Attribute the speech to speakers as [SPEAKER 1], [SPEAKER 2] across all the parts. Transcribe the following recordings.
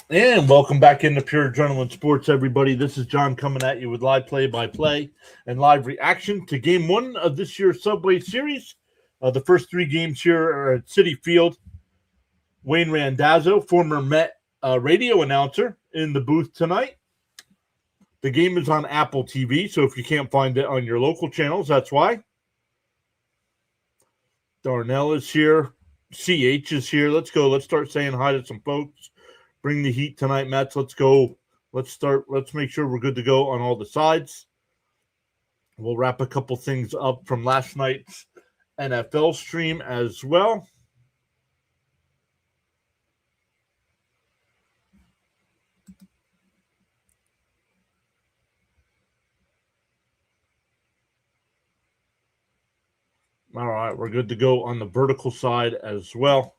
[SPEAKER 1] And welcome back into Pure Adrenaline Sports, everybody. This is John coming at you with live play-by-play and live reaction to Game 1 of this year's Subway Series. The first three games here are at Citi Field. Wayne Randazzo, former Met radio announcer, in the booth tonight. The game is on Apple TV, so if you can't find it on your local channels, that's why. Darnell is here. CH is here. Let's go. Let's start saying hi to some folks. Bring the heat tonight, Mets. Let's go. Let's start. Let's make sure we're good to go on all the sides. We'll wrap a couple things up from last night's NFL stream as well. All right, we're good to go on the vertical side as well.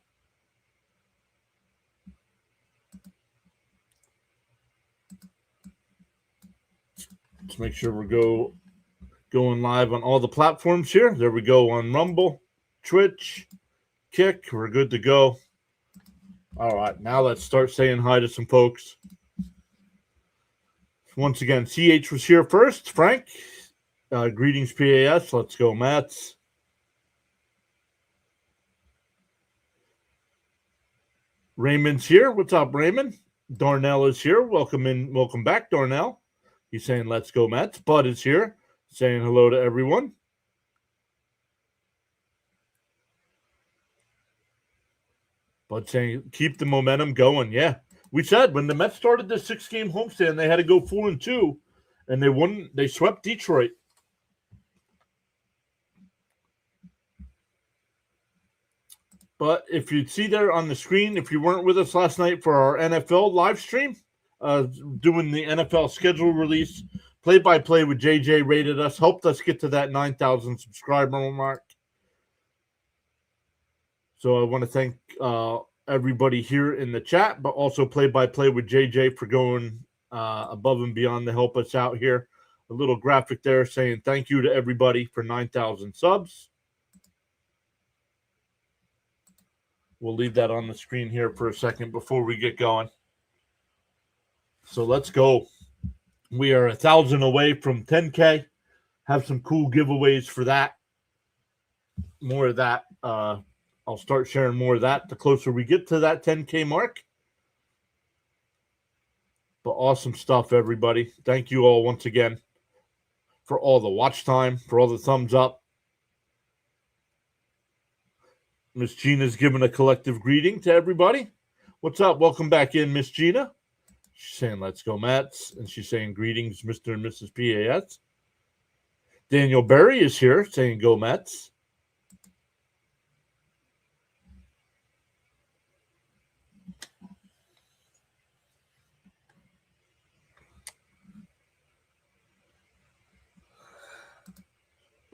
[SPEAKER 1] Let's make sure we're going live on all the platforms here. There we go on Rumble, Twitch, Kick. We're good to go. All right, now let's start saying hi to some folks. Once again, CH was here first. Frank, greetings, PAS. Let's go, Mets. Raymond's here. What's up, Raymond? Darnell is here. Welcome in. Welcome back, Darnell. He's saying, let's go, Mets. Bud is here, saying hello to everyone. Bud saying, keep the momentum going. Yeah. We said when the Mets started this 6-game homestand, they had to go 4-2, and they won. They swept Detroit. But if you see there on the screen, if you weren't with us last night for our NFL live stream, doing the NFL schedule release, play-by-play with JJ rated us, helped us get to that 9,000 subscriber mark. So I want to thank everybody here in the chat, but also play-by-play with JJ for going above and beyond to help us out here. A little graphic there saying thank you to everybody for 9,000 subs. We'll leave that on the screen here for a second before we get going. So let's go. We are 1,000 away from 10K. Have some cool giveaways for that. More of that. I'll start sharing more of that the closer we get to that 10K mark. But awesome stuff, everybody. Thank you all once again for all the watch time, for all the thumbs up. Miss Gina's giving a collective greeting to everybody. What's up? Welcome back in, Miss Gina. She's saying, let's go, Mets. And she's saying, greetings, Mr. and Mrs. PAS. Daniel Berry is here saying, go, Mets.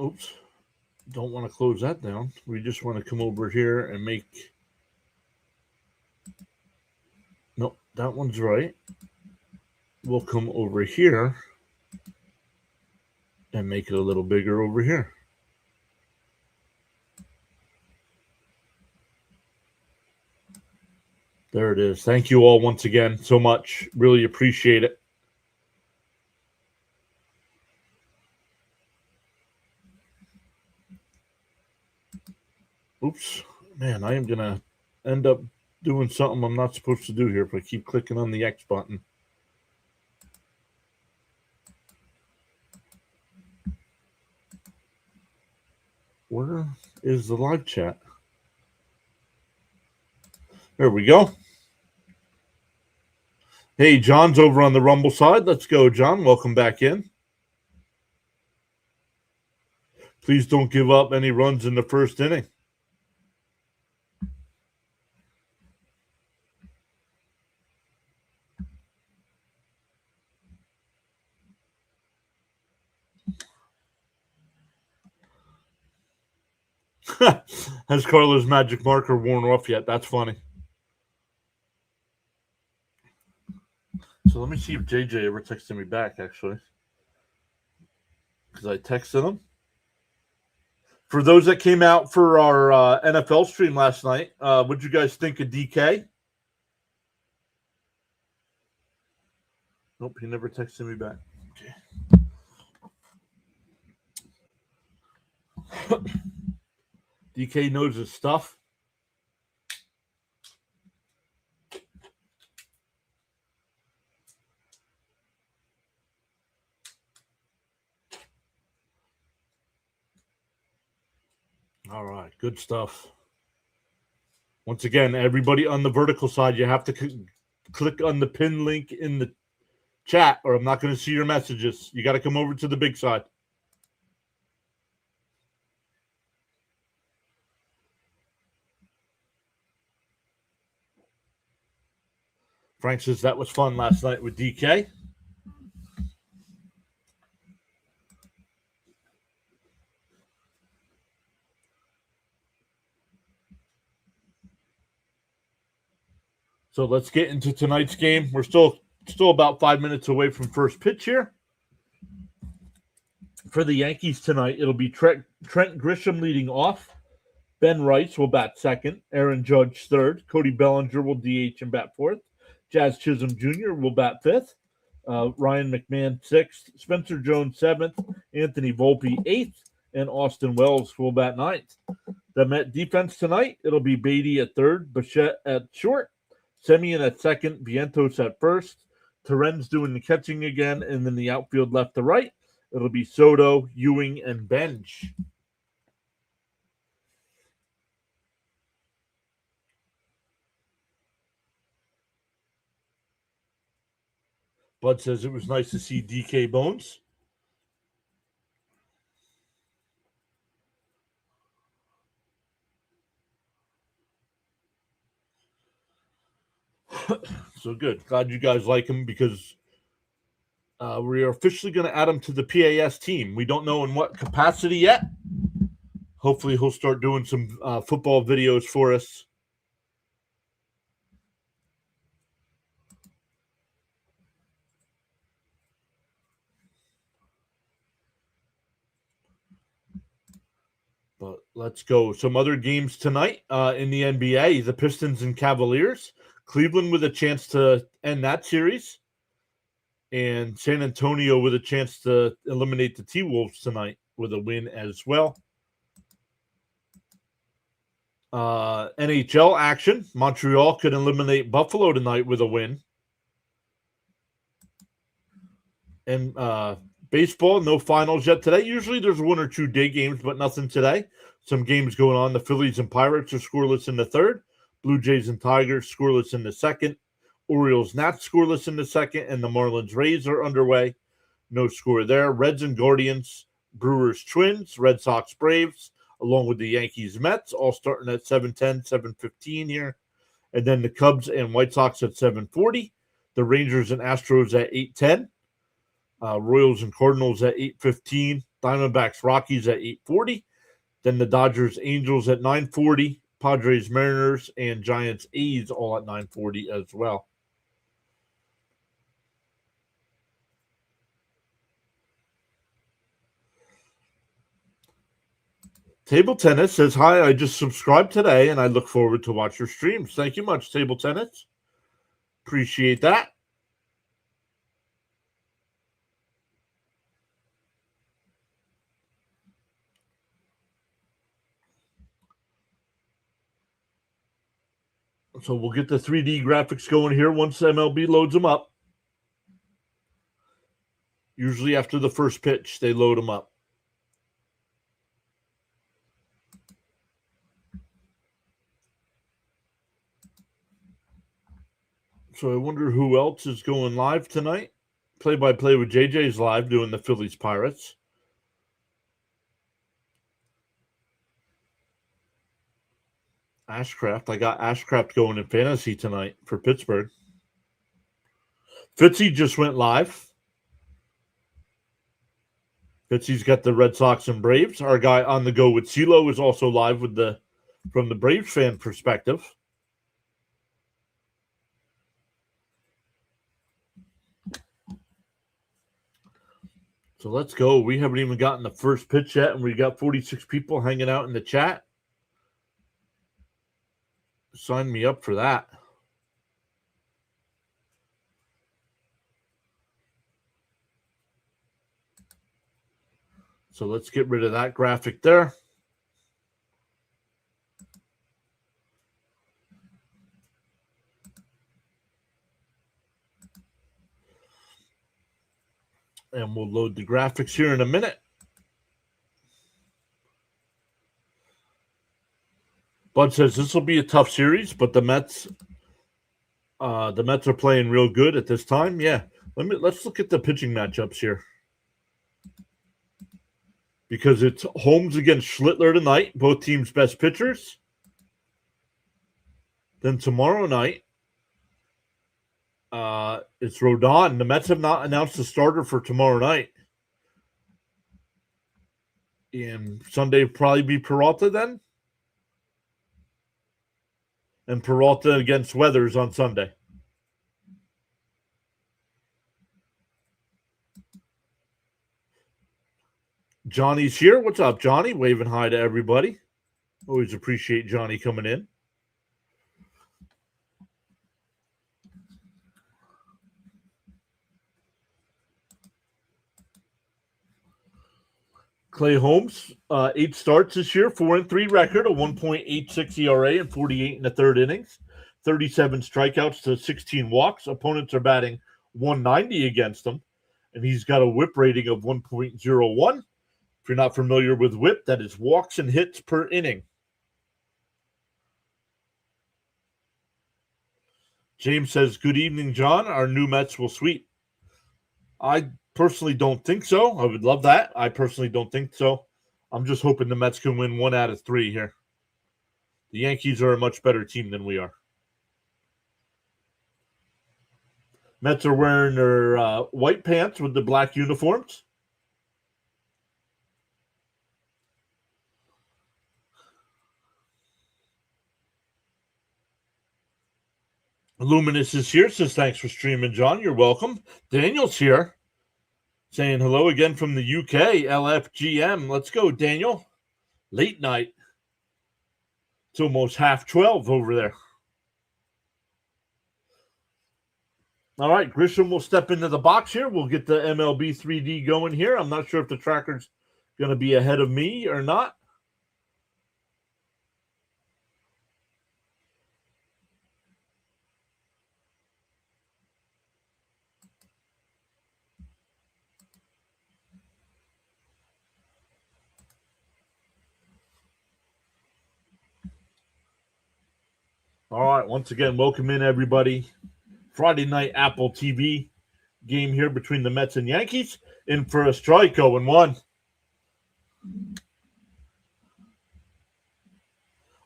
[SPEAKER 1] Oops. Don't want to close that down. We just want to come over here and make... Nope, that one's right. We'll come over here and make it a little bigger over here. There it is. Thank you all once again so much. Really appreciate it. Oops. Man, I am going to end up doing something I'm not supposed to do here if I keep clicking on the X button. Where is the live chat? There we go. Hey, John's over on the Rumble side. Let's go, John. Welcome back in. Please don't give up any runs in the first inning. Has Carlos' magic marker worn off yet? That's funny. So let me see if JJ ever texted me back, actually. Because I texted him. For those that came out for our NFL stream last night, what'd you guys think of DK? Nope, he never texted me back. Okay. DK knows his stuff. All right, good stuff. Once again, everybody on the vertical side, you have to click on the pin link in the chat, or I'm not going to see your messages. You got to come over to the big side. Frank says that was fun last night with DK. So let's get into tonight's game. We're still about 5 minutes away from first pitch here. For the Yankees tonight, it'll be Trent Grisham leading off. Ben Rice will bat second. Aaron Judge third. Cody Bellinger will DH and bat fourth. Jazz Chisholm Jr. will bat fifth. Ryan McMahon sixth. Spencer Jones seventh. Anthony Volpe eighth. And Austin Wells will bat ninth. The Met defense tonight, it'll be Beatty at third. Bichette at short. Semien at second. Vientos at first. Terren's doing the catching again. And then the outfield left to right, it'll be Soto, Ewing, and Bench. Bud says it was nice to see DK Bones. So good. Glad you guys like him, because we are officially going to add him to the PAS team. We don't know in what capacity yet. Hopefully he'll start doing some football videos for us. But let's go. Some other games tonight in the NBA, the Pistons and Cavaliers. Cleveland with a chance to end that series. And San Antonio with a chance to eliminate the T-Wolves tonight with a win as well. NHL action. Montreal could eliminate Buffalo tonight with a win. And baseball, no finals yet today. Usually there's 1 or 2 day games, but nothing today. Some games going on. The Phillies and Pirates are scoreless in the third. Blue Jays and Tigers scoreless in the second. Orioles Nats scoreless in the second. And the Marlins Rays are underway. No score there. Reds and Guardians, Brewers Twins, Red Sox Braves, along with the Yankees Mets, all starting at 7:10, 7:15 here. And then the Cubs and White Sox at 7:40. The Rangers and Astros at 8:10. Royals and Cardinals at 8:15. Diamondbacks Rockies at 8:40. Then the Dodgers Angels at 9:40. Padres Mariners and Giants A's all at 9:40 as well. Table Tennis says, hi, I just subscribed today and I look forward to watch your streams. Thank you much, Table Tennis. Appreciate that. So we'll get the 3D graphics going here once MLB loads them up. Usually after the first pitch, they load them up. So I wonder who else is going live tonight. Play-by-play with JJ's live doing the Phillies Pirates. Ashcraft. I got Ashcraft going in fantasy tonight for Pittsburgh. Fitzy just went live. Fitzy's got the Red Sox and Braves. Our guy on the go with CeeLo is also live with from the Braves fan perspective. So let's go. We haven't even gotten the first pitch yet, and we got 46 people hanging out in the chat. Sign me up for that. So let's get rid of that graphic there. And we'll load the graphics here in a minute. Bud says this will be a tough series, but the Mets are playing real good at this time. Yeah. Let's look at the pitching matchups here. Because it's Holmes against Schlittler tonight, both teams' best pitchers. Then tomorrow night, it's Rodon. The Mets have not announced the starter for tomorrow night. And Sunday will probably be Peralta then. And Peralta against Weathers on Sunday. Johnny's here. What's up, Johnny? Waving hi to everybody. Always appreciate Johnny coming in. Clay Holmes, 8 starts this year, 4-3 record, a 1.86 ERA and 48 in the third innings, 37 strikeouts to 16 walks. Opponents are batting 190 against him, and he's got a whip rating of 1.01. If you're not familiar with whip, that is walks and hits per inning. James says, good evening, John. Our new Mets will sweep. I personally don't think so. I would love that. I personally don't think so. I'm just hoping the Mets can win 1 out of 3 here. The Yankees are a much better team than we are. Mets are wearing their white pants with the black uniforms. Luminous is here, says thanks for streaming, John. You're welcome. Daniel's here, saying hello again from the UK, LFGM. Let's go, Daniel. Late night. It's almost 12:30 over there. All right, Grisham will step into the box here. We'll get the MLB 3D going here. I'm not sure if the tracker's going to be ahead of me or not. All right, once again, welcome in, everybody. Friday night Apple TV game here between the Mets and Yankees. In for a strike, 0-1.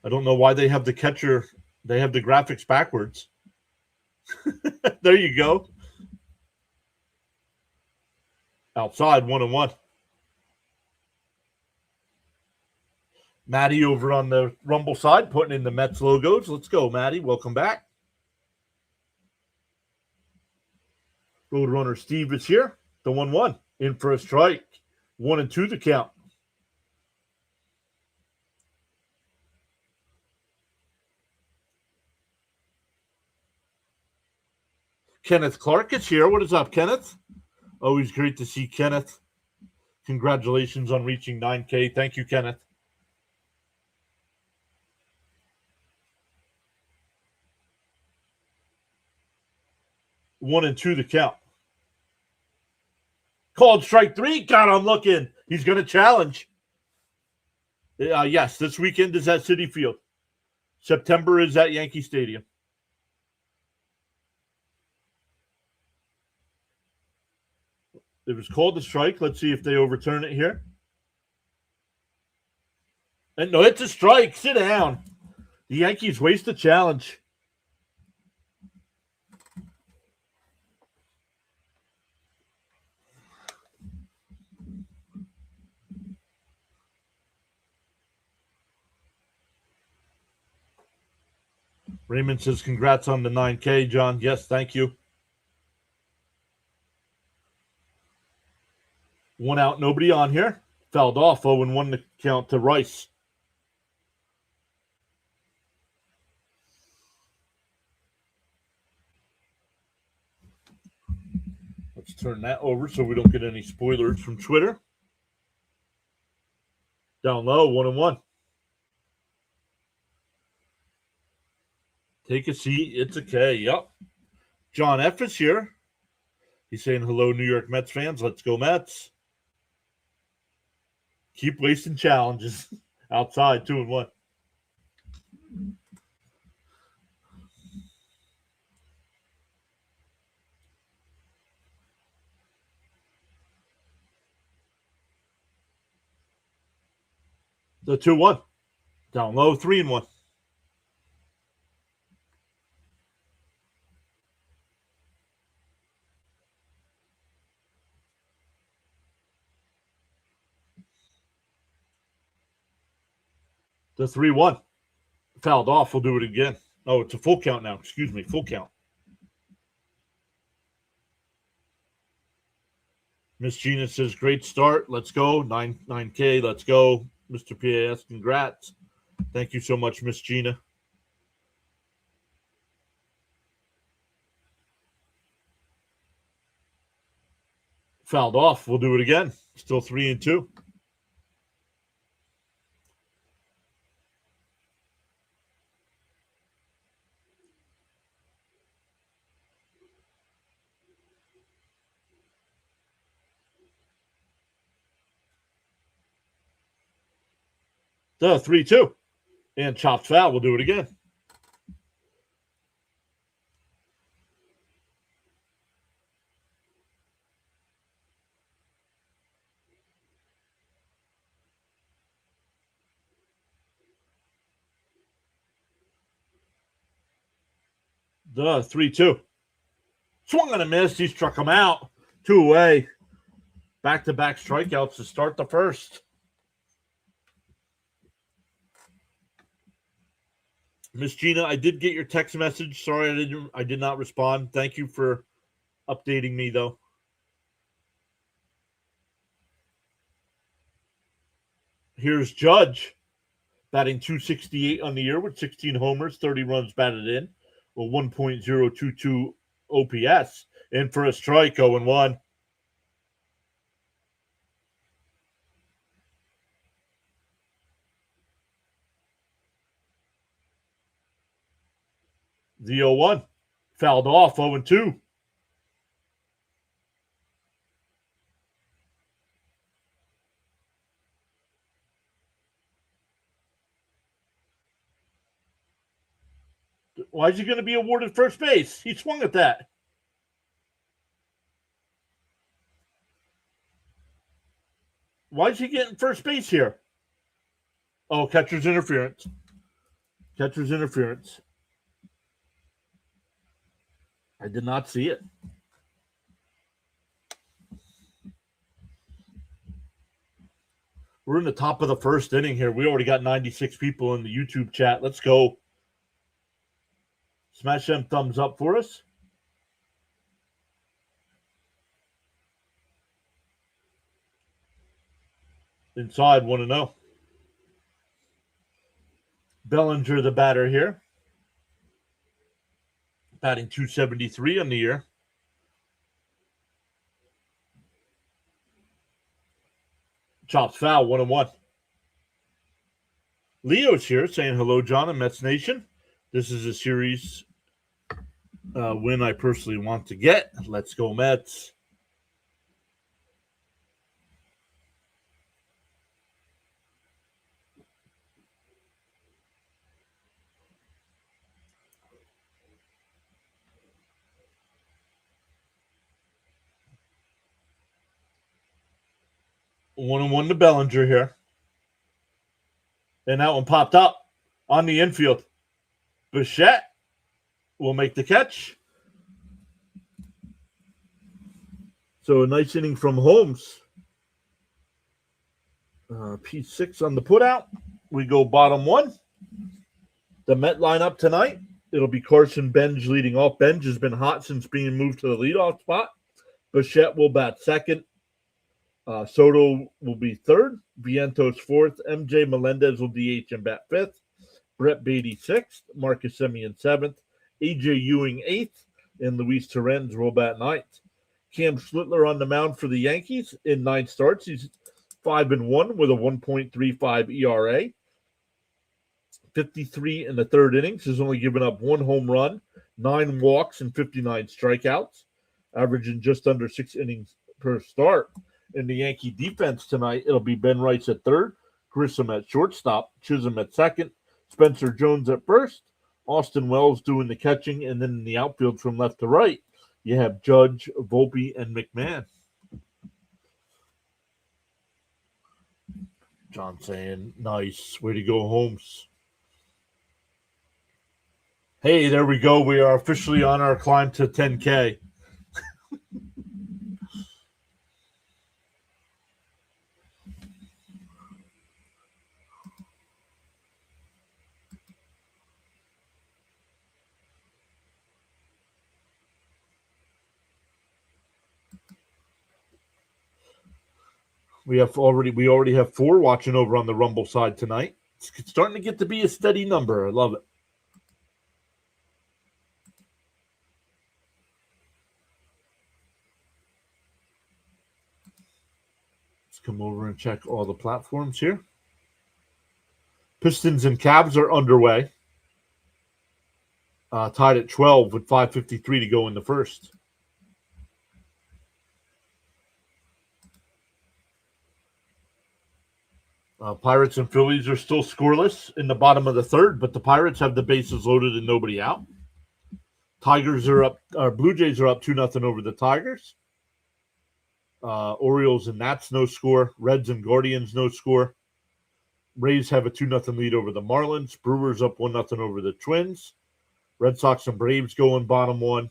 [SPEAKER 1] I don't know why they have the catcher. They have the graphics backwards. There you go. Outside, 1-1. Maddie over on the Rumble side, putting in the Mets logos. Let's go, Maddie. Welcome back. Roadrunner Steve is here. The 1-1. In for a strike. 1-2 the count. Kenneth Clark is here. What is up, Kenneth? Always great to see Kenneth. Congratulations on reaching 9K. Thank you, Kenneth. One and two the count. Called strike 3. God, I'm looking. He's going to challenge. Yes, this weekend is at Citi Field. September is at Yankee Stadium. It was called a strike. Let's see if they overturn it here. And no, it's a strike. Sit down. The Yankees waste the challenge. Raymond says, congrats on the 9K, John. Yes, thank you. 1 out, nobody on here. Fouled off, 0-1 to count to Rice. Let's turn that over so we don't get any spoilers from Twitter. Down low, 1-1. Take a seat. It's okay. Yep. John F. is here. He's saying hello, New York Mets fans. Let's go, Mets. Keep wasting challenges. Outside, 2-1. The 2-1. Down low, 3-1. The 3-1. Fouled off. We'll do it again. Oh, it's a full count now. Excuse me. Full count. Miss Gina says, great start. Let's go. 9K. Let's go. Mr. PAS, congrats. Thank you so much, Miss Gina. Fouled off. We'll do it again. Still 3-2. The 3-2. And chopped foul. We'll do it again. The 3-2. Swung and a miss. He struck him out. 2 away. Back-to-back strikeouts to start the first. Miss Gina, I did get your text message. Sorry I did not respond. Thank you for updating me, though. Here's Judge, batting .268 on the year with 16 homers, 30 runs batted in, with 1.022 OPS. In for a strike, 0-1. The 0-1. Fouled off, 0-2. Why is he going to be awarded first base? He swung at that. Why is he getting first base here? Oh, catcher's interference. Catcher's interference. I did not see it. We're in the top of the first inning here. We already got 96 people in the YouTube chat. Let's go. Smash them thumbs up for us. Inside, 1-0. Bellinger, the batter here. Batting .273 on the year. Chops foul, 1-1. Leo's here saying hello, John and Mets Nation. This is a series win I personally want to get. Let's go, Mets. One and one to Bellinger here. And that one popped up on the infield. Bichette will make the catch. So a nice inning from Holmes. P6 on the putout. We go bottom one. The Met lineup tonight. It'll be Carson Benj leading off. Benj has been hot since being moved to the leadoff spot. Bichette will bat second. Soto will be third. Vientos fourth. MJ Melendez will DH and bat fifth. Brett Beatty sixth. Marcus Semien seventh. AJ Ewing eighth. And Luis Torrens will bat ninth. Cam Schlittler on the mound for the Yankees in 9 starts. He's 5-1 with a 1.35 ERA. 53 in the third innings. Has only given up 1 home run, 9 walks, and 59 strikeouts, averaging just under 6 innings per start. In the Yankee defense tonight, it'll be Ben Rice at third, Grissom at shortstop, Chisholm at second, Spencer Jones at first, Austin Wells doing the catching, and then in the outfield from left to right, you have Judge, Volpe, and McMahon. John saying, nice. Way to go, Holmes. Hey, there we go. We are officially on our climb to 10K. We already have 4 watching over on the Rumble side tonight. It's starting to get to be a steady number. I love it. Let's come over and check all the platforms here. Pistons and Cavs are underway. Tied at 12 with 5:53 to go in the first. Pirates and Phillies are still scoreless in the bottom of the third, but the Pirates have the bases loaded and nobody out. Tigers are up. Blue Jays are up 2-0 over the Tigers. Orioles and Nats no score. Reds and Guardians no score. Rays have a 2-0 lead over the Marlins. Brewers up 1-0 over the Twins. Red Sox and Braves going bottom 1,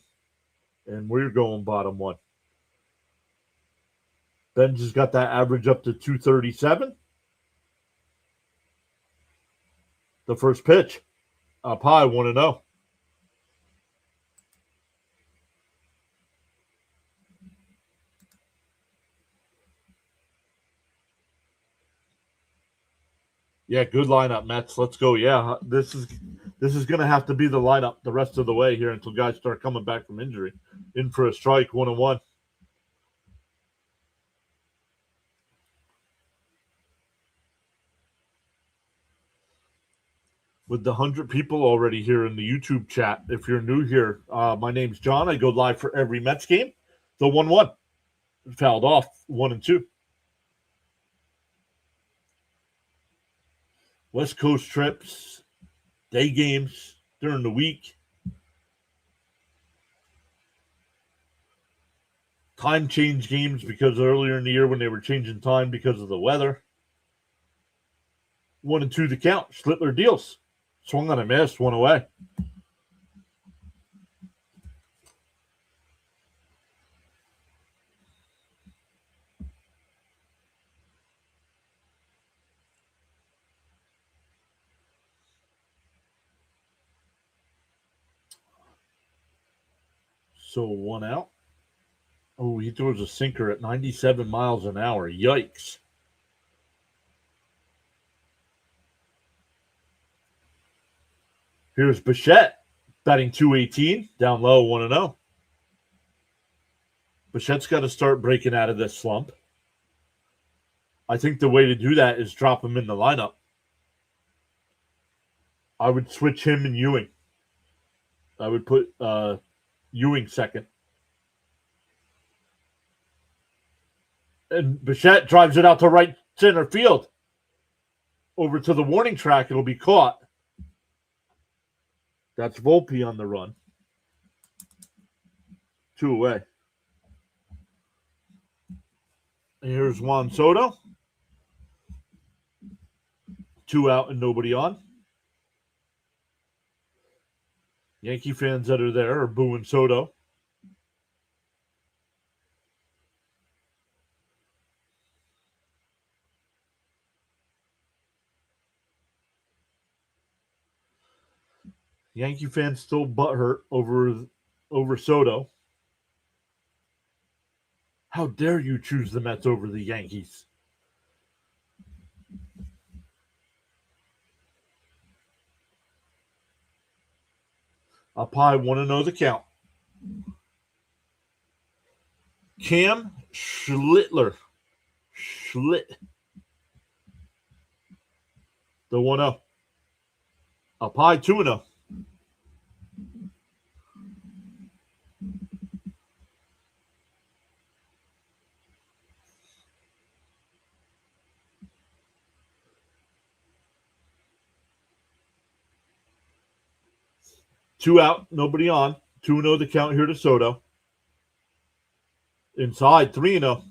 [SPEAKER 1] and we're going bottom 1. Ben's has got that average up to 237. The first pitch, up high, 1-0. Yeah, good lineup, Mets. Let's go. Yeah, this is going to have to be the lineup the rest of the way here until guys start coming back from injury. In for a strike, 1-1. With the 100 people already here in the YouTube chat, if you're new here, my name's John. I go live for every Mets game. The 1-1 fouled off, 1-2. West Coast trips, day games during the week. Time change games because earlier in the year when they were changing time because of the weather. 1-2 the count. Schlittler deals. Swung on a miss, 1 away. So 1 out. Oh, he throws a sinker at 97 miles an hour. Yikes. Here's Bichette, batting .218, down low, 1-0. Bichette's got to start breaking out of this slump. I think the way to do that is drop him in the lineup. I would switch him and Ewing. I would put Ewing second. And Bichette drives it out to right center field. Over to the warning track. It'll be caught. That's Volpe on the run. 2 away. And here's Juan Soto. 2 out and nobody on. Yankee fans that are there are booing Soto. Yankee fans still butthurt over Soto. How dare you choose the Mets over the Yankees? Up high, 1-0 the count. Cam Schlittler. The 1-0. Up high, 2-0. Two out, nobody on. 2-0 the count here to Soto. Inside, 3-0.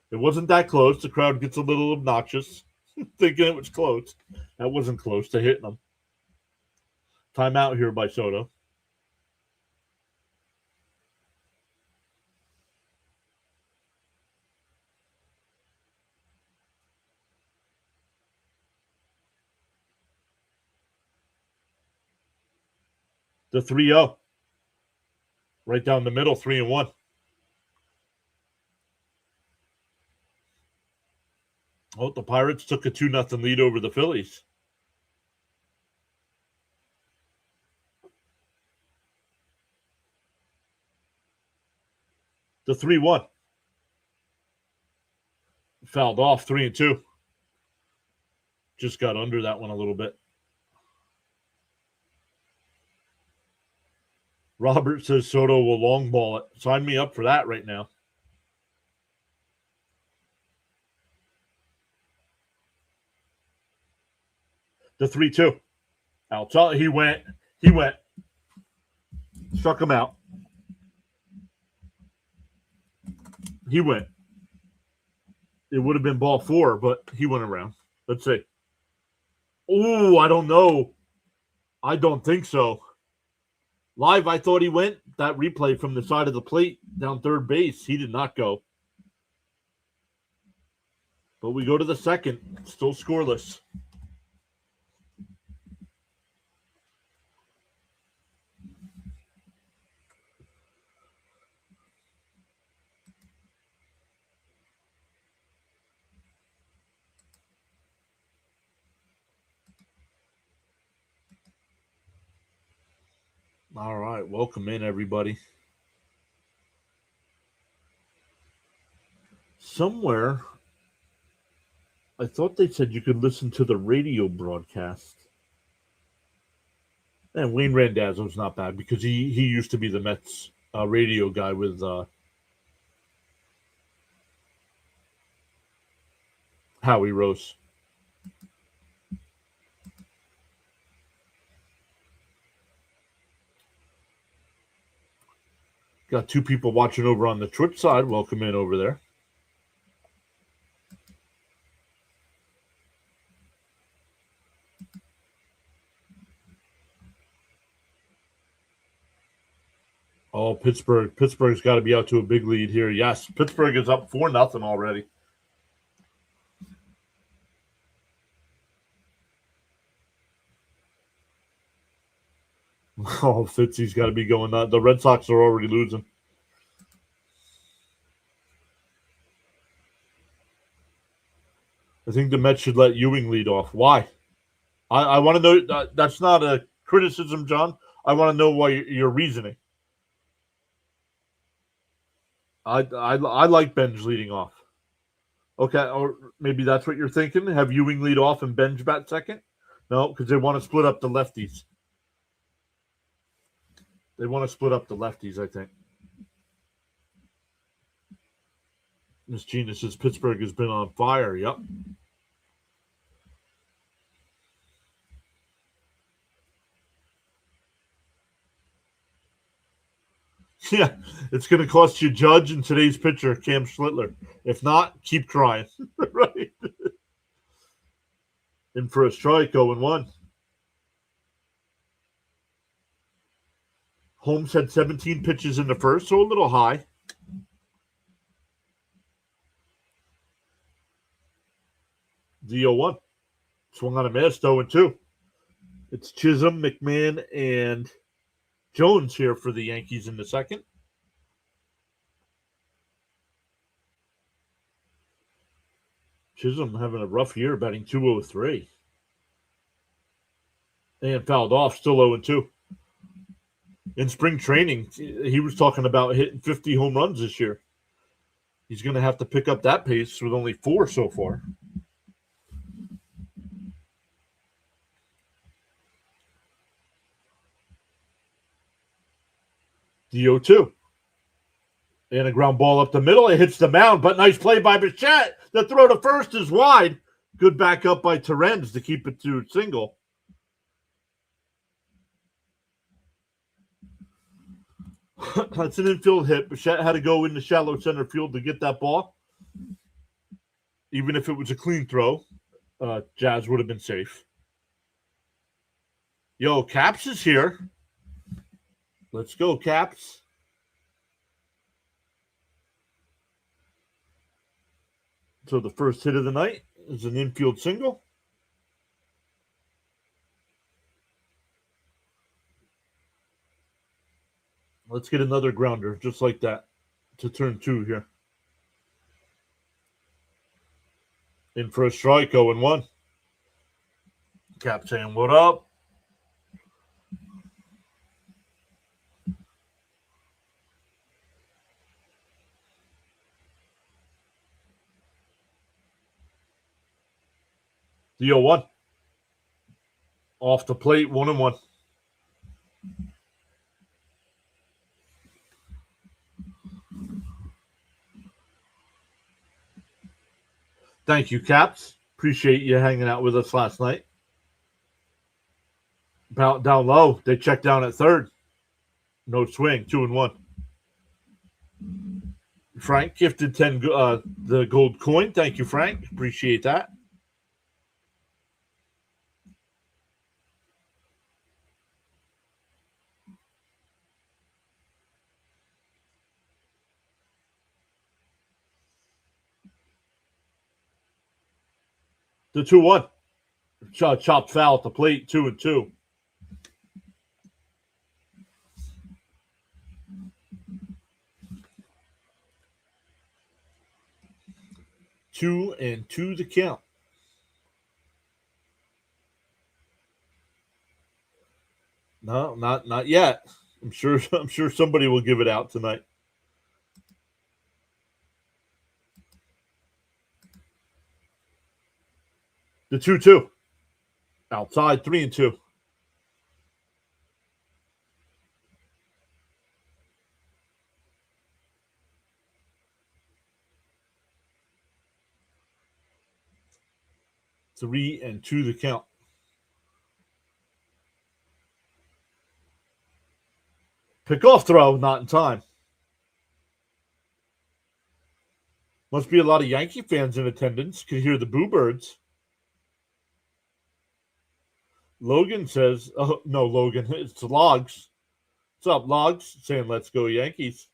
[SPEAKER 1] It wasn't that close. The crowd gets a little obnoxious, thinking it was close. That wasn't close to hitting them. Timeout here by Soto. The 3-0. Right down the middle, 3-1. Oh, the Pirates took a 2-0 lead over the Phillies. The 3-1. Fouled off, 3-2. Just got under that one a little bit. Robert says Soto will long ball it. Sign me up for that right now. The 3-2. Out. He went. Struck him out. He went. It would have been ball 4, but he went around. Let's see. Oh, I don't know. I don't think so. Live, I thought he went. That replay from the side of the plate down third base, he did not go. But we go to the second. Still scoreless. All right, welcome in, everybody. Somewhere, I thought they said you could listen to the radio broadcast. And Wayne Randazzo's not bad because he used to be the Mets radio guy with Howie Rose. Got 2 people watching over on the Twitch side. Welcome in over there. Oh, Pittsburgh. Pittsburgh's got to be out to a big lead here. Yes, Pittsburgh is up 4-0 already. Oh, Fitzy's got to be going nuts. The Red Sox are already losing. I think the Mets should let Ewing lead off. Why? I want to know. That's not a criticism, John. I want to know why your reasoning. I like Benj leading off. Okay, or maybe that's what you're thinking. Have Ewing lead off and Benj bat second? No, because they want to split up the lefties. They want to split up the lefties, I think. Miss Gina says Pittsburgh has been on fire. Yep. Yeah, it's going to cost you Judge and today's pitcher, Cam Schlittler. If not, keep trying. Right? In for a strike, 0-1. Holmes had 17 pitches in the first, so a little high. The 0-1. Swung on a miss, 0-2. It's Chisholm, McMahon, and Jones here for the Yankees in the second. Chisholm having a rough year, batting .203. And fouled off, still 0-2. In spring training, he was talking about hitting 50 home runs this year. He's going to have to pick up that pace with only 4 so far. The 0-2. And a ground ball up the middle. It hits the mound, but nice play by Bichette. The throw to first is wide. Good backup by Terens to keep it to single. That's an infield hit. Bichette had to go into shallow center field to get that ball. Even if it was a clean throw, Jazz would have been safe. Yo, Caps is here. Let's go, Caps. So the first hit of the night is an infield single. Let's get another grounder just like that to turn 2 here. In for a strike, 0-1. Cap saying, what up? The 0-1. Off the plate, 1-1. Thank you, Caps. Appreciate you hanging out with us last night. Down low. They check down at third. No swing. 2-1. Frank gifted 10 the gold coin. Thank you, Frank. Appreciate that. The 2-1. Chopped foul at the plate. 2-2. Two and 2 the count. No, not yet. I'm sure somebody will give it out tonight. The 2-2. Outside, 3-2. Three and 2 the count. Pick-off throw, not in time. Must be a lot of Yankee fans in attendance. Could hear the Boo Birds. Logan says, oh, no, Logan, it's Logs. What's up, Logs? Saying, let's go Yankees.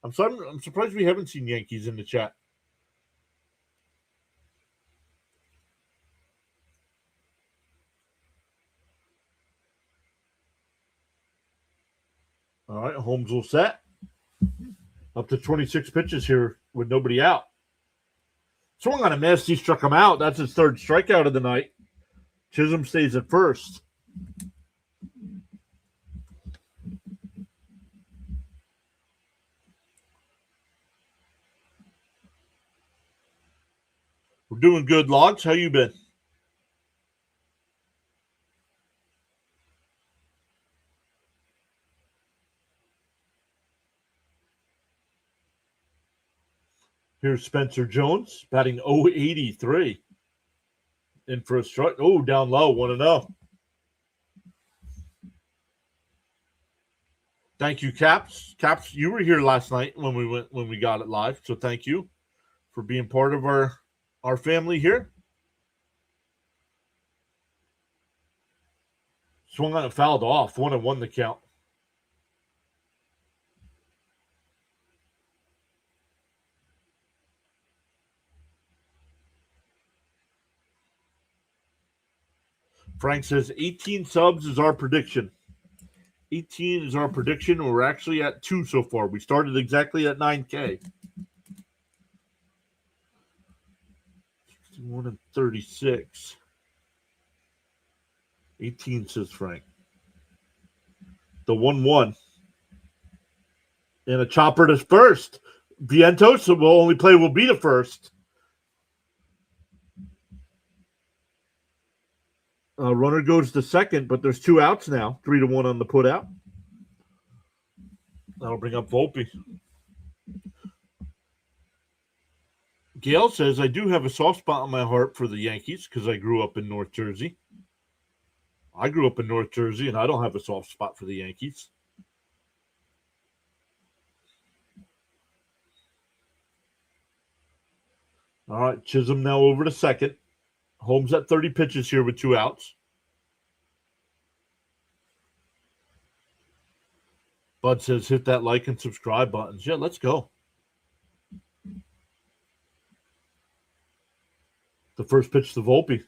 [SPEAKER 1] I'm surprised we haven't seen Yankees in the chat. All right, Holmes will set. Up to 26 pitches here with nobody out. Swung on a miss. He struck him out. That's his third strikeout of the night. Chisholm stays at first. We're doing good, Logs. How you been? Here's Spencer Jones batting 083. In for a strike. Oh, down low, 1-0. Thank you, Caps. Caps, you were here last night when we got it live, so thank you for being part of our family here. Swung on and fouled off. 1-1 the count. Frank says 18 subs is our prediction. 18 is our prediction. We're actually at 2 so far. We started exactly at 9K. 61 and 36. 18 says Frank. The 1-1. And a chopper to first. Vientos will be the first. Runner goes to second, but there's 2 outs now. 3-1 on the put out. That'll bring up Volpe. Gail says, I do have a soft spot in my heart for the Yankees because I grew up in North Jersey. I grew up in North Jersey, and I don't have a soft spot for the Yankees. All right, Chisholm now over to second. Holmes at 30 pitches here with 2 outs. Bud says, hit that like and subscribe buttons. Yeah, let's go. The first pitch to Volpe.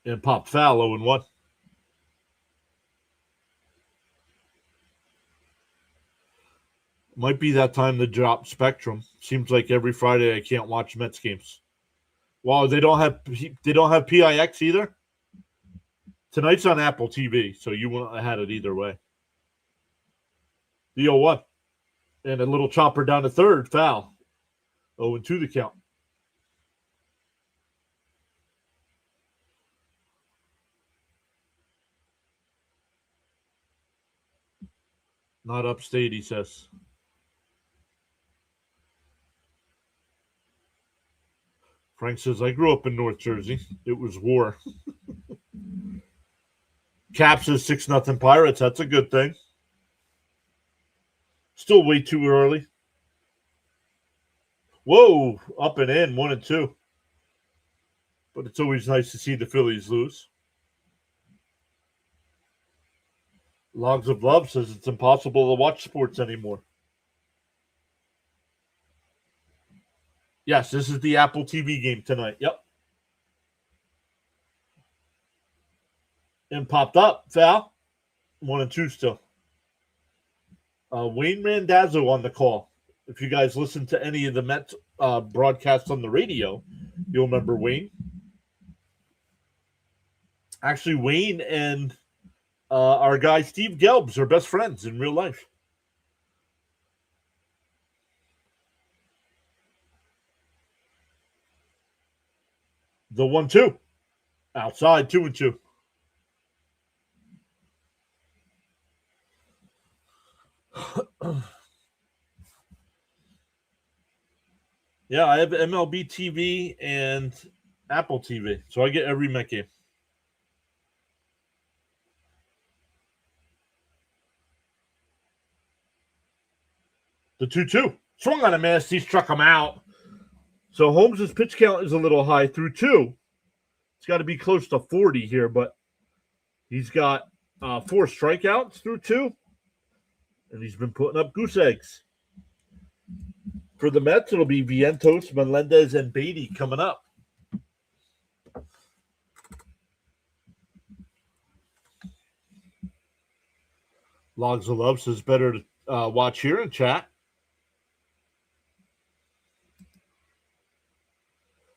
[SPEAKER 1] And pop foul 0-1. Might be that time to drop Spectrum. Seems like every Friday I can't watch Mets games. Wow, they don't have PIX either? Tonight's on Apple TV, so you wouldn't have had it either way. The 0-1. And a little chopper down to third, foul. 0-2 the count. Not upstate, he says. Frank says, I grew up in North Jersey. It was war. Cap says 6-0 Pirates. That's a good thing. Still way too early. Whoa, up and in, 1-2. But it's always nice to see the Phillies lose. Logs of Love says it's impossible to watch sports anymore. Yes, this is the Apple TV game tonight. Yep. And popped up. Foul. 1-2 still. Wayne Randazzo on the call. If you guys listen to any of the Mets broadcasts on the radio, you'll remember Wayne. Actually, Wayne and our guy Steve Gelbs are best friends in real life. The 1-2. Outside, 2-2. Yeah, I have MLB TV and Apple TV, so I get every Met game. The 2-2. Swung on a miss. He struck him out. So Holmes' pitch count is a little high through 2. It's got to be close to 40 here, but he's got 4 strikeouts through 2. And he's been putting up goose eggs. For the Mets, it'll be Vientos, Melendez, and Beatty coming up. Logs of Love says better to watch here and chat.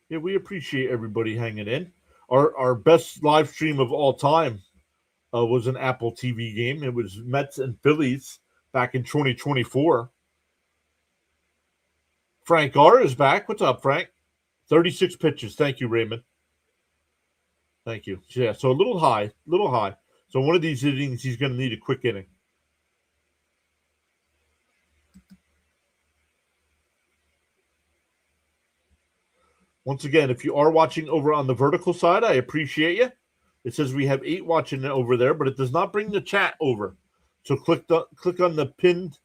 [SPEAKER 1] Yeah, we appreciate everybody hanging in. Our best live stream of all time was an Apple TV game. It was Mets and Phillies back in 2024. Frank R. is back. What's up, Frank? 36 pitches. Thank you, Raymond. Thank you. Yeah, so a little high. So one of these innings, he's going to need a quick inning. Once again, if you are watching over on the vertical side, I appreciate you. It says we have 8 watching over there, but it does not bring the chat over. So click on the pinned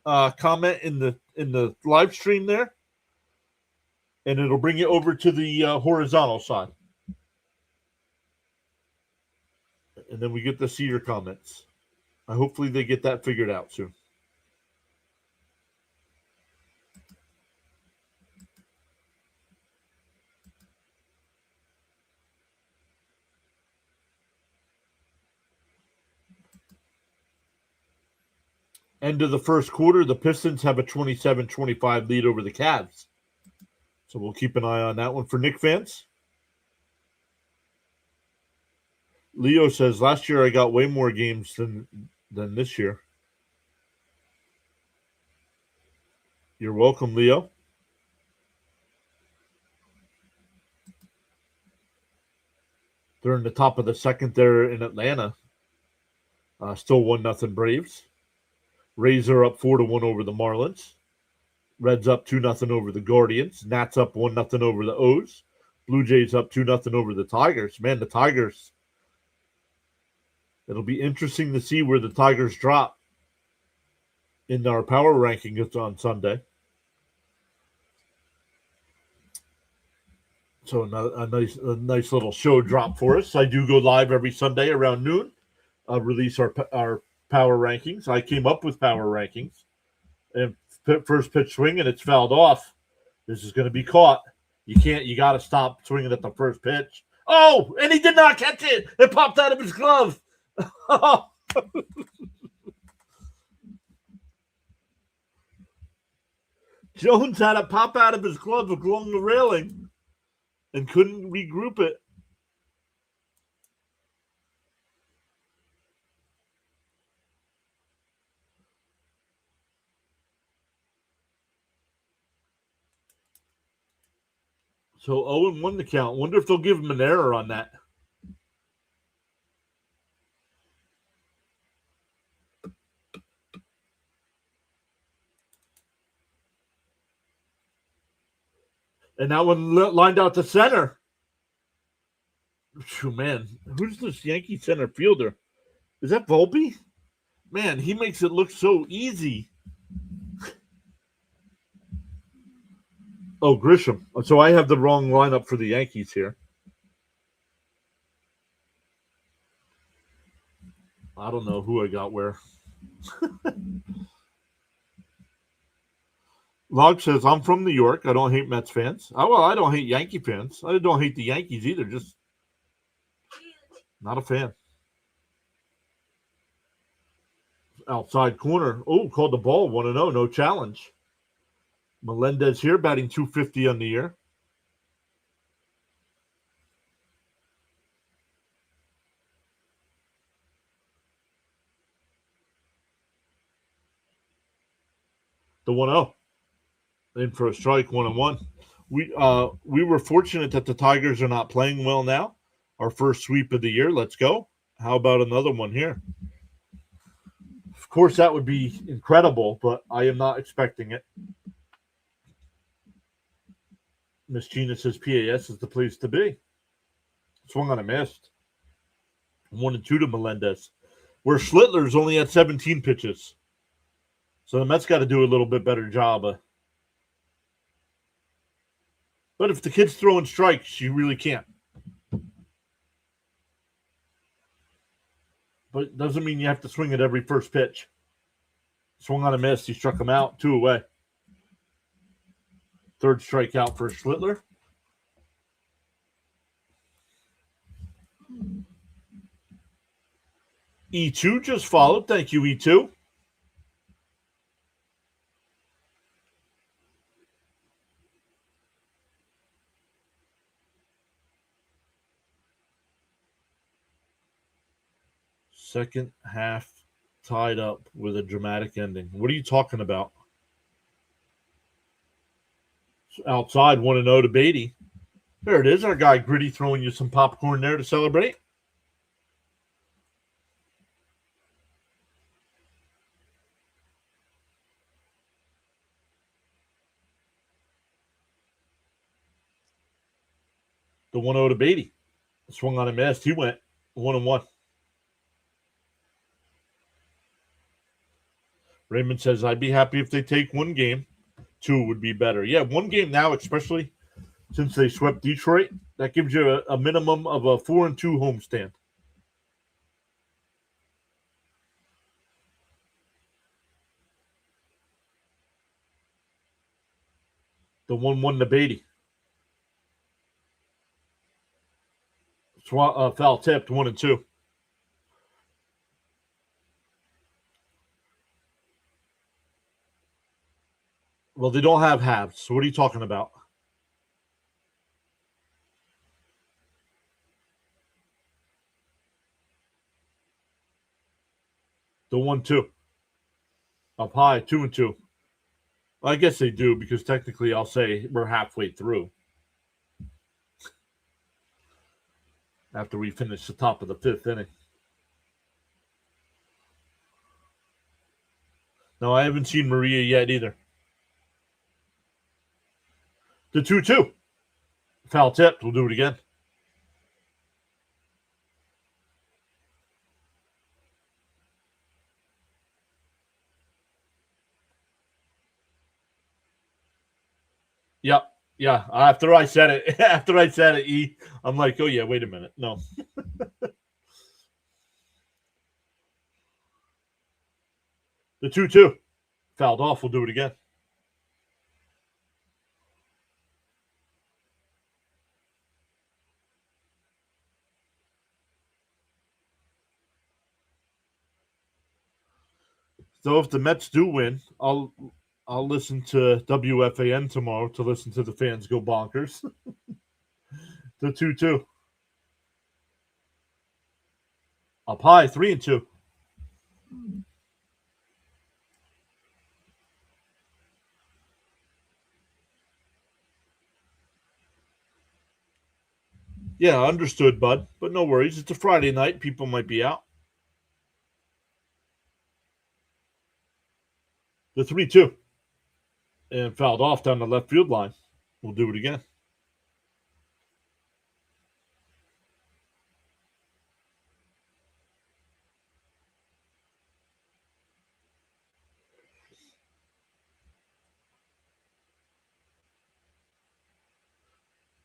[SPEAKER 1] comment in the live stream there, and it'll bring you over to the horizontal side. And then we get to see your comments. Hopefully they get that figured out soon. End of the first quarter, the Pistons have a 27-25 lead over the Cavs. So we'll keep an eye on that one for Knick fans. Leo says, last year I got way more games than this year. You're welcome, Leo. They're in the top of the second there in Atlanta. Still 1-0 Braves. Rays are up 4-1 over the Marlins. Reds up 2-0 over the Guardians. Nats up 1-0 over the O's. Blue Jays up 2-0 over the Tigers. Man, the Tigers. It'll be interesting to see where the Tigers drop in our power rankings on Sunday. So a nice little show drop for us. I do go live every Sunday around noon. Release our power rankings. I came up with power rankings. And first pitch swing, and it's fouled off. This is going to be caught. You got to stop swinging at the first pitch. Oh, and he did not catch it. It popped out of his glove. Jones had it pop out of his glove along the railing and couldn't regroup it. So 0-1 the count. Wonder if they'll give him an error on that. And that one lined out to center. Oh, man, who's this Yankee center fielder? Is that Volpe? Man, he makes it look so easy. Oh, Grisham. So I have the wrong lineup for the Yankees here. I don't know who I got where. Log says, I'm from New York. I don't hate Mets fans. Oh, well, I don't hate Yankee fans. I don't hate the Yankees either. Just not a fan. Outside corner. Oh, called the ball. 1-0. No challenge. Melendez here, batting .250 on the year. The 1-0. In for a strike, 1-1. We were fortunate that the Tigers are not playing well now. Our first sweep of the year. Let's go. How about another one here? Of course, that would be incredible, but I am not expecting it. Miss Gina says PAS is the place to be. Swung on a missed. 1-2 to Melendez. Where Schlittler's only at 17 pitches. So the Mets got to do a little bit better job. But if the kid's throwing strikes, you really can't. But it doesn't mean you have to swing at every first pitch. Swung on a miss. He struck him out. 2 away. Third strikeout for Schlittler. E2 just followed. Thank you, E2. Second half tied up with a dramatic ending. What are you talking about? Outside, 1-0 to Beatty. There it is, our guy Gritty throwing you some popcorn there to celebrate. The 1-0 to Beatty. Swung on a miss. He went 1-1. Raymond says, I'd be happy if they take one game. 2 would be better. Yeah, one game now, especially since they swept Detroit, that gives you a minimum of a 4-2 homestand. The 1-1 to Beatty. Foul tipped, 1-2. Well, they don't have halves. So what are you talking about? The 1-2. Up high, 2-2. Well, I guess they do because technically I'll say we're halfway through. After we finish the top of the 5th inning. No, I haven't seen Maria yet either. The 2-2. Foul tipped. We'll do it again. Yep. Yeah. After I said it, I'm like, oh yeah, wait a minute. No. The 2-2. Fouled off. We'll do it again. So if the Mets do win, I'll listen to WFAN tomorrow to listen to the fans go bonkers. The 2-2. Up high, 3-2. Yeah, understood, bud. But no worries. It's a Friday night. People might be out. The 3-2. And fouled off down the left field line. We'll do it again.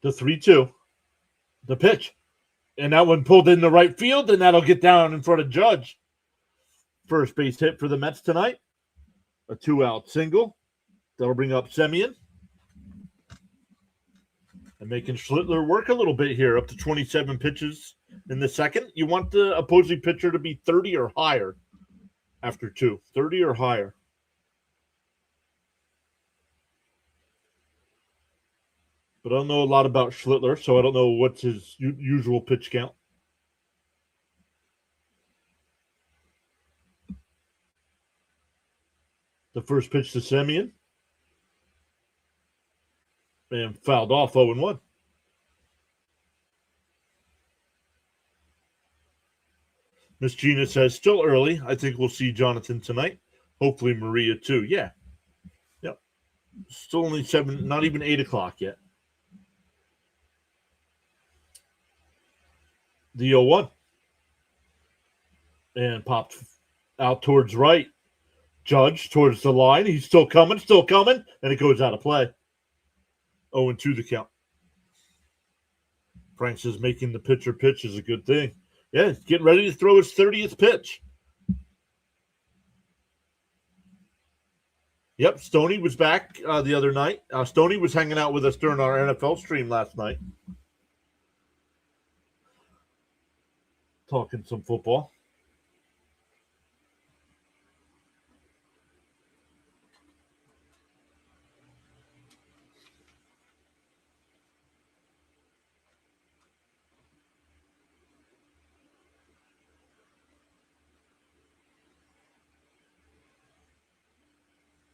[SPEAKER 1] The 3-2. The pitch. And that one pulled in the right field, and that'll get down in front of Judge. First base hit for the Mets tonight. A 2-out single. That'll bring up Semien. And making Schlittler work a little bit here, up to 27 pitches in the second. You want the opposing pitcher to be 30 or higher after 2. 30 or higher. But I don't know a lot about Schlittler, so I don't know what's his usual pitch count. The first pitch to Semien. And fouled off 0-1. Miss Gina says, still early. I think we'll see Jonathan tonight. Hopefully Maria too. Yeah. Yep. Still only 7, not even 8 o'clock yet. The 0-1. And popped out towards right. Judge towards the line. He's still coming. And it goes out of play. 0-2 the count. Frank says making the pitcher pitch is a good thing. Yeah, getting ready to throw his 30th pitch. Yep, Stoney was back the other night. Stoney was hanging out with us during our NFL stream last night. Talking some football.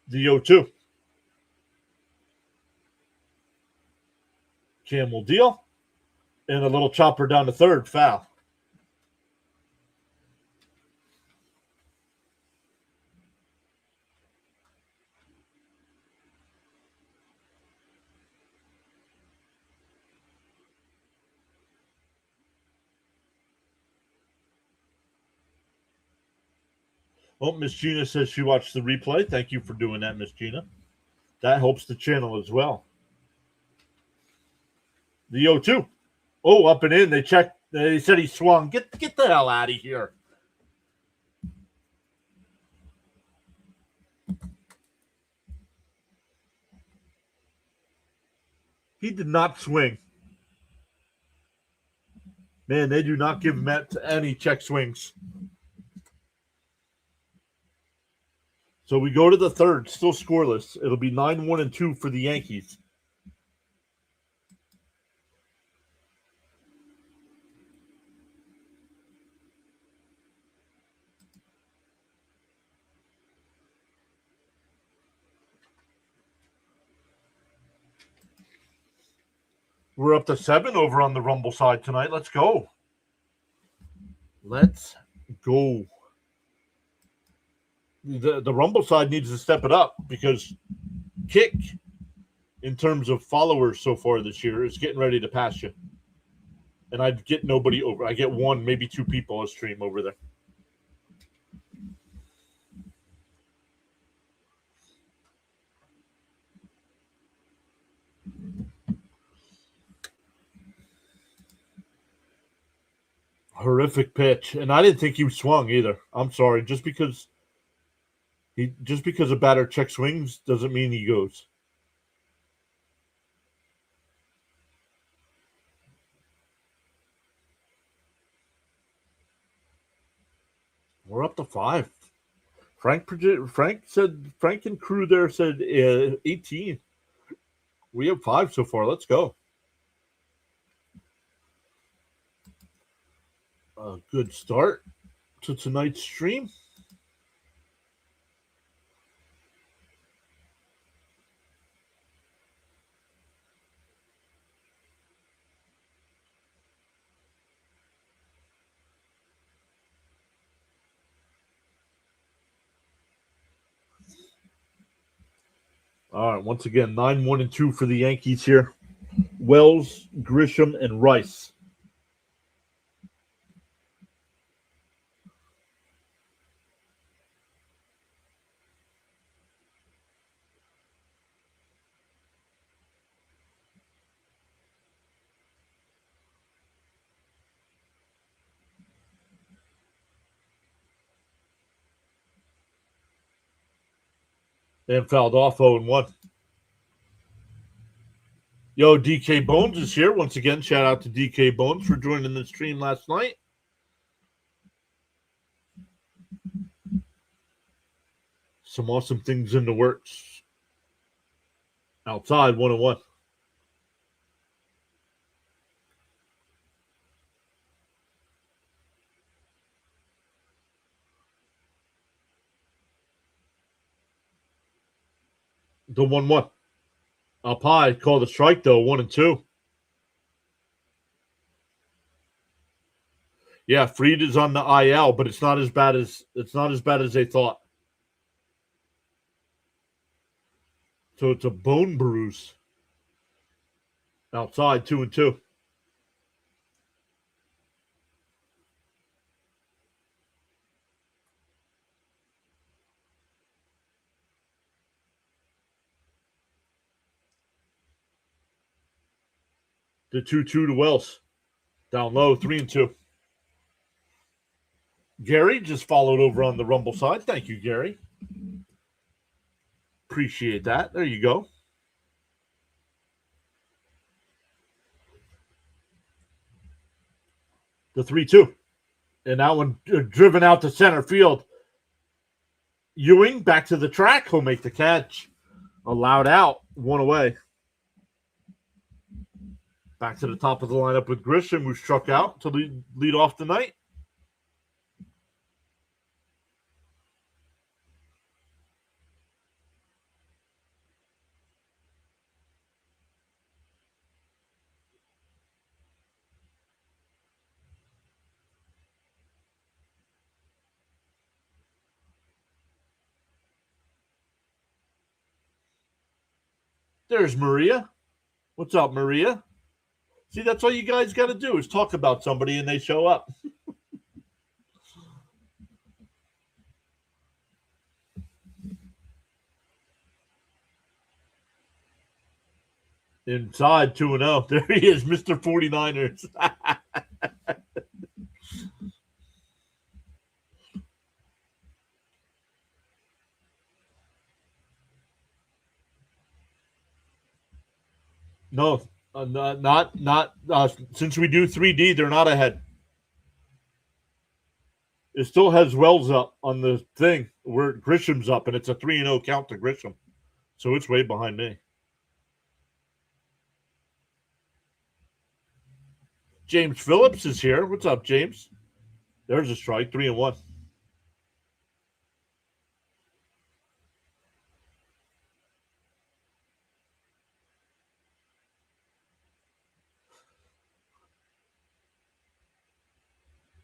[SPEAKER 1] The 0-2. Camel deal. And a little chopper down to third. Foul. Oh, Miss Gina says she watched the replay. Thank you for doing that, Miss Gina. That helps the channel as well. The 0-2. Oh, up and in. They checked. They said he swung. Get the hell out of here. He did not swing. Man, they do not give Met any check swings. So we go to the third, still scoreless. It'll be 9-1-2 for the Yankees. We're up to 7 over on the Rumble side tonight. Let's go. Let's go. the Rumble side needs to step it up because Kick, in terms of followers so far this year, is getting ready to pass you. And I get nobody over. I get one, maybe two people a stream over there. Horrific pitch, and I didn't think he swung either. I'm sorry, just because a batter check swings doesn't mean he goes. We're up to 5. Frank and crew there said 18. We have 5 so far. Let's go. A good start to tonight's stream. All right, once again, 9-1-2 for the Yankees here. Wells, Grisham, and Rice. And fouled off 0-1. Yo, DK Bones is here. Once again, shout out to DK Bones for joining the stream last night. Some awesome things in the works. Outside, 1-1. The 1-1. Up high, called a strike though, 1-2. Yeah, Fried is on the IL, but it's not as bad as they thought. So it's a bone bruise. Outside, 2-2. The 2-2 to Wells. Down low, 3-2. Gary just followed over on the Rumble side. Thank you, Gary. Appreciate that. There you go. The 3-2. And that one driven out to center field. Ewing back to the track. He'll make the catch. Allowed out. 1 away. Back to the top of the lineup with Grisham, who struck out to lead off the night. There's Maria. What's up, Maria? See, that's all you guys got to do is talk about somebody and they show up. Inside 2-0. There he is, Mr. 49ers. No, not since we do 3D, they're not ahead. It still has Wells up on the thing where Grisham's up, and it's a 3-0 count to Grisham. So it's way behind me. James Phillips is here. What's up, James? There's a strike, 3-1.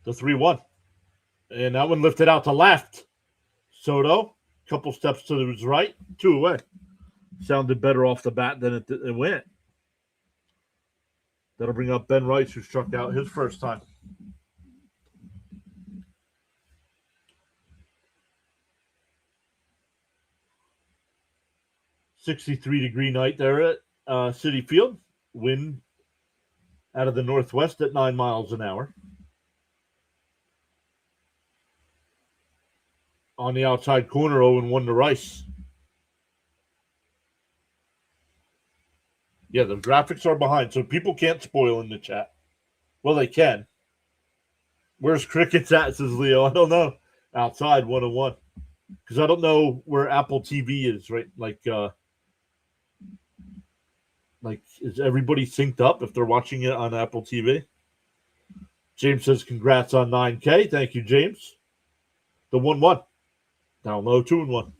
[SPEAKER 1] The 3-1. And that one lifted out to left. Soto, couple steps to his right, 2 away. Sounded better off the bat than it went. That'll bring up Ben Rice, who struck out his first time. -63 night there at Citi Field. Wind out of the northwest at 9 miles an hour. On the outside corner, 0-1 to Rice. Yeah, the graphics are behind, so people can't spoil in the chat. Well, they can. Where's Crickets at, says Leo. I don't know. Outside, 1-1. Because I don't know where Apple TV is, right? Like, is everybody synced up if they're watching it on Apple TV? James says, congrats on 9K. Thank you, James. The 1-1. Down low, 2-1.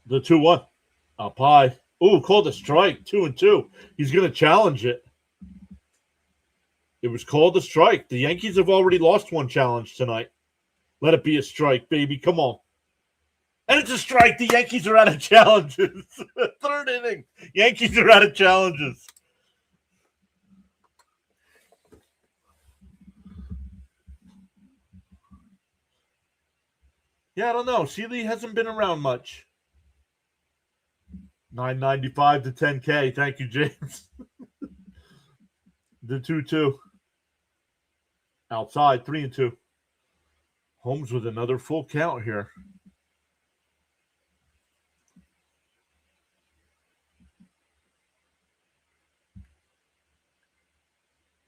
[SPEAKER 1] The 2-1. Up high. Ooh, called a strike. 2-2. He's going to challenge it. It was called a strike. The Yankees have already lost one challenge tonight. Let it be a strike, baby. Come on. And it's a strike. The Yankees are out of challenges. Third inning. Yankees are out of challenges. Yeah, I don't know. Seeley hasn't been around much. 995 to 10K. Thank you, James. The 2-2. Outside, 3-2. Holmes with another full count here.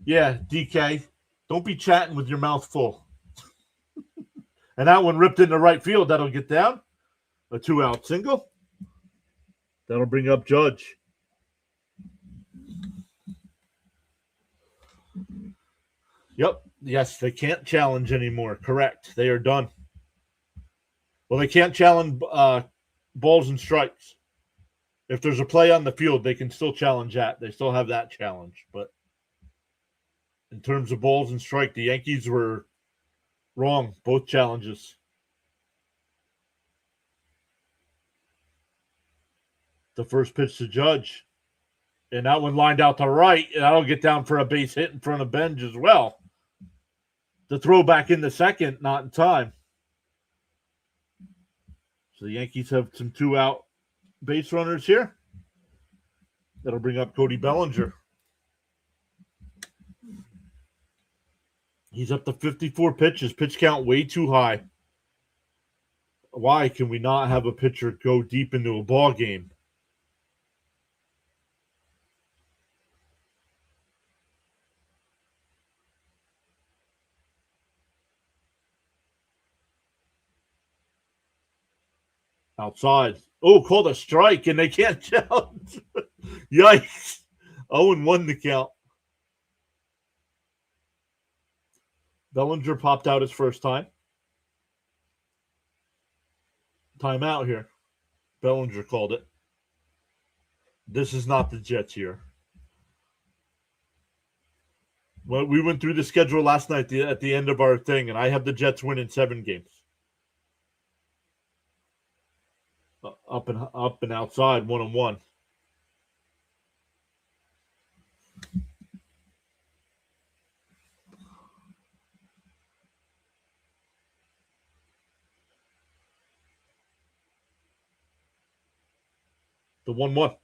[SPEAKER 1] Yeah, DK, don't be chatting with your mouth full. And that one ripped into right field. That'll get down. A 2-out single. That'll bring up Judge. Yep. Yes, they can't challenge anymore. Correct. They are done. Well, they can't challenge balls and strikes. If there's a play on the field, they can still challenge that. They still have that challenge. But in terms of balls and strike, the Yankees were wrong. Both challenges. The first pitch to Judge. And that one lined out to right. And that'll get down for a base hit in front of Benj as well. The throw back in the second, not in time. So the Yankees have some 2-out base runners here. That'll bring up Cody Bellinger. He's up to 54 pitches. Pitch count way too high. Why can we not have a pitcher go deep into a ball game? Outside. Oh, called a strike, and they can't challenge. Yikes. 0-1 to count. Bellinger popped out his first time. Timeout here. Bellinger called it. This is not the Jets here. Well, we went through the schedule last night at the end of our thing, and I have the Jets winning 7 games. Up and outside, 1-1. The 1-1.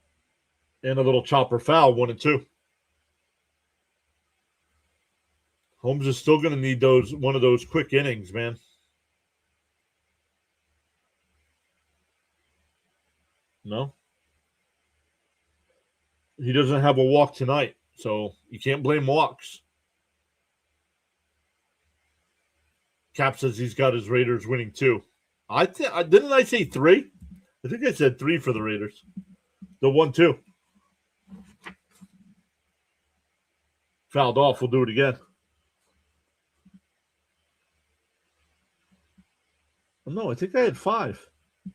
[SPEAKER 1] And a little chopper foul, 1-2. Holmes is still going to need one of those quick innings, man. No. He doesn't have a walk tonight, so you can't blame walks. Cap says he's got his Raiders winning 2. Didn't I say 3? I think I said 3 for the Raiders. The 1-2. Fouled off. We'll do it again. No, I think I had 5.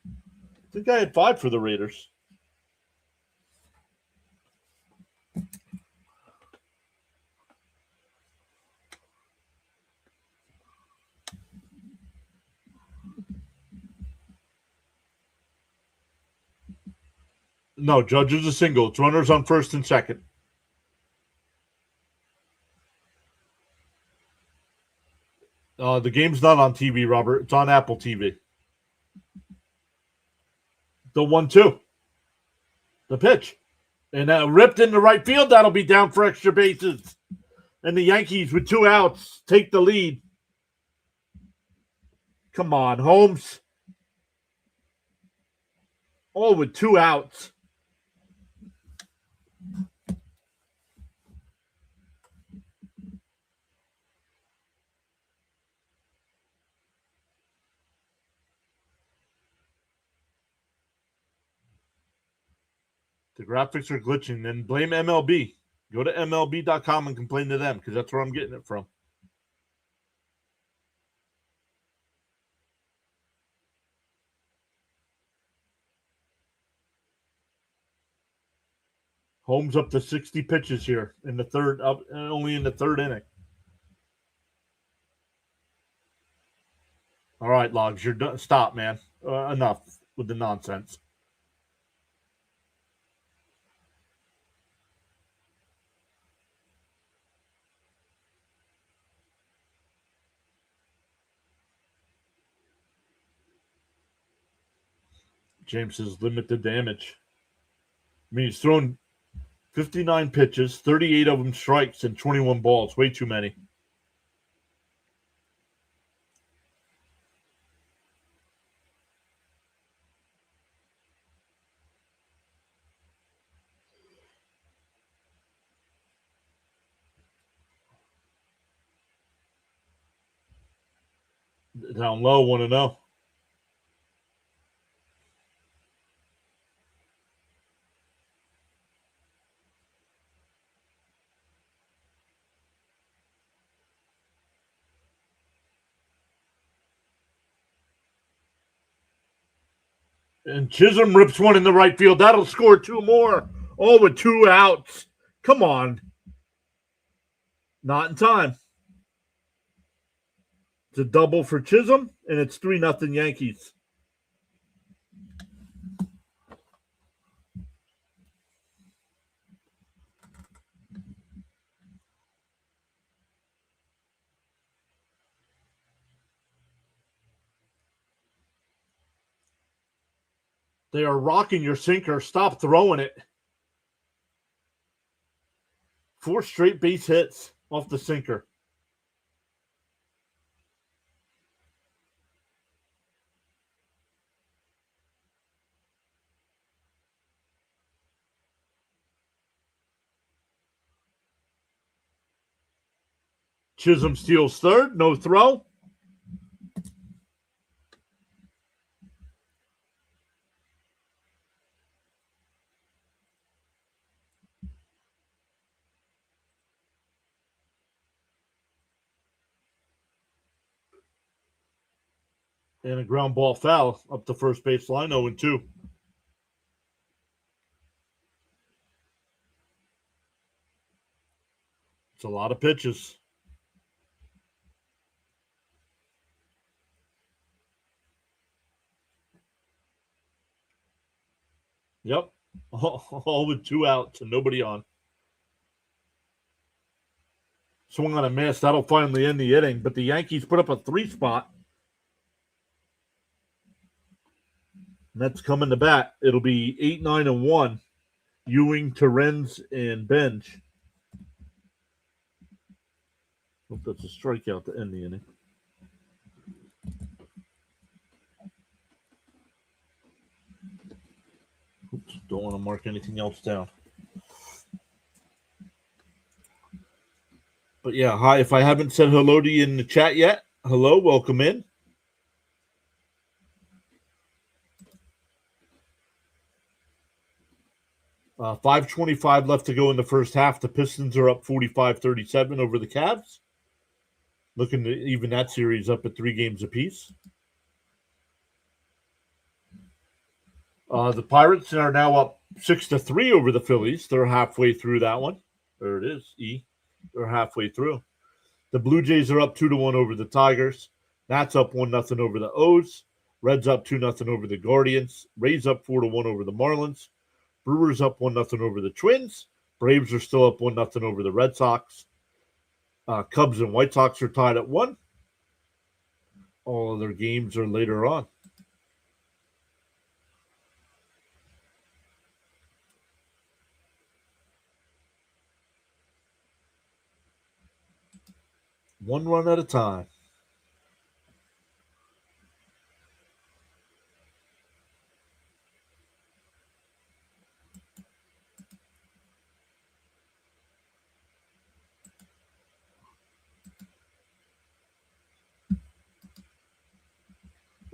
[SPEAKER 1] I think I had 5 for the Raiders. No, Judge is a single. It's runners on first and second. The game's not on TV, Robert. It's on Apple TV. The 1-2. The pitch. And ripped into right field. That'll be down for extra bases. And the Yankees, with 2 outs, take the lead. Come on, Holmes. Oh, with 2 outs. The graphics are glitching. Then blame MLB. Go to MLB.com and complain to them because that's where I'm getting it from. Holmes up to 60 pitches here in the third, only in the third inning. All right, Logs, you're done. Stop, man. Enough with the nonsense. James says limit the damage. I mean, he's thrown 59 pitches, 38 of them strikes, and 21 balls. Way too many. Down low, 1-0. And Chisholm rips one in the right field. That'll score 2 more. Oh, with 2 outs. Come on. Not in time. It's a double for Chisholm, and it's 3-0 Yankees. They are rocking your sinker. Stop throwing it. 4 straight base hits off the sinker. Chisholm steals third. No throw. And a ground ball foul up the first base line, 0-2. It's a lot of pitches. Yep. All with 2 outs and nobody on. Swung on a miss. That'll finally end the inning. But the Yankees put up a 3 spot. Mets coming to bat. It'll be 8-9-1. Ewing, Terens, and Benj. Hope that's a strikeout to end the inning. Oops, don't want to mark anything else down. But yeah, hi. If I haven't said hello to you in the chat yet, hello, welcome in. $5:25 left to go in the first half. The Pistons are up 45-37 over the Cavs. Looking to even that series up at 3 games apiece. The Pirates are now up 6-3 over the Phillies. They're halfway through that one. There it is. They're halfway through. The Blue Jays are up 2-1 over the Tigers. Nats up 1-0 over the O's. Reds up 2-0 over the Guardians. Rays up 4-1 over the Marlins. Brewers up 1-0 over the Twins. Braves are still up 1-0 over the Red Sox. Cubs and White Sox are tied at 1. All of their games are later on. One run at a time.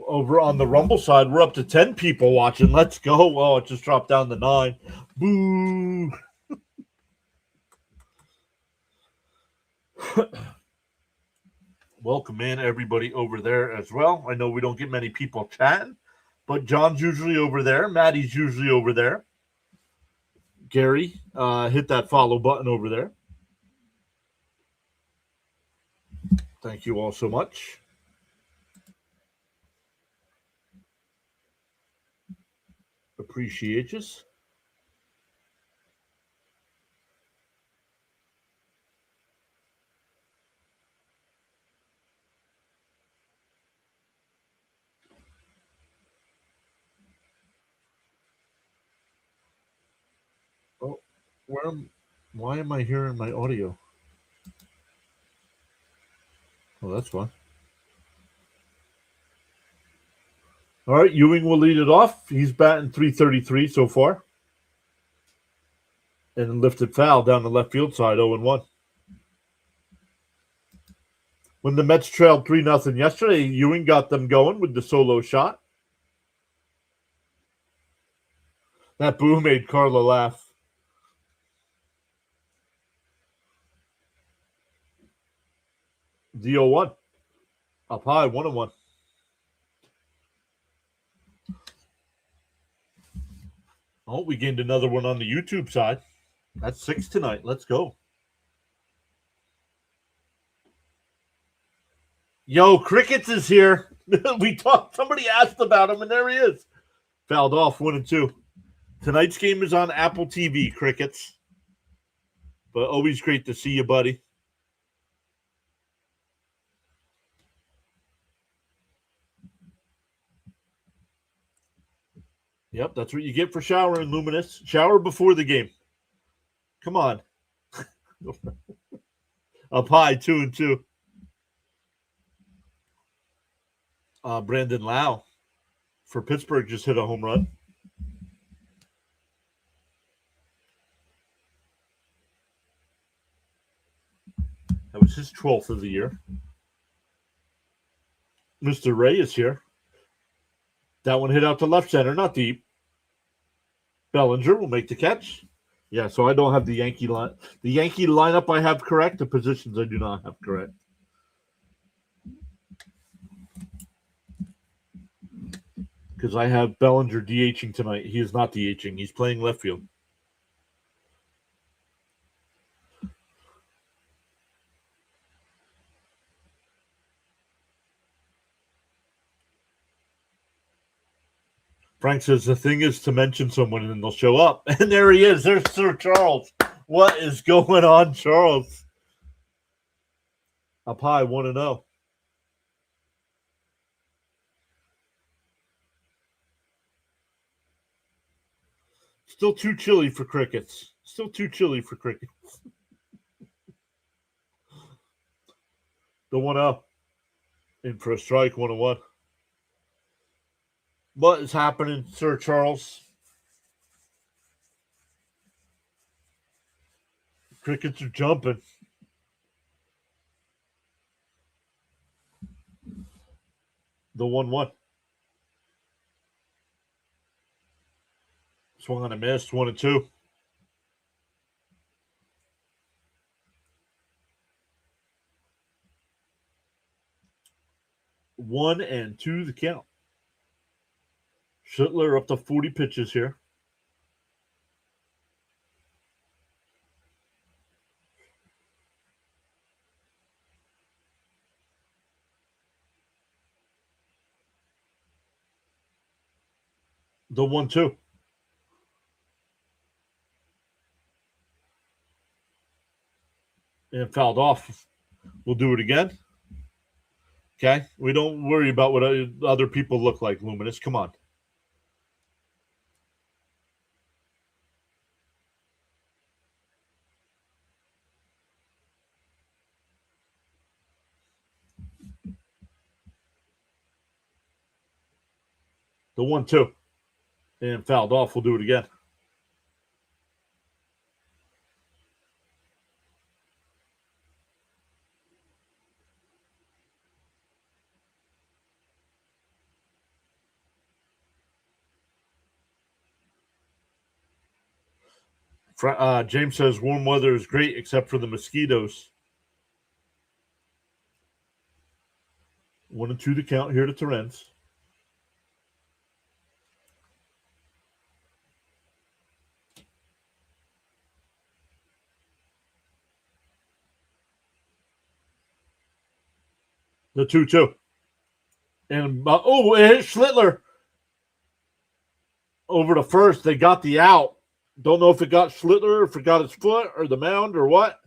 [SPEAKER 1] Over on the Rumble side, we're up to 10 people watching. Let's go. Oh, it just dropped down to 9. Boo. Welcome in, everybody over there as well. I know we don't get many people chatting, but John's usually over there. Maddie's usually over there. Gary, hit that follow button over there. Thank you all so much. Appreciate you. Oh, why am I hearing my audio? Oh, that's fine. All right, Ewing will lead it off. He's batting .333 so far. And lifted foul down the left field side, 0-1. When the Mets trailed 3-0 yesterday, Ewing got them going with the solo shot. That boo made Carla laugh. The 0-1. Up high, 1-1. Oh, we gained another one on the YouTube side. That's 6 tonight. Let's go. Yo, Crickets is here. Somebody asked about him, and there he is. Fouled off, 1-2. Tonight's game is on Apple TV, Crickets. But always great to see you, buddy. Yep, that's what you get for showering, Luminous. Shower before the game. Come on. Up high, 2-2. Brandon Lau for Pittsburgh just hit a home run. That was his 12th of the year. Mr. Ray is here. That one hit out to left center, not deep. Bellinger will make the catch. Yeah, so I don't have the Yankee line. The Yankee lineup I have correct. The positions I do not have correct. Because I have Bellinger DHing tonight. He is not DHing. He's playing left field. Frank says the thing is to mention someone and then they'll show up. And there he is. There's Sir Charles. What is going on, Charles? Up high, 1-0. Still too chilly for Crickets. Still too chilly for Crickets. The 1-0. In for a strike, 1-1. What is happening, Sir Charles? Crickets are jumping. The 1-1. Swung on a miss, 1-2. 1-2 the count. Schlittler up to 40 pitches here. The 1-2. And fouled off. We'll do it again. Okay? We don't worry about what other people look like, Luminous. Come on. The 1-2. And fouled off. We'll do it again. James says warm weather is great except for the mosquitoes. 1-2 to count here to Terrence. The 2-2. And it hit Schlittler over to first. They got the out. Don't know if it got Schlittler, or if it got his foot or the mound or what.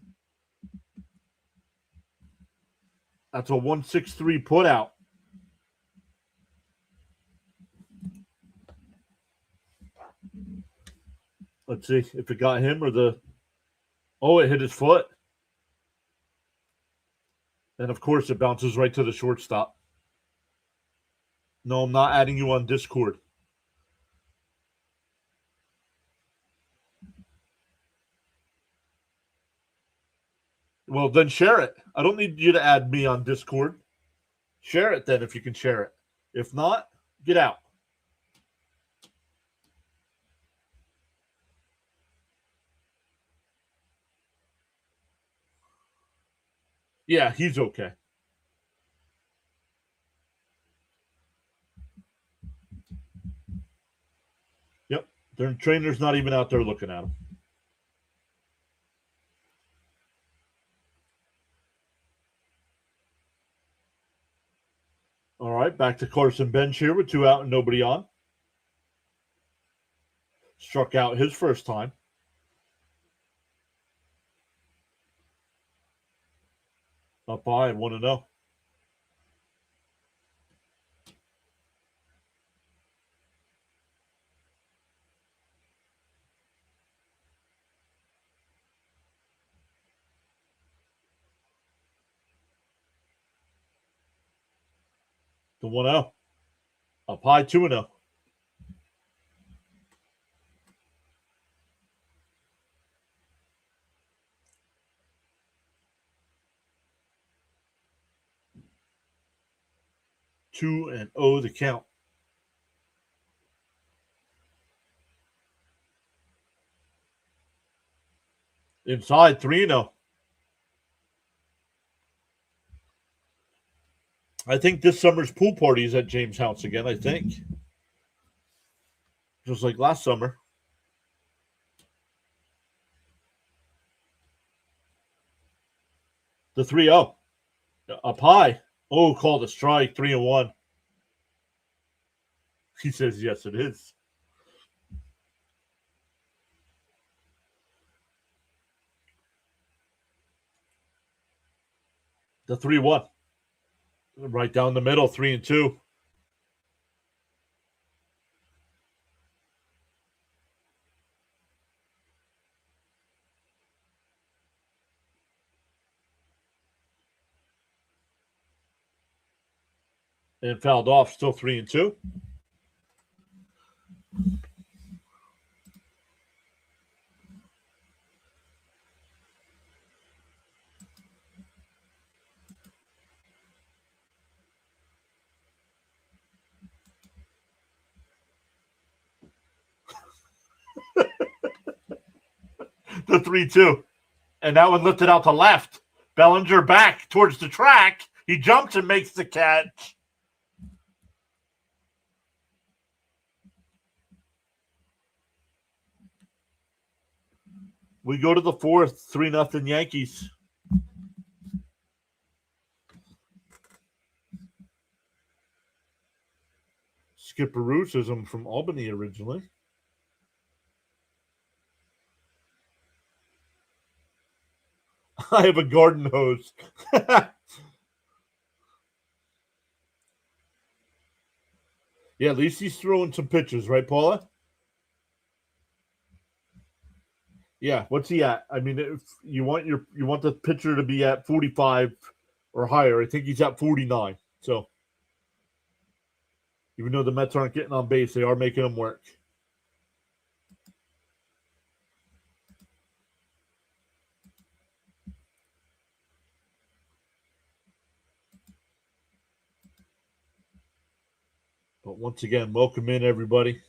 [SPEAKER 1] That's a 1-6-3 put out. Let's see if it got him or the. Oh, it hit his foot. And of course, it bounces right to the shortstop. No, I'm not adding you on Discord. Well, then share it. I don't need you to add me on Discord. Share it then if you can share it. If not, get out. Yeah, he's okay. Yep. Their trainer's not even out there looking at him. All right, back to Carson Bench here with 2 out and nobody on. Struck out his first time. Up high and 1-0. The 1-0. Up high 2-0. Two and 0 the count. Inside 3-0. I think this summer's pool party is at James' house again, I think. Just like last summer. The 3-0. Up high. Oh, called a strike. 3-1. He says, yes, it is. The 3-1. Right down the middle, 3-2. And fouled off, still 3-2. The 3-2. And that one lifted out to left. Bellinger back towards the track. He jumps and makes the catch. We go to the fourth, 3-0 Yankees. Skipper Roo says I'm from Albany originally. I have a garden hose. Yeah, at least he's throwing some pitches, right, Paula? Yeah, what's he at? I mean, if you want the pitcher to be at 45 or higher, I think he's at 49. So even though the Mets aren't getting on base, they are making them work. But once again, welcome in everybody.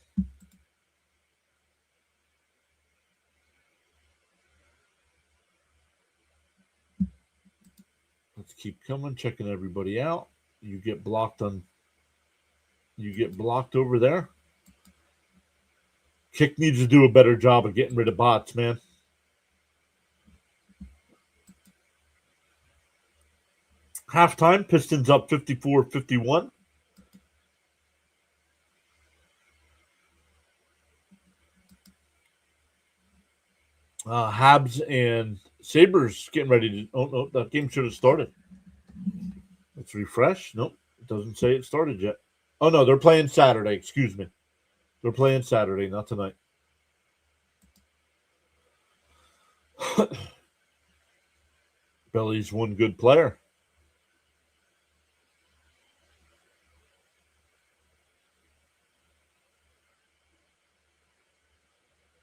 [SPEAKER 1] Let's keep coming, checking everybody out. You get blocked over there. Kick needs to do a better job of getting rid of bots, man. Halftime, Pistons up 54-51. Habs and Sabres getting ready to. Oh, no, that game should have started. Let's refresh. Nope, it doesn't say it started yet. Oh, no, they're playing Saturday. Excuse me. They're playing Saturday, not tonight. Belly's one good player.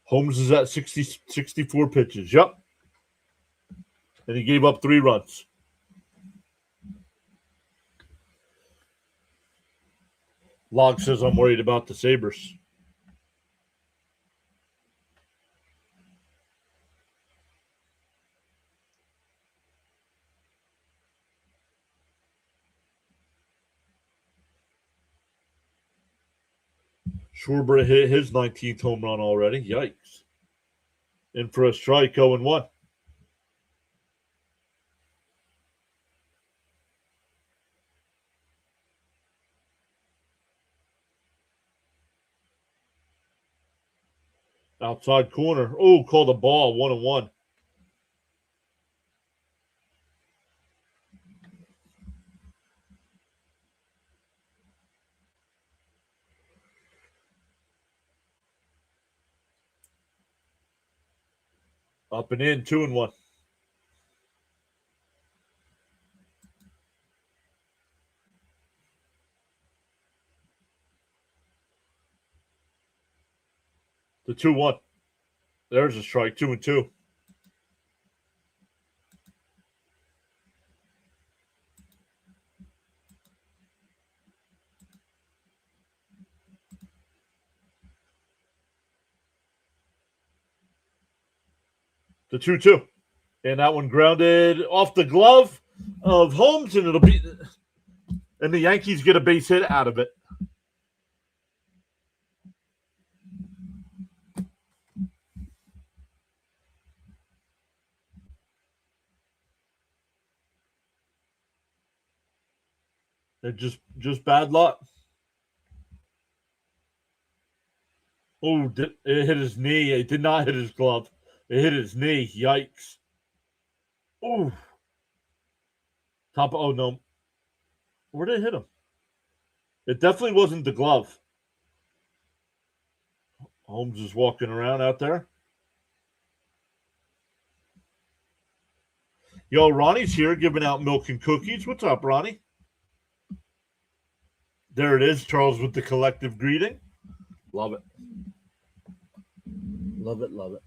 [SPEAKER 1] Holmes is at 64 pitches. Yep. And he gave up 3 runs. Log says I'm worried about the Sabres. Schwarber hit his 19th home run already. Yikes. In for a strike, 0-1. Outside corner. Oh, called a ball, 1-1. Up and in, 2-1. The 2-1. There's a strike, 2-2. The 2-2. And that one grounded off the glove of Holmes, and the Yankees get a base hit out of it. They're just bad luck. Oh, it hit his knee. It did not hit his glove. It hit his knee. Yikes. Oh. Oh, no. Where did it hit him? It definitely wasn't the glove. Holmes is walking around out there. Yo, Ronnie's here giving out milk and cookies. What's up, Ronnie? There it is, Charles, with the collective greeting. Love it. Love it, love it.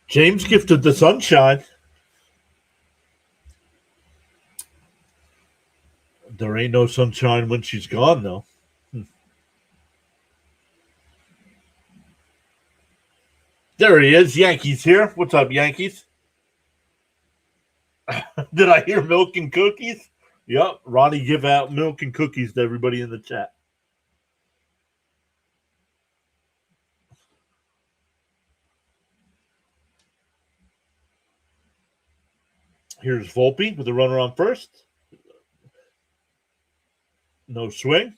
[SPEAKER 1] James gifted the sunshine. There ain't no sunshine when she's gone, though. There he is. Yankees here. What's up, Yankees? Did I hear milk and cookies? Yep. Ronnie give out milk and cookies to everybody in the chat. Here's Volpe with a runner on first. No swing.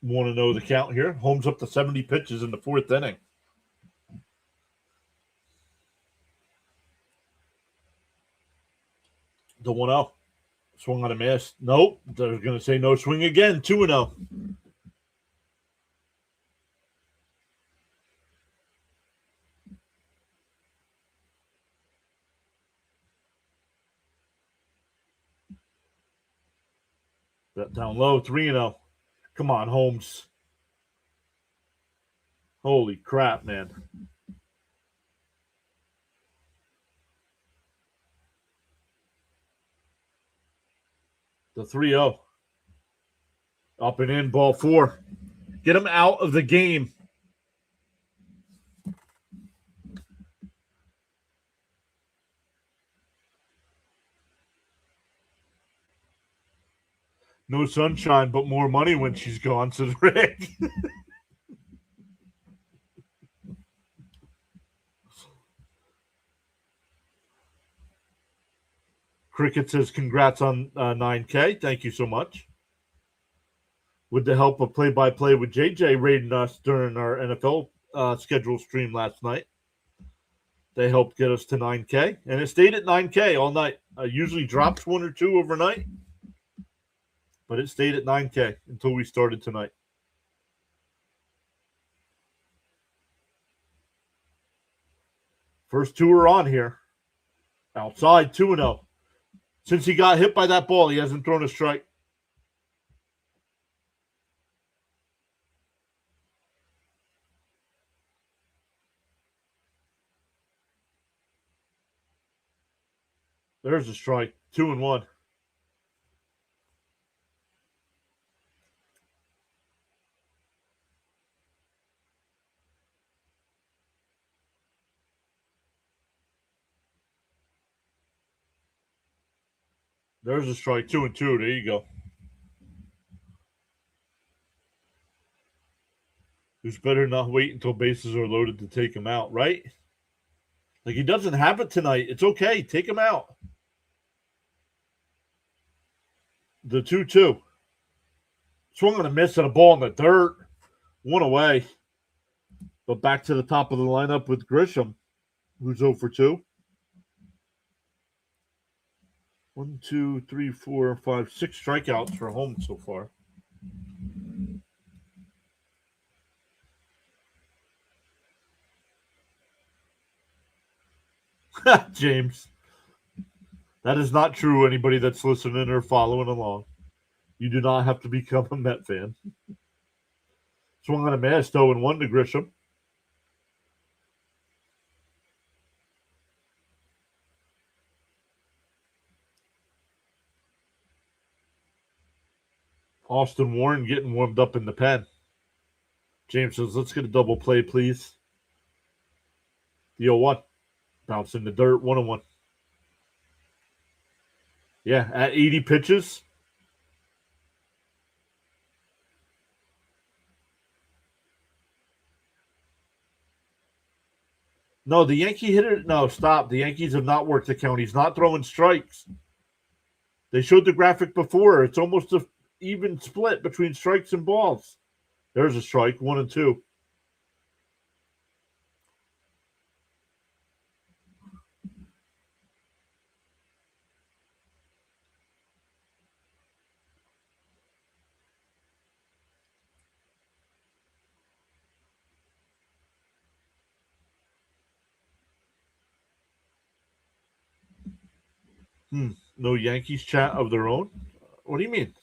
[SPEAKER 1] Want to know the count here? Holmes up to 70 pitches in the fourth inning. The 1-0. Swung on a miss. Nope. They're going to say no swing again. 2-0. Down low. 3-0. Come on, Holmes. Holy crap, man. The 3-0. Up and in, ball 4. Get him out of the game. No sunshine, but more money when she's gone, says Rick. Cricket says congrats on 9K. Thank you so much. With the help of play-by-play with JJ raiding us during our NFL schedule stream last night. They helped get us to 9K, and it stayed at 9K all night. Usually drops 1 or 2 overnight, but it stayed at 9K until we started tonight. First 2 are on here. Outside, 2-0. Since he got hit by that ball, he hasn't thrown a strike. There's a strike. 2-1. There's a strike. 2-2. There you go. Who's better not wait until bases are loaded to take him out, right? Like, he doesn't have it tonight. It's okay. Take him out. The 2-2. Swung on a miss at a ball in the dirt. 1 away. But back to the top of the lineup with Grisham, who's 0 for 2. 1, 2, 3, 4, 5, 6 strikeouts for Holmes so far. James. That is not true, anybody that's listening or following along. You do not have to become a Met fan. Swung on a miss, 0-1 to Grisham. Austin Warren getting warmed up in the pen. James says, let's get a double play, please. The 0-1. Bounce in the dirt, 1-1. Yeah, at 80 pitches. No, the Yankee hitter. No, stop. The Yankees have not worked the count. He's not throwing strikes. They showed the graphic before. It's almost an even split between strikes and balls. There's a strike, 1-2. No Yankees chat of their own? What do you mean?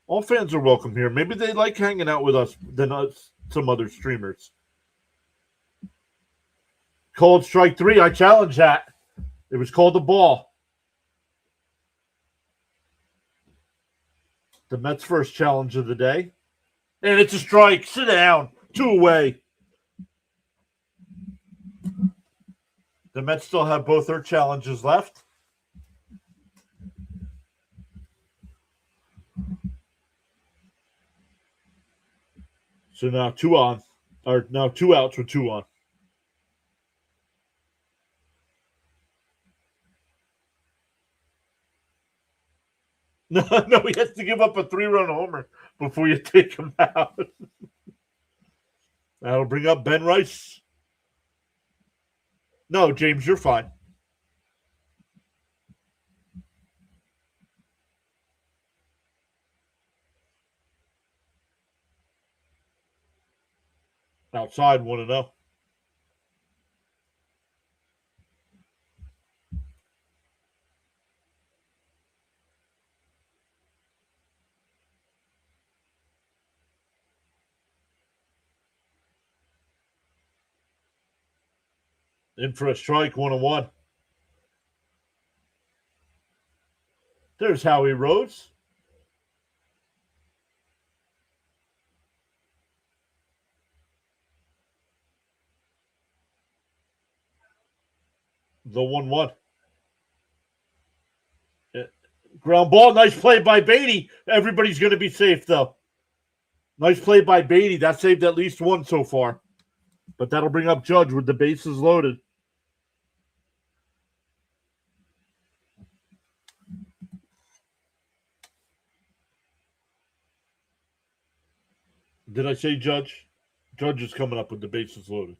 [SPEAKER 1] All fans are welcome here. Maybe they like hanging out with us than us, some other streamers. Called strike 3. I challenge that. It was called the ball. The Mets' first challenge of the day. And it's a strike. Sit down. 2 away. The Mets still have both their challenges left. So now 2 on. Or now 2 outs with 2 on. No, he has to give up a 3-run homer before you take him out. That'll bring up Ben Rice. No, James, you're fine. Outside 1-0. In for a strike, 1-1. There's Howie Rose. The 1-1. Ground ball. Nice play by Beatty. Everybody's going to be safe, though. Nice play by Beatty. That saved at least 1 so far. But that'll bring up Judge with the bases loaded. Did I say Judge? Judge is coming up with the bases loaded.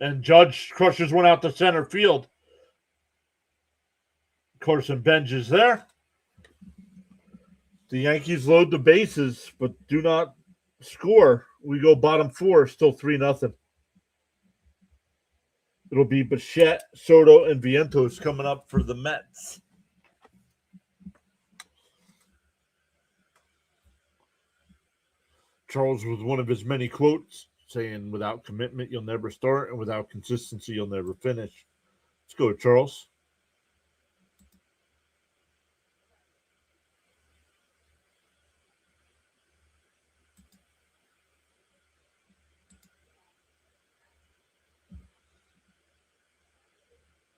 [SPEAKER 1] And Judge crushes one out to center field. Carson Benj is there. The Yankees load the bases, but do not score. We go bottom 4, still 3-0. It'll be Bichette, Soto, and Vientos coming up for the Mets. Charles with one of his many quotes saying, without commitment, you'll never start, and without consistency, you'll never finish. Let's go, Charles.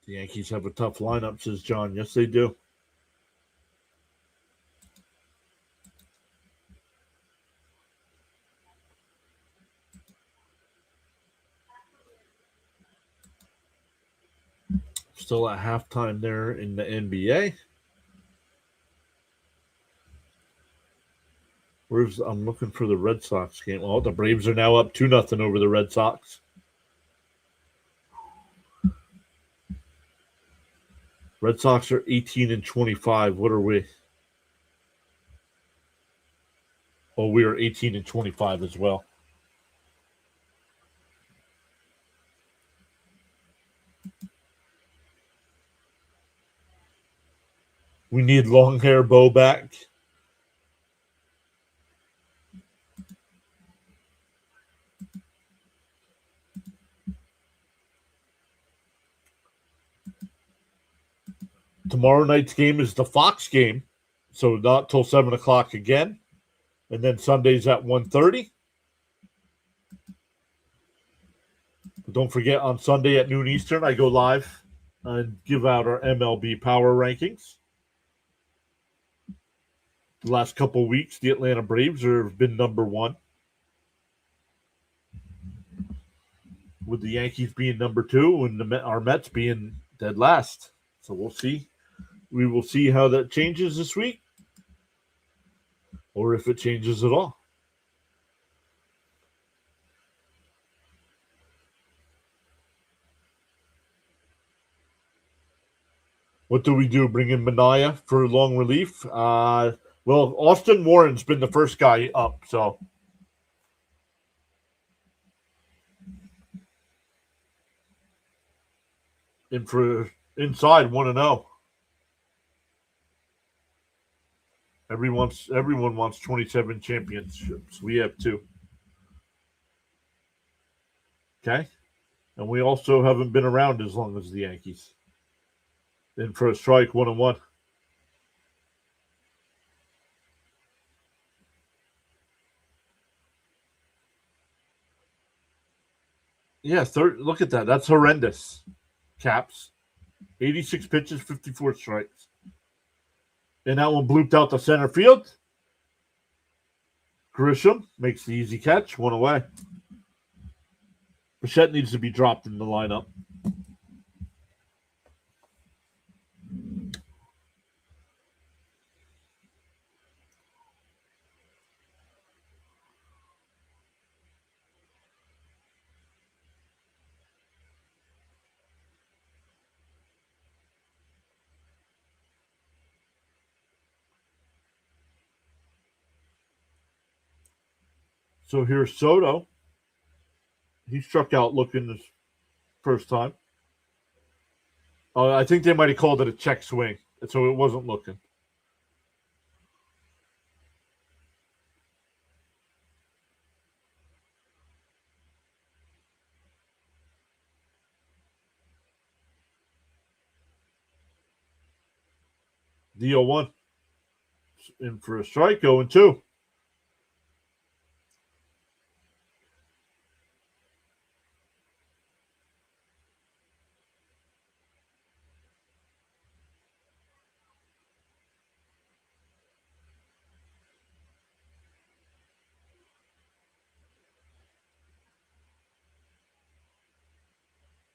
[SPEAKER 1] The Yankees have a tough lineup, says John. Yes, they do. Still at halftime there in the NBA. I'm looking for the Red Sox game. Well, the Braves are now up 2-0 over the Red Sox. Red Sox are 18-25. What are we? Oh, we are 18-25 as well. We need long hair Bo back. Tomorrow night's game is the Fox game, so not till 7 o'clock again. And then Sunday's at 1:30. But don't forget, on Sunday at noon Eastern, I go live and give out our MLB power rankings. The last couple of weeks, the Atlanta Braves have been number 1, with the Yankees being number 2 and our Mets being dead last. So we'll see. We will see how that changes this week, or if it changes at all. What do we do? Bring in Mania for long relief? Well, Austin Warren's been the first guy up, so. In for inside 1-0. Everyone wants 27 championships. We have 2. Okay? And we also haven't been around as long as the Yankees. In for a strike, 1-1. Yeah, look at that. That's horrendous. Caps. 86 pitches, 54 strikes. And that one blooped out to center field. Grisham makes the easy catch, 1 away. Bichette needs to be dropped in the lineup. So here's Soto. He struck out looking this first time. I think they might have called it a check swing, so it wasn't looking. The 0-1. In for a strike, 0-2.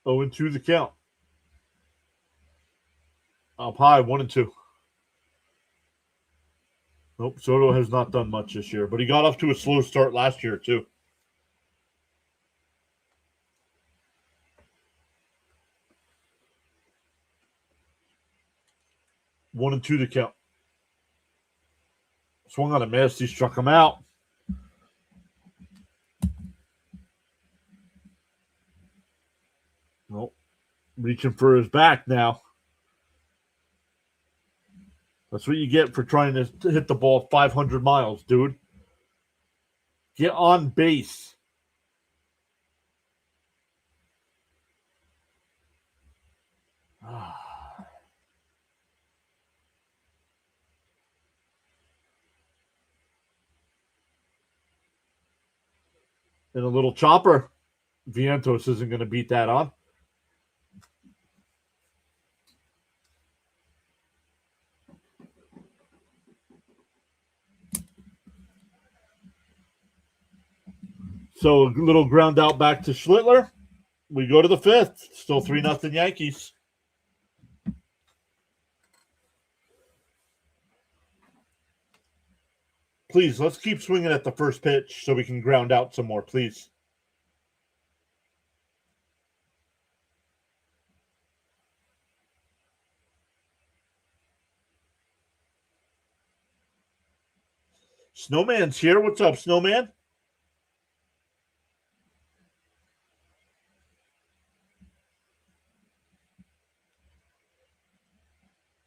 [SPEAKER 1] Oh, and 2 the count. Up high, 1-2. Nope, Soto has not done much this year, but he got off to a slow start last year, too. One and 2 to count. Swung on a miss. He struck him out. Nope. Reaching for his back now. That's what you get for trying to hit the ball 500 miles, dude. Get on base. And a little chopper. Vientos isn't going to beat that on. So a little ground out back to Schlittler. We go to the 5th. Still 3-0 Yankees. Please, let's keep swinging at the first pitch so we can ground out some more, please. Snowman's here. What's up, Snowman?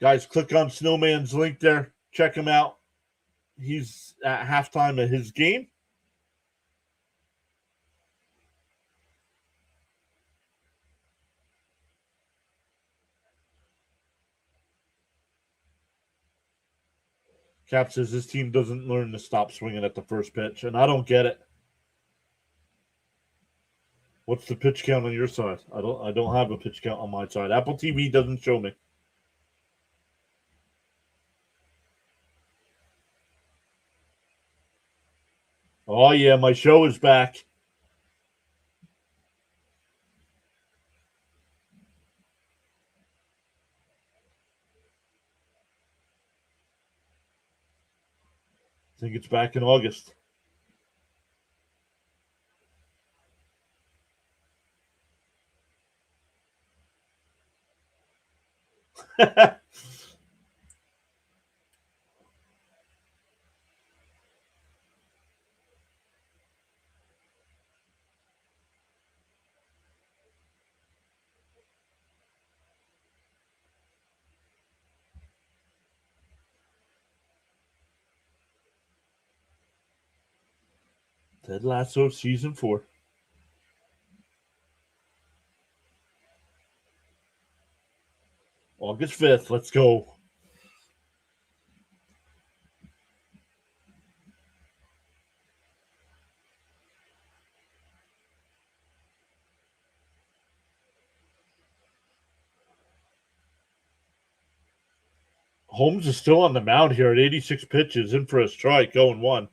[SPEAKER 1] Guys, click on Snowman's link there. Check him out. He's at halftime of his game. Cap says his team doesn't learn to stop swinging at the first pitch, and I don't get it. What's the pitch count on your side? I don't have a pitch count on my side. Apple TV doesn't show me. Oh yeah, my show is back. I think it's back in August. Ted Lasso Season 4. August 5th. Let's go. Holmes is still on the mound here at 86 pitches, in for a strike, 0-1.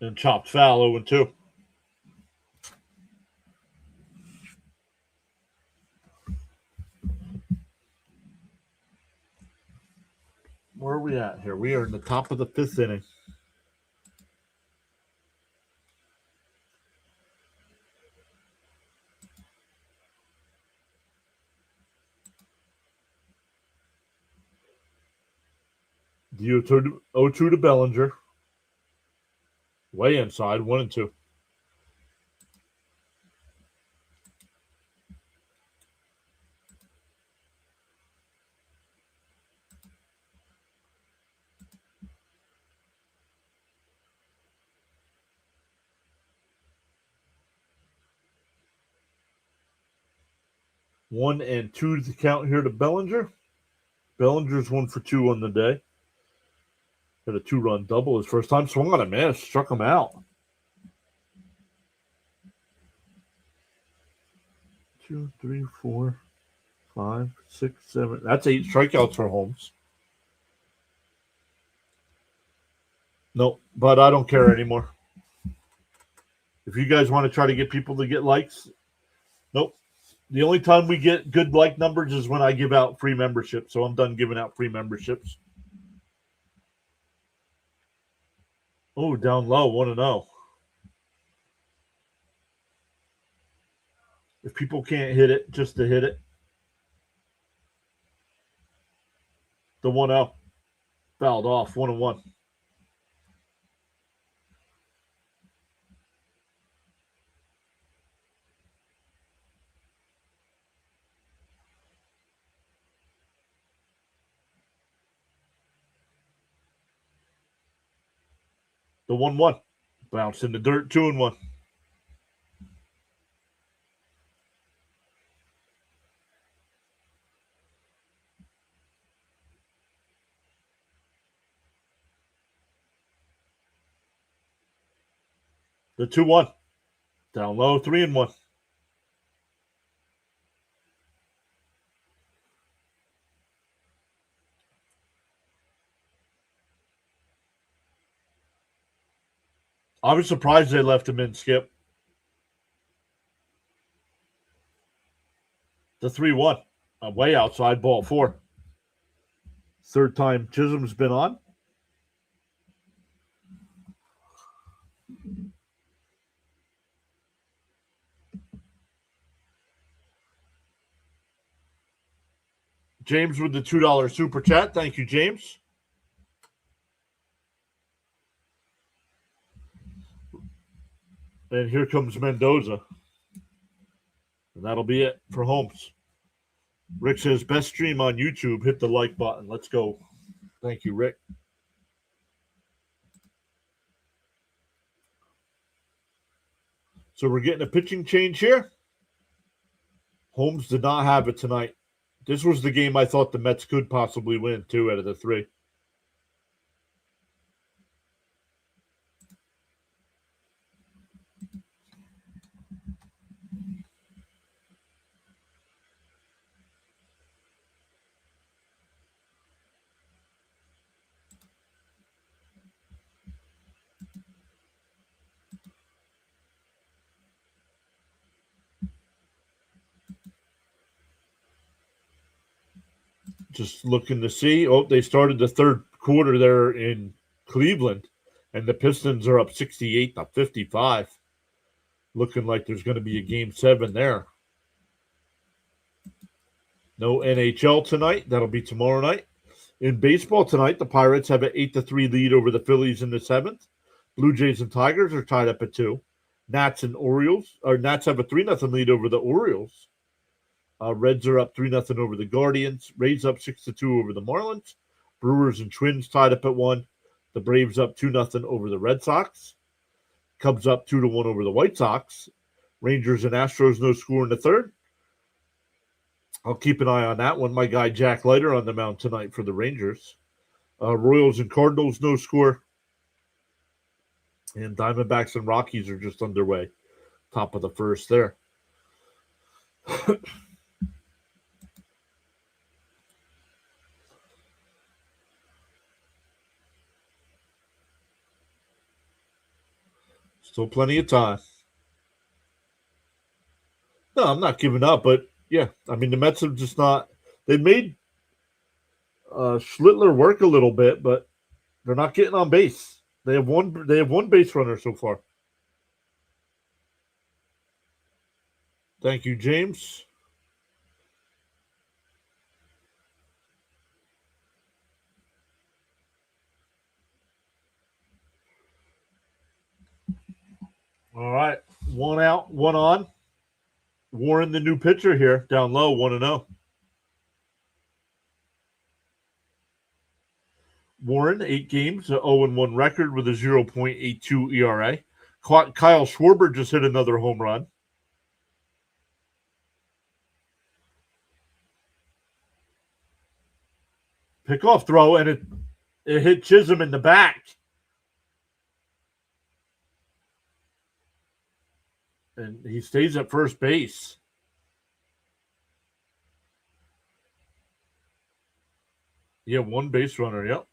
[SPEAKER 1] And chopped foul, 0-2. Where are we at here? We are in the top of the 5th inning. The 0-2 to Bellinger. Way inside, 1-2. One and two to count here to Bellinger. Bellinger's 1 for 2 on the day. Got a 2-run double his first time. Swung on a miss. Struck him out. 2, 3, 4, 5, 6, 7. That's 8 strikeouts for Holmes. Nope, but I don't care anymore. If you guys want to try to get people to get likes, nope. The only time we get good like numbers is when I give out free memberships. So I'm done giving out free memberships. Oh, down low, 1-0. If people can't hit it, just to hit it. The 1-0. Fouled off, 1-1. The 1-1. Bounce in the dirt, 2-1. The 2-1. Down low, 3-1. I was surprised they left him in, Skip. The 3-1. Way outside, ball 4. Third time Chisholm's been on. James with the $2 super chat. Thank you, James. And here comes Mendoza. And that'll be it for Holmes. Rick says, best stream on YouTube. Hit the like button. Let's go. Thank you, Rick. So we're getting a pitching change here. Holmes did not have it tonight. This was the game I thought the Mets could possibly win, 2 out of the 3. Just looking to see. Oh, they started the third quarter there in Cleveland, and the Pistons are up 68-55. Looking like there's going to be a game 7 there. No NHL tonight. That'll be tomorrow night. In baseball tonight, the Pirates have an 8-3 lead over the Phillies in the 7th. Blue Jays and Tigers are tied up at 2. Nats and Orioles. Or Nats have a 3-0 lead over the Orioles. Reds are up 3-0 over the Guardians. Rays up 6-2 over the Marlins. Brewers and Twins tied up at 1. The Braves up 2-0 over the Red Sox. Cubs up 2-1 over the White Sox. Rangers and Astros no score in the third. I'll keep an eye on that one. My guy Jack Leiter on the mound tonight for the Rangers. Royals and Cardinals no score. And Diamondbacks and Rockies are just underway. Top of the first there. Still plenty of time. No, I'm not giving up, but yeah, I mean the Mets have just not. They made Schlittler work a little bit, but they're not getting on base. They have one. They have one base runner so far. Thank you, James. All right, one out, one on. Warren, the new pitcher here, down low, 1-0. Warren, 8 games, a 0-1 record with a 0.82 ERA. Kyle Schwarber just hit another home run. Pickoff throw, and it hit Chisholm in the back. And he stays at first base. Yeah, one base runner, yep.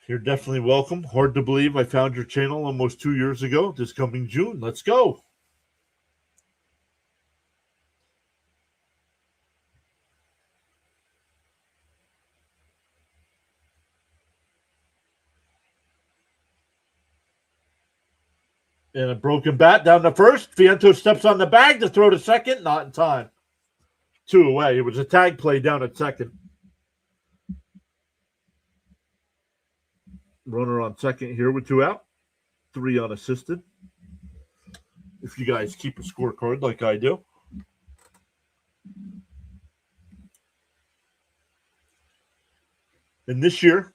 [SPEAKER 1] You're definitely welcome. Hard to believe I found your channel almost 2 years ago, this coming June. Let's go. And a broken bat down to first. Fiento steps on the bag to throw to second. Not in time. 2 away. It was a tag play down at second. Runner on second here with 2 out. 3 unassisted. If you guys keep a scorecard like I do. And this year,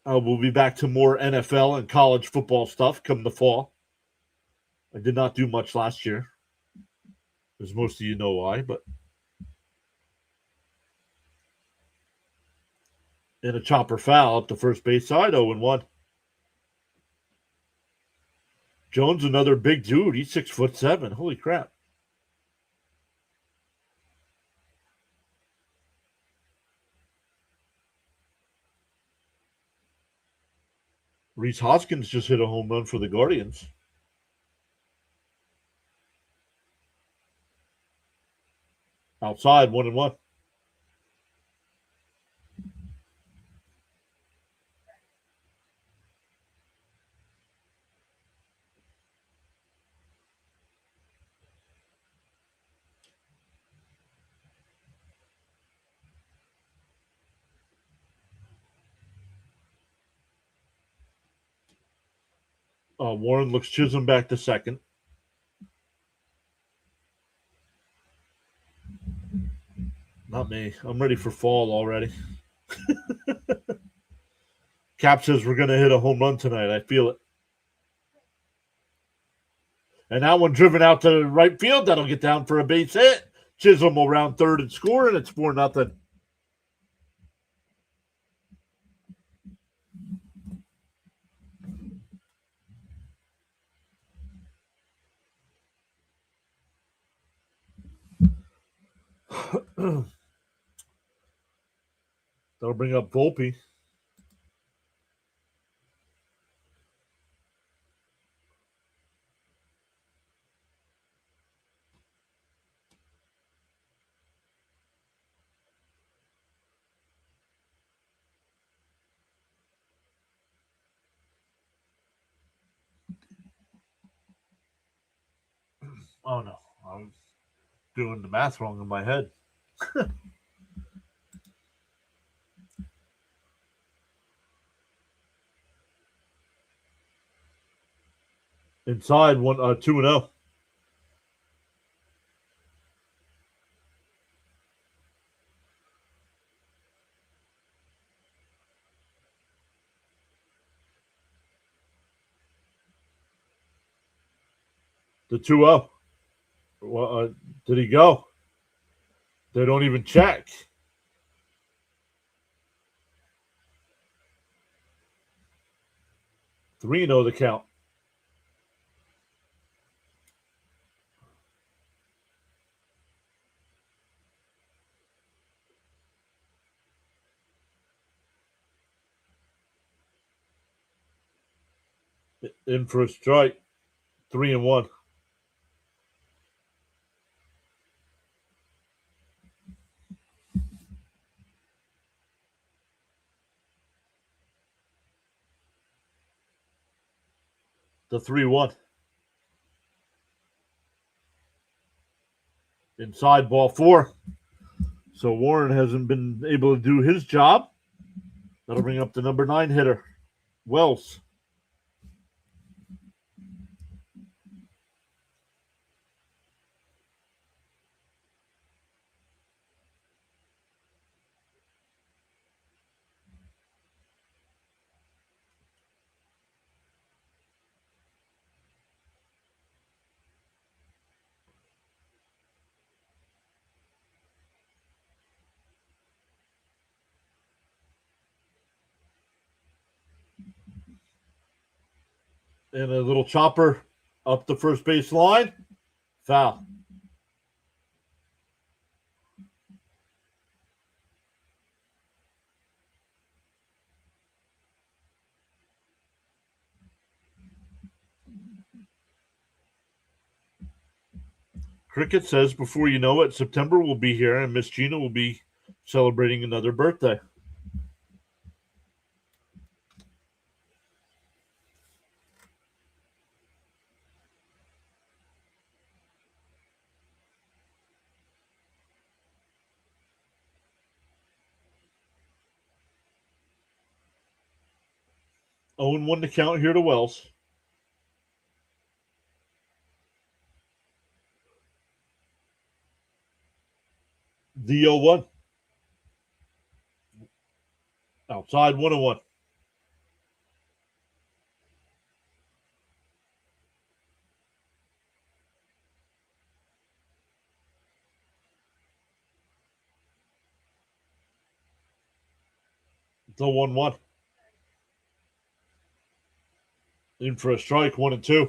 [SPEAKER 1] we'll be back to more NFL and college football stuff come the fall. I did not do much last year, as most of you know why, but in a chopper foul up the first base side, 0-1. Jones, another big dude. He's 6'7". Holy crap. Reese Hoskins just hit a home run for the Guardians. Outside, 1-1. Warren looks Chisholm back to second. Not me. I'm ready for fall already. Cap says we're going to hit a home run tonight. I feel it. And that one driven out to right field. That'll get down for a base hit. Chisholm will round third and score, and it's 4-0. That'll bring up Volpe. Oh no, I was doing the math wrong in my head. Inside 2-0. The 2-0. Well, did he go? They don't even check. 3-0 the count. In for a strike. 3-1. The 3-1. Inside ball 4. So Warren hasn't been able to do his job. That'll bring up the number 9 hitter, Wells. And a little chopper up the first base line. Foul. Cricket says before you know it, September will be here and Miss Gina will be celebrating another birthday. Owen won the count here to Wells. The 0-1. Outside 1-1. The 1-1. In for a strike, 1-2.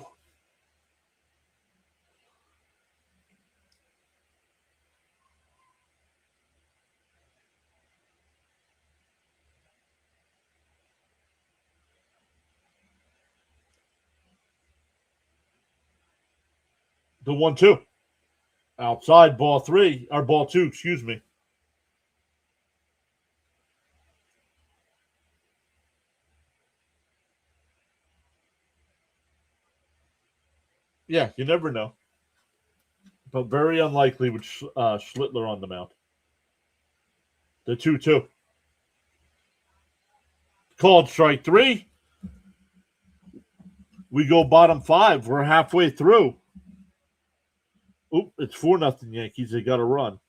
[SPEAKER 1] The 1-2. Outside ball 3, or ball 2, excuse me. Yeah, you never know. But very unlikely with Schlittler on the mound. The 2-2. Called strike 3. We go bottom 5. We're halfway through. Oop, it's 4-0 Yankees. They got to run.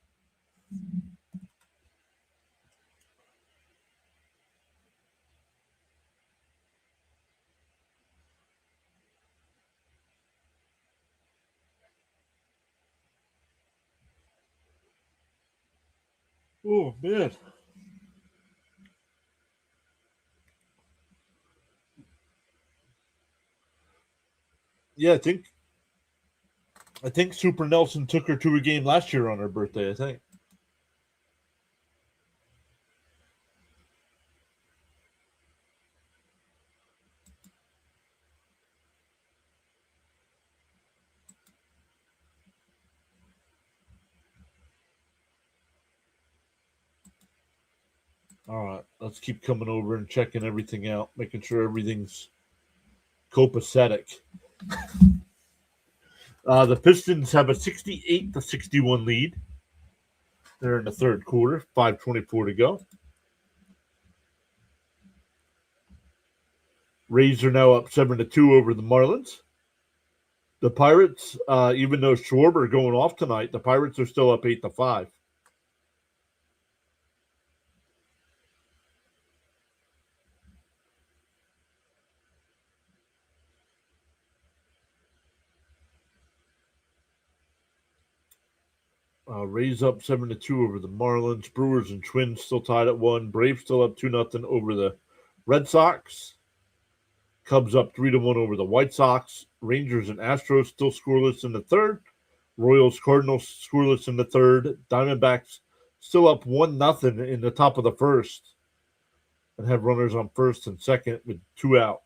[SPEAKER 1] Oh, man. Yeah, I think Super Nelson took her to a game last year on her birthday, I think. All right, let's keep coming over and checking everything out, making sure everything's copacetic. The Pistons have a 68-61 lead. They're in the third quarter, 5:24 to go. Rays are now up 7-2 over the Marlins. The Pirates, even though Schwarber going off tonight, the Pirates are still up 8-5. Rays up 7-2 over the Marlins. Brewers and Twins still tied at 1. Braves still up 2-0 over the Red Sox. Cubs up 3-1 over the White Sox. Rangers and Astros still scoreless in the third. Royals Cardinals scoreless in the third. Diamondbacks still up 1-0 in the top of the first, and have runners on first and second with 2 out.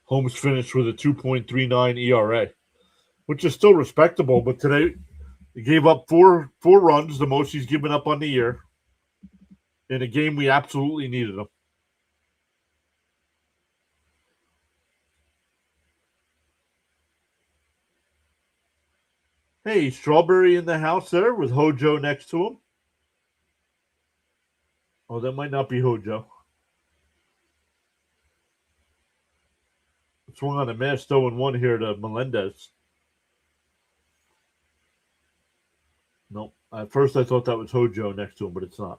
[SPEAKER 1] Holmes finished with a 2.39 ERA, which is still respectable, but today he gave up four runs, the most he's given up on the year, in a game we absolutely needed him. Hey, Strawberry in the house there with Hojo next to him. Oh, that might not be Hojo. Swung on a miss, 0-1 here to Melendez. Nope. At first I thought that was Hojo next to him, but it's not.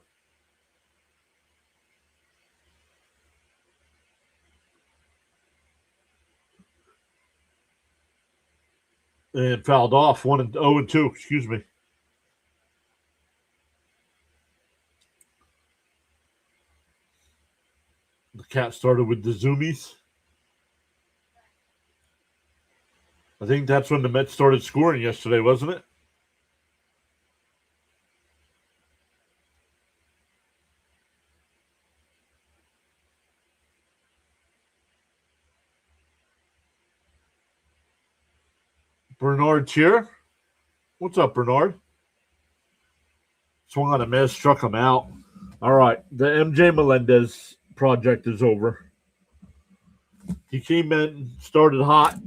[SPEAKER 1] And fouled off 0-2, excuse me. The cat started with the zoomies. I think that's when the Mets started scoring yesterday, wasn't it? Bernard's here. What's up, Bernard? Swung on a miss, struck him out. All right, the MJ Melendez project is over. He came in, started hot,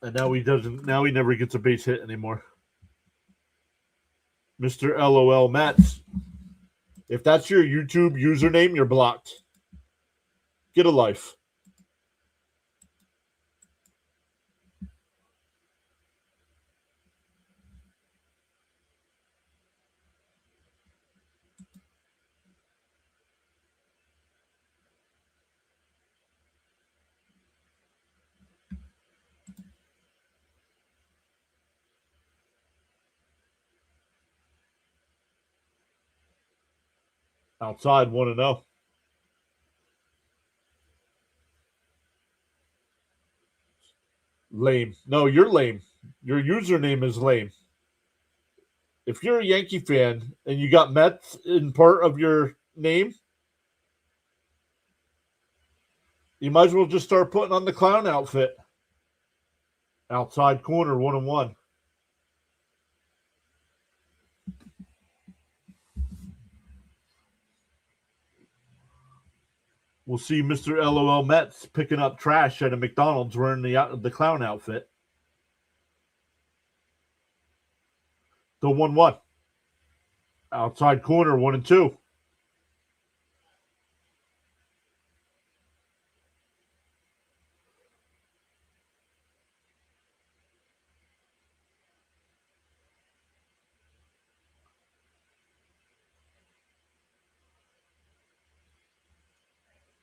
[SPEAKER 1] and now he doesn't. Now he never gets a base hit anymore. Mr. LOL Mets. If that's your YouTube username, you're blocked. Get a life. Outside 1-0. Lame. No, you're lame. Your username is lame. If you're a Yankee fan and you got Mets in part of your name, you might as well just start putting on the clown outfit. Outside corner, 1-1. We'll see Mr. LOL Mets picking up trash at a McDonald's wearing the clown outfit. The 1-1. Outside corner, 1-2.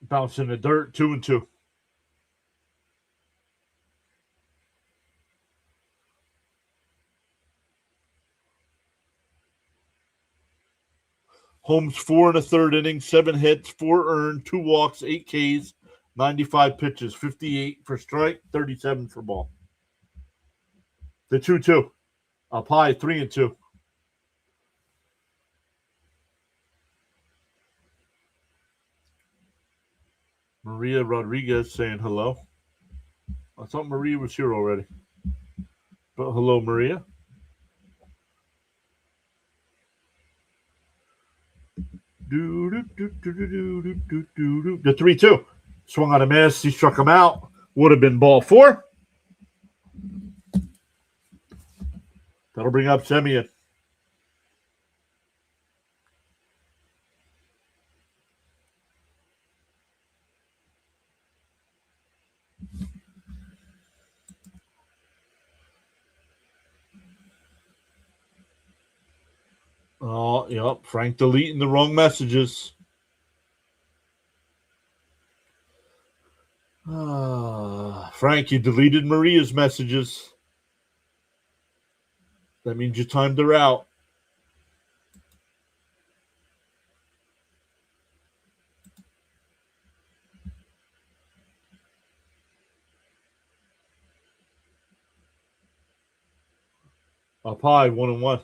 [SPEAKER 1] Bounce in the dirt, 2-2. Holmes 4 1/3 innings, 7 hits, 4 earned, 2 walks, 8 Ks, 95 pitches, 58 for strike, 37 for ball. The 2-2. Up high, 3-2. Maria Rodriguez saying hello. I thought Maria was here already. But hello, Maria. The 3-2. Swung on a miss. He struck him out. Would have been ball 4. That'll bring up Semien. Oh, yep. Frank deleting the wrong messages. Frank, you deleted Maria's messages. That means you timed her out. Up high, 1-1.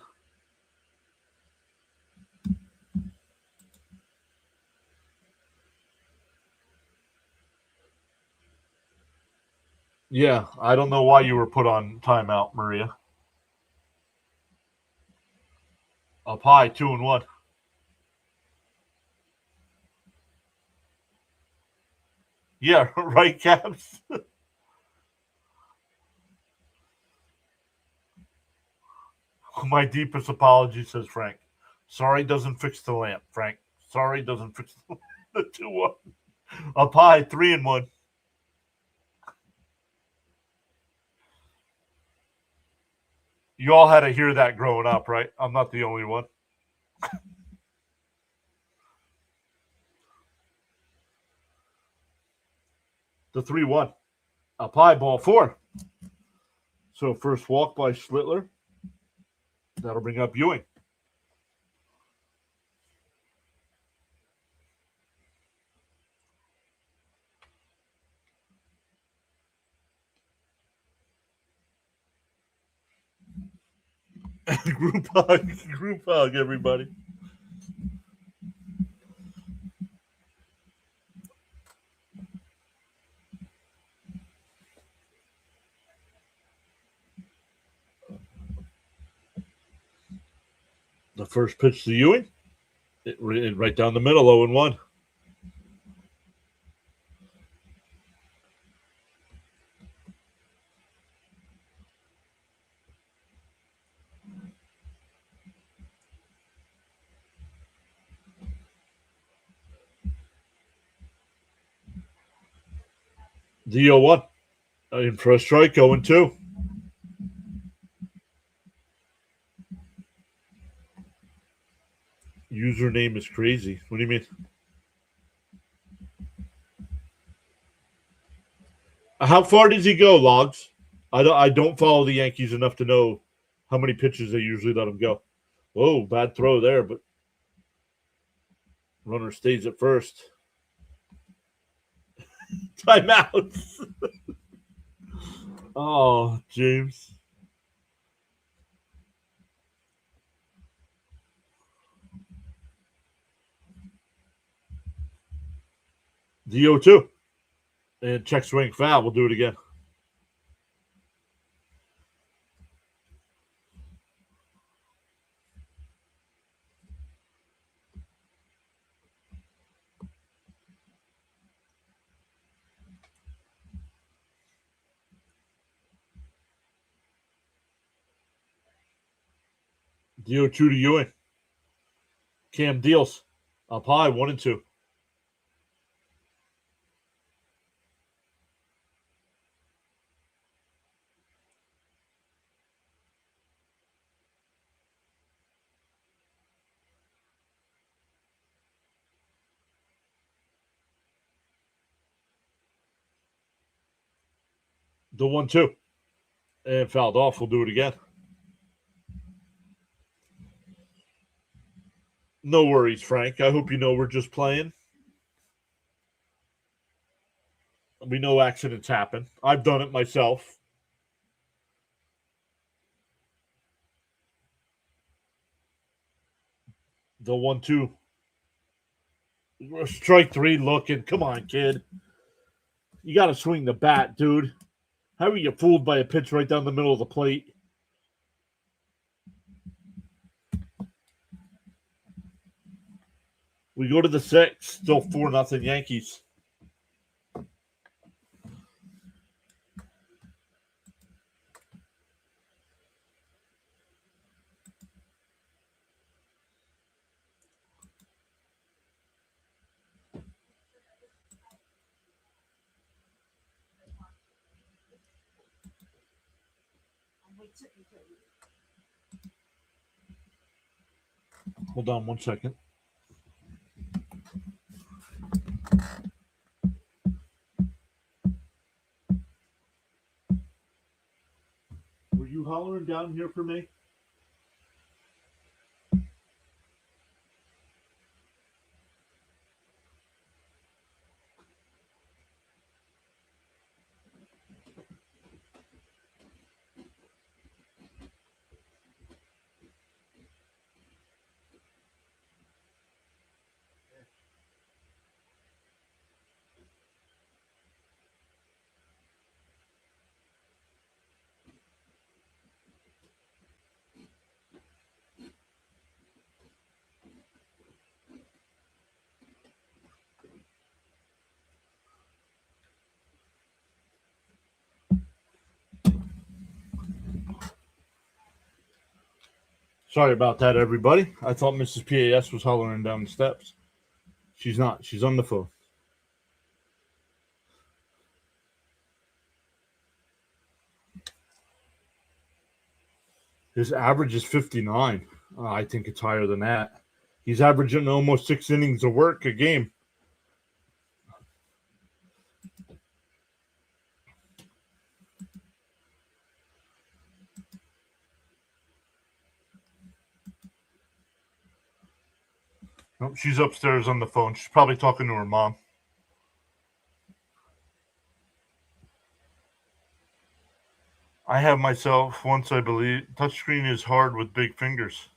[SPEAKER 1] Yeah, I don't know why you were put on timeout, Maria. Up high, 2-1. Yeah, right, Caps. My deepest apology, says Frank. Sorry doesn't fix the lamp, Frank. Sorry doesn't fix the 2-1. Up high, 3-1. You all had to hear that growing up, right? I'm not the only one. The 3-1. Up high, ball 4. So first walk by Schlittler. That'll bring up Ewing. Group hug, everybody. The first pitch to Ewing. Right down the middle, 0-1. The 0-1. In for a strike, 0-2. Username is crazy. What do you mean? How far does he go, Logs? I don't follow the Yankees enough to know how many pitches they usually let him go. Whoa, bad throw there, but runner stays at first. Timeouts. Oh, James. The 0-2. And check swing foul. We'll do it again. The 0-2 to Ewing. Cam deals. Up high, 1-2. The 1-2. And fouled off. We'll do it again. No worries, Frank. I hope you know we're just playing. We know accidents happen. I've done it myself. The 1-2. Strike 3 looking. Come on, kid. You got to swing the bat, dude. How are you fooled by a pitch right down the middle of the plate? We go to the 6th. Still 4-0 Yankees. Hold on 1 second. Were you hollering down here for me? Sorry about that, everybody. I thought Mrs. PAS was hollering down the steps. She's not. She's on the phone. His average is 59. I think it's higher than that. He's averaging almost 6 innings of work a game. Oh, she's upstairs on the phone. She's probably talking to her mom. I have myself once, I believe. Touchscreen is hard with big fingers.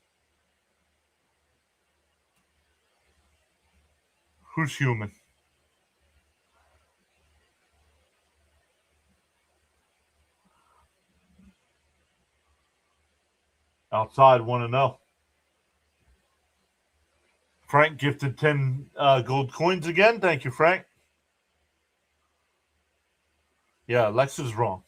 [SPEAKER 1] Who's human? Outside, 1-0. Frank gifted 10 gold coins again. Thank you, Frank. Yeah, Lex is wrong.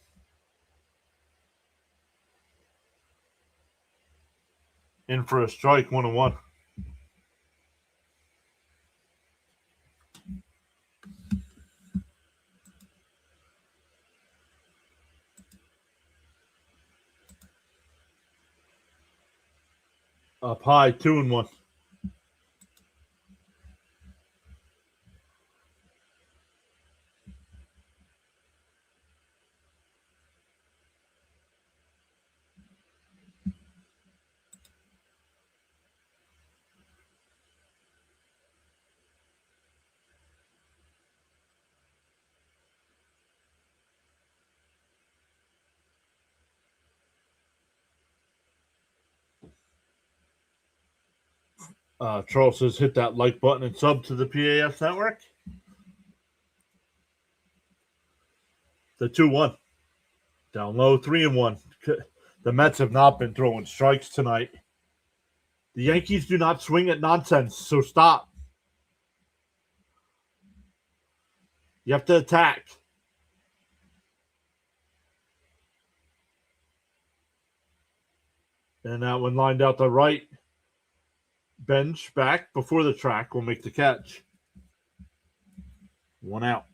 [SPEAKER 1] In for a strike, 1-1. Up high, 2-1. Charles says hit that like button and sub to the PAS network. The 2-1. Down low, 3-1. The Mets have not been throwing strikes tonight. The Yankees do not swing at nonsense, so stop. You have to attack. And that one lined out the right. Bench back before the track will make the catch. 1 out.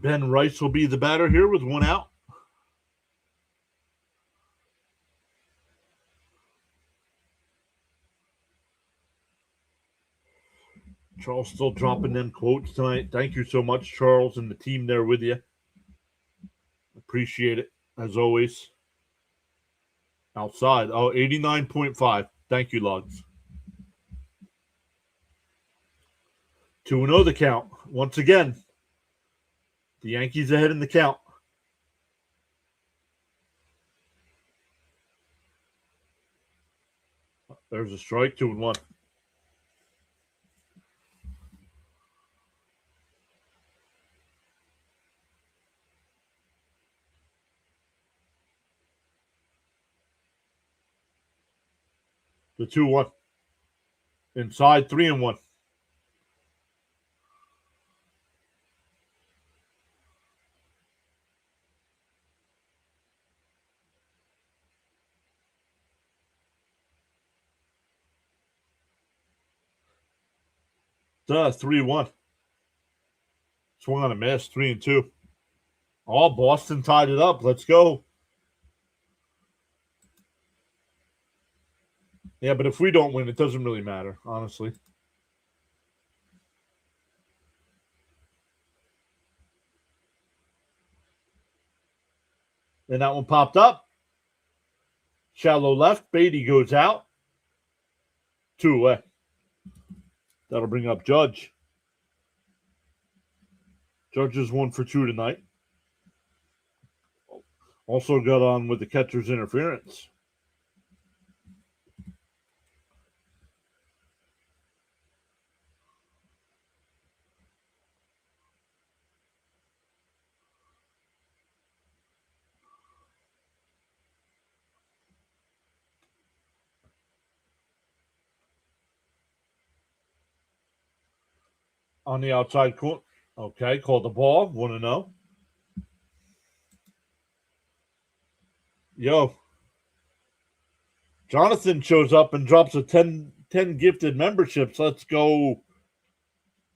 [SPEAKER 1] Ben Rice will be the batter here with 1 out. Charles still dropping them quotes tonight. Thank you so much, Charles, and the team there with you. Appreciate it, as always. Outside. Oh, 89.5. Thank you, Lugs. 2-0 the count. Once again, the Yankees ahead in the count. There's a strike, 2-1. The 2-1. Inside, 3-1. The 3-1. Swung on a miss, 3-2. Oh, Boston tied it up. Let's go. Yeah, but if we don't win, it doesn't really matter, honestly. And that one popped up. Shallow left. Beatty goes out. 2 away. That'll bring up Judge. Judge is 1 for 2 tonight. Also got on with the catcher's interference. On the outside corner. Okay, called the ball. 1-0. Yo. Jonathan shows up and drops a 10 gifted memberships. Let's go.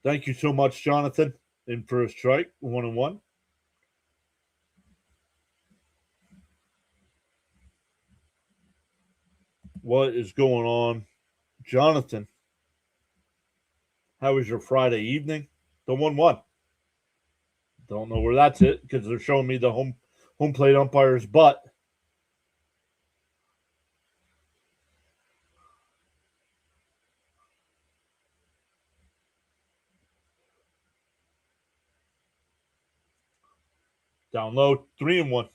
[SPEAKER 1] Thank you so much, Jonathan. In for a strike. 1-1. What is going on, Jonathan? How was your Friday evening? The 1-1. Don't know where that's it because they're showing me the home plate umpire's butt. Down low, 3-1.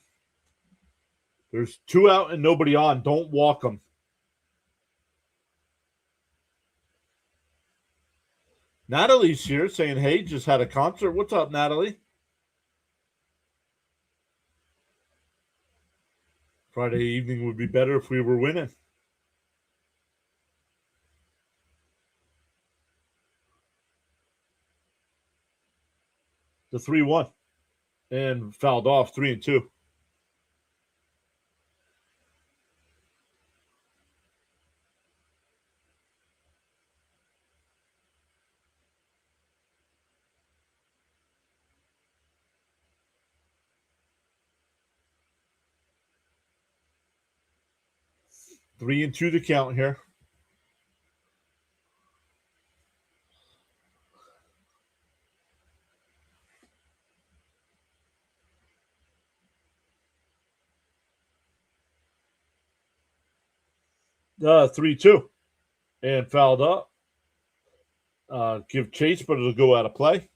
[SPEAKER 1] There's 2 out and nobody on. Don't walk them. Natalie's here saying, hey, just had a concert. What's up, Natalie? Friday evening would be better if we were winning. The 3-1. And fouled off, 3-2. Three and two to count here. The 3-2. And fouled up. Give chase, but it'll go out of play.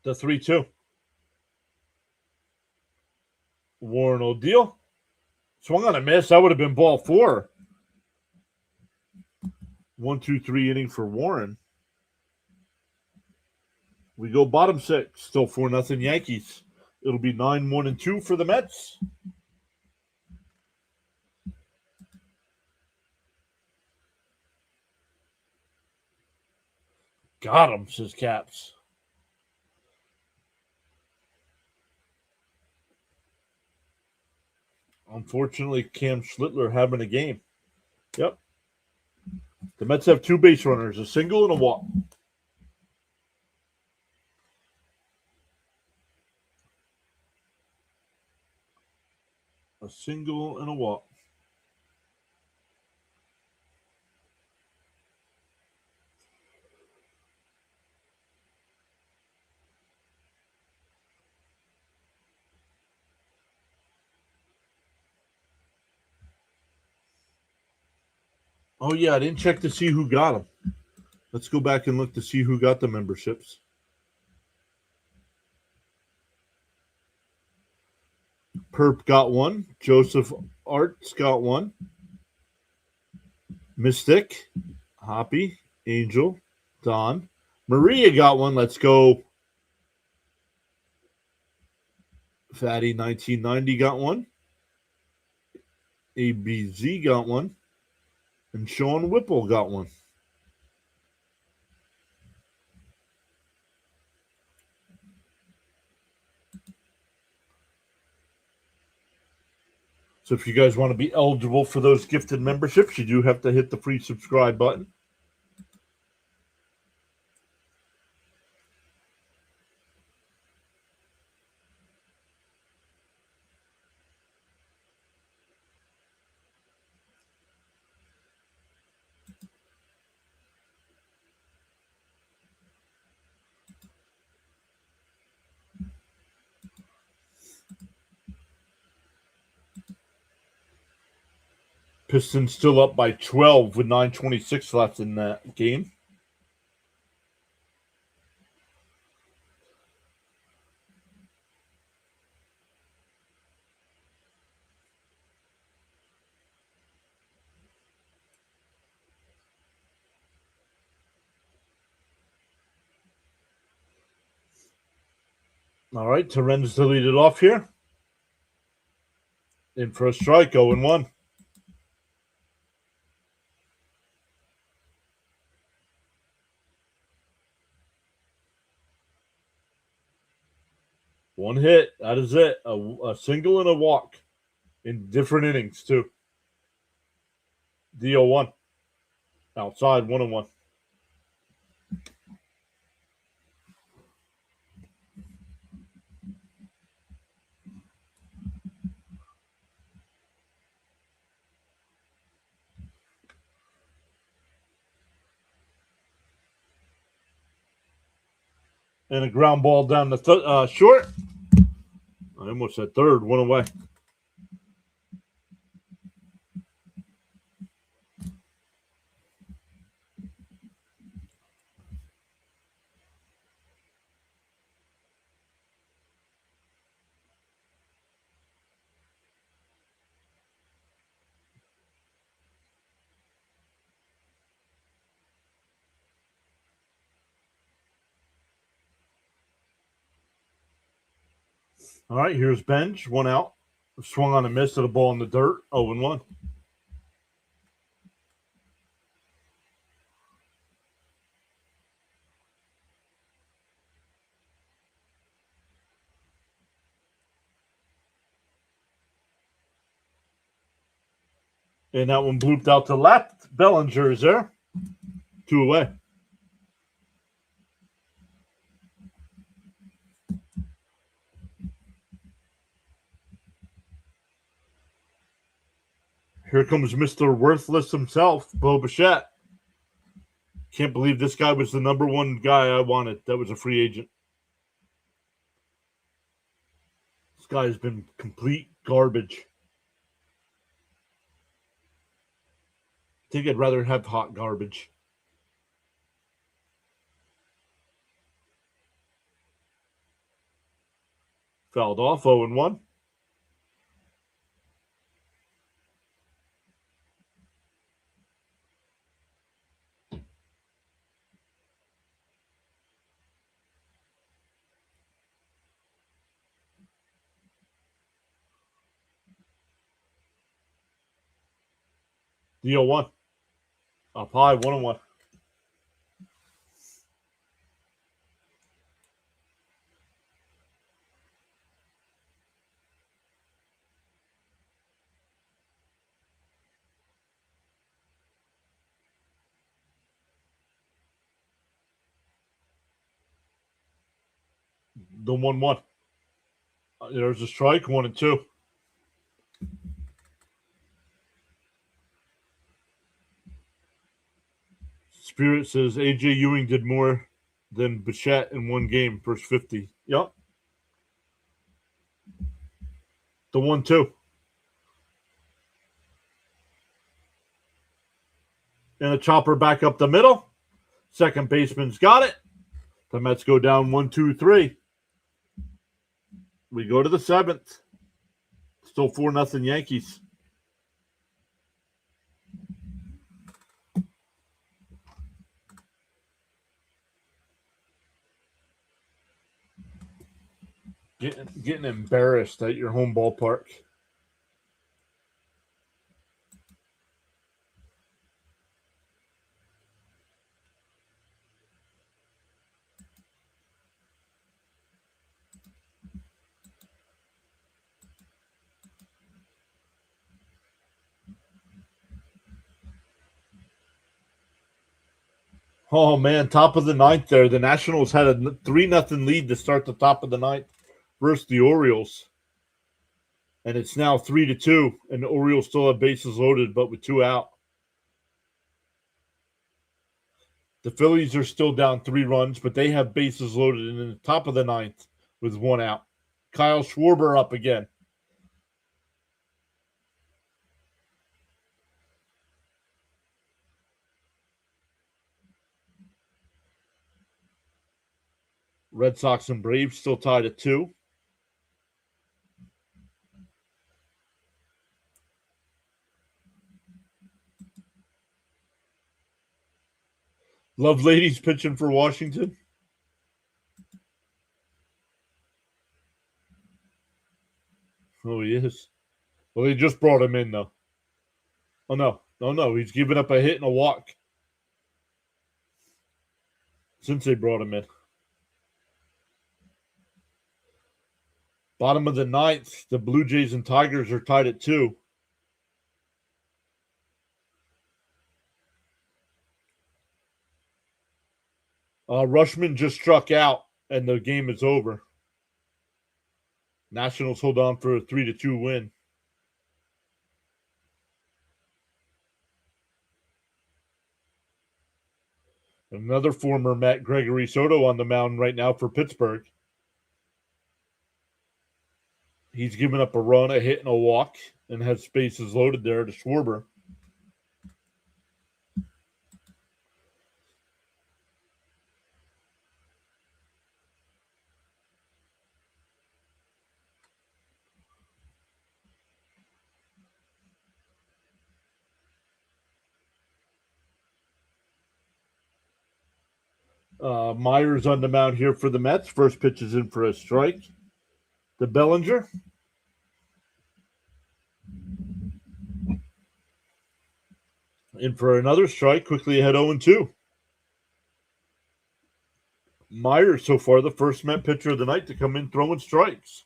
[SPEAKER 1] The 3-2. Warren O'Deal. Swung on a miss. That would have been ball 4. 1-2-3 inning for Warren. We go bottom 6. Still 4-0 Yankees. It'll be 9-1-2 for the Mets. Got him, says Caps. Unfortunately, Cam Schlittler having a game. Yep. The Mets have 2 base runners, a single and a walk. A single and a walk. Oh, yeah, I didn't check to see who got them. Let's go back and look to see who got the memberships. Perp got one. Joseph Arts got one. Mystic, Hoppy, Angel, Don. Maria got one. Let's go. Fatty 1990 got one. ABZ got one. And Sean Whipple got one. So if you guys want to be eligible for those gifted memberships, you do have to hit the free subscribe button. Pistons still up by 12 with 9:26 left in that game. All right, Terren's to lead it off here. In for a strike, 0-1. One hit. That is it. A single and a walk in different innings, too. D0-1. Outside, 1-1. And a ground ball down the short. I almost said third, one away. All right, here's Benj, one out. Swung on a miss at a ball in the dirt, 0-1. And that one blooped out to left. Bellinger is there. 2 away. Here comes Mr. Worthless himself, Bo Bichette. Can't believe this guy was the number one guy I wanted. That was a free agent. This guy has been complete garbage. I think I'd rather have hot garbage. Fouled off, 0-1. The 0-1. Up high, 1-1. The 1-1. There's a strike, 1-2. Spirit says AJ Ewing did more than Bichette in one game, first 50. Yep. The 1-2. And a chopper back up the middle. Second baseman's got it. The Mets go down 1-2-3. We go to the seventh. Still 4-0 Yankees. Getting embarrassed at your home ballpark. Oh man, top of the ninth there. The Nationals had a 3-0 lead to start the top of the ninth versus the Orioles. And it's now 3-2, and the Orioles still have bases loaded, but with 2 out. The Phillies are still down 3 runs, but they have bases loaded in the top of the ninth with 1 out. Kyle Schwarber up again. Red Sox and Braves still tied at 2. Love Ladies pitching for Washington. Oh, he is. Well, they just brought him in, though. Oh, no. No. He's given up a hit and a walk since they brought him in. Bottom of the ninth, the Blue Jays and Tigers are tied at 2. Rushman just struck out, and the game is over. Nationals hold on for a 3-2 win. Another former Met, Gregory Soto, on the mound right now for Pittsburgh. He's given up a run, a hit, and a walk, and has bases loaded there to Schwarber. Myers on the mound here for the Mets. First pitch is in for a strike. The Bellinger. In for another strike, quickly ahead 0-2. Myers, so far, the first Met pitcher of the night to come in throwing strikes.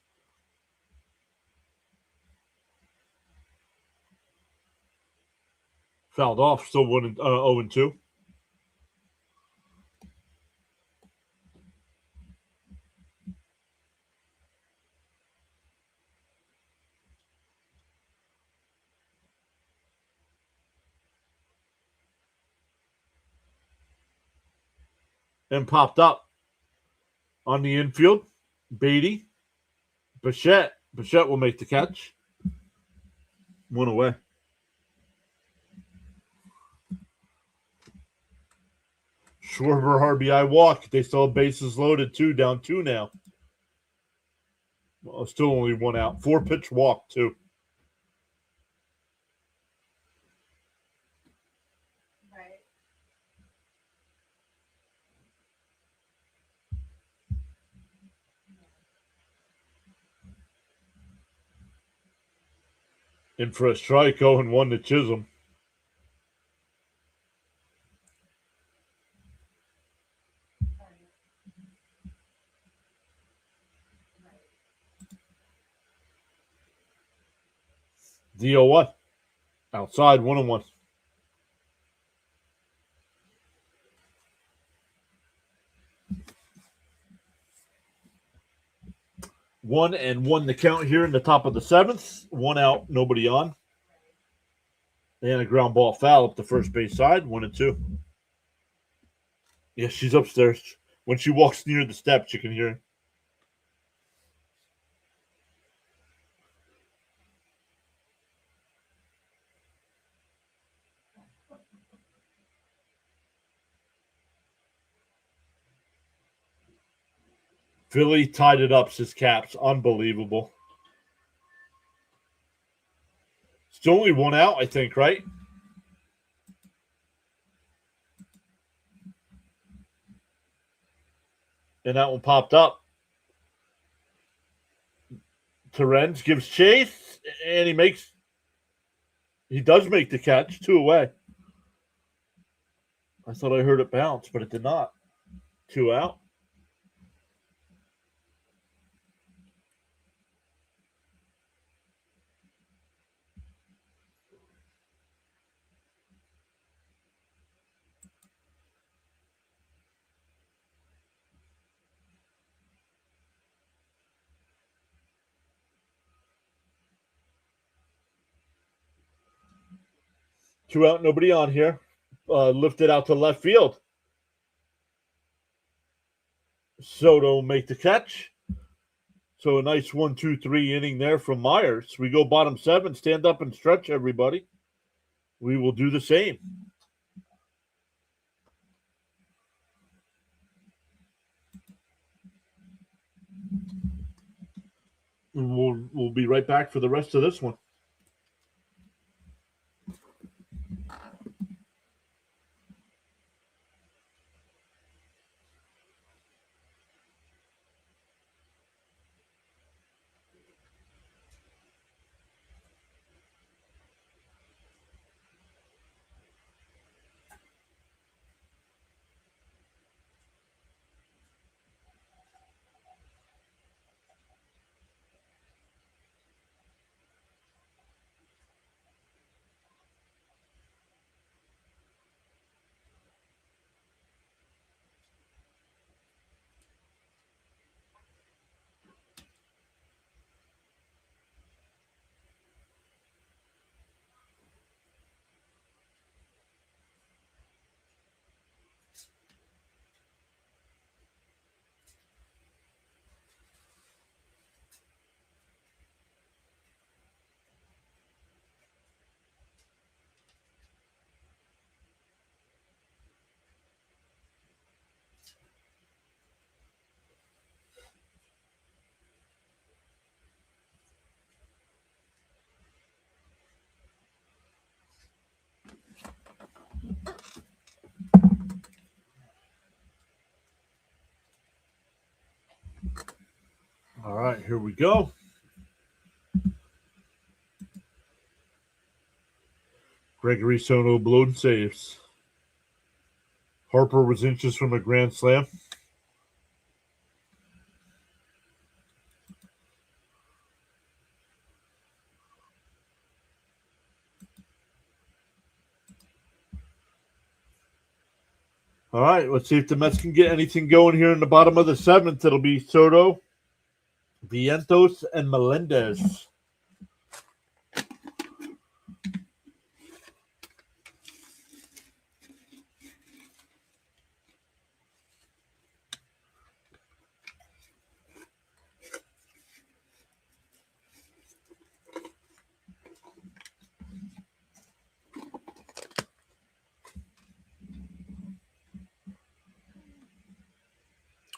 [SPEAKER 1] Fouled off, still 0-2. And popped up on the infield. Beatty. Bichette. Bichette will make the catch. 1 away. Schwarber RBI walk. They still have bases loaded, 2 down 2 now. Well, still only 1 out. 4-pitch walk, too.
[SPEAKER 2] Right.
[SPEAKER 1] In for a strike, 0-1 to Chisholm. The 0-1. Outside, 1-1. One and one the count here in the top of the seventh. 1 out, nobody on. And a ground ball foul up the first base side. 1-2. Yeah, she's upstairs. When she walks near the steps, you can hear her. Philly tied it up, says Caps. Unbelievable. It's only one out, I think, right? And that one popped up. Terrence gives chase, and he does make the catch. 2 away. I thought I heard it bounce, but it did not. 2 out. Two out, nobody on here. Lifted out to left field. Soto make the catch. So a nice 1-2-3 inning there from Myers. We go bottom 7. Stand up and stretch, everybody. We will do the same. We'll be right back for the rest of this one. All right, here we go. Gregory Soto blown saves. Harper was inches from a grand slam. All right, let's see if the Mets can get anything going here in the bottom of the 7th. It'll be Soto, Vientos, and Melendez.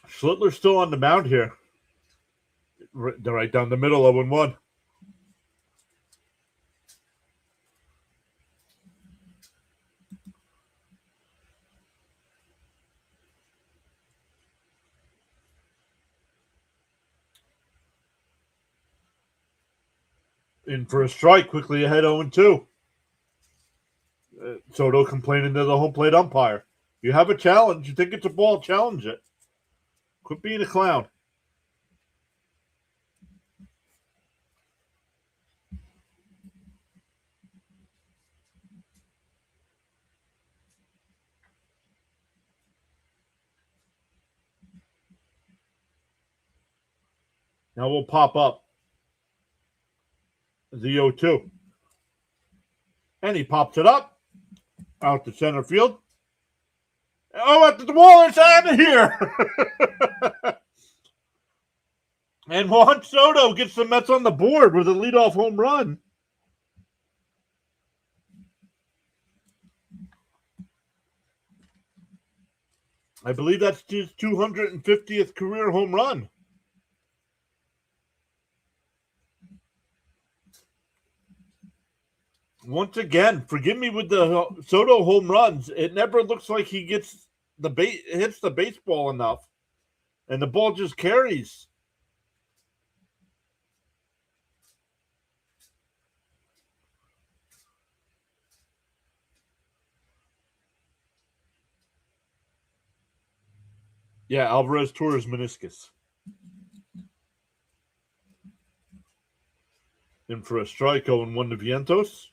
[SPEAKER 1] Schlittler's still on the mound here. Right down the middle, 0-1. In for a strike, quickly ahead 0-2. Soto complaining to the home plate umpire. You have a challenge. You think it's a ball, challenge it. Quit being a clown. Now we'll pop up the 0-2. And he pops it up out to center field. Oh, at the wall, it's out of here. And Juan Soto gets the Mets on the board with a leadoff home run. I believe that's his 250th career home run. Once again, forgive me with the Soto home runs. It never looks like he gets hits the baseball enough, and the ball just carries. Yeah, Alvarez tore his meniscus. In for a strike, 0-1 to Vientos.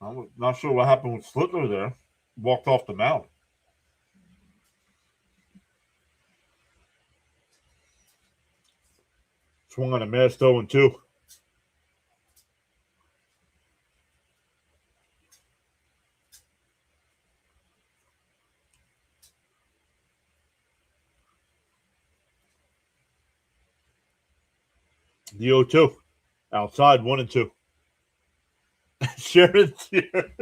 [SPEAKER 1] I'm not sure what happened with Slittler there. Walked off the mound. Swung on a missed 0-2. The 0-2. Outside, 1-2. Sharon's here.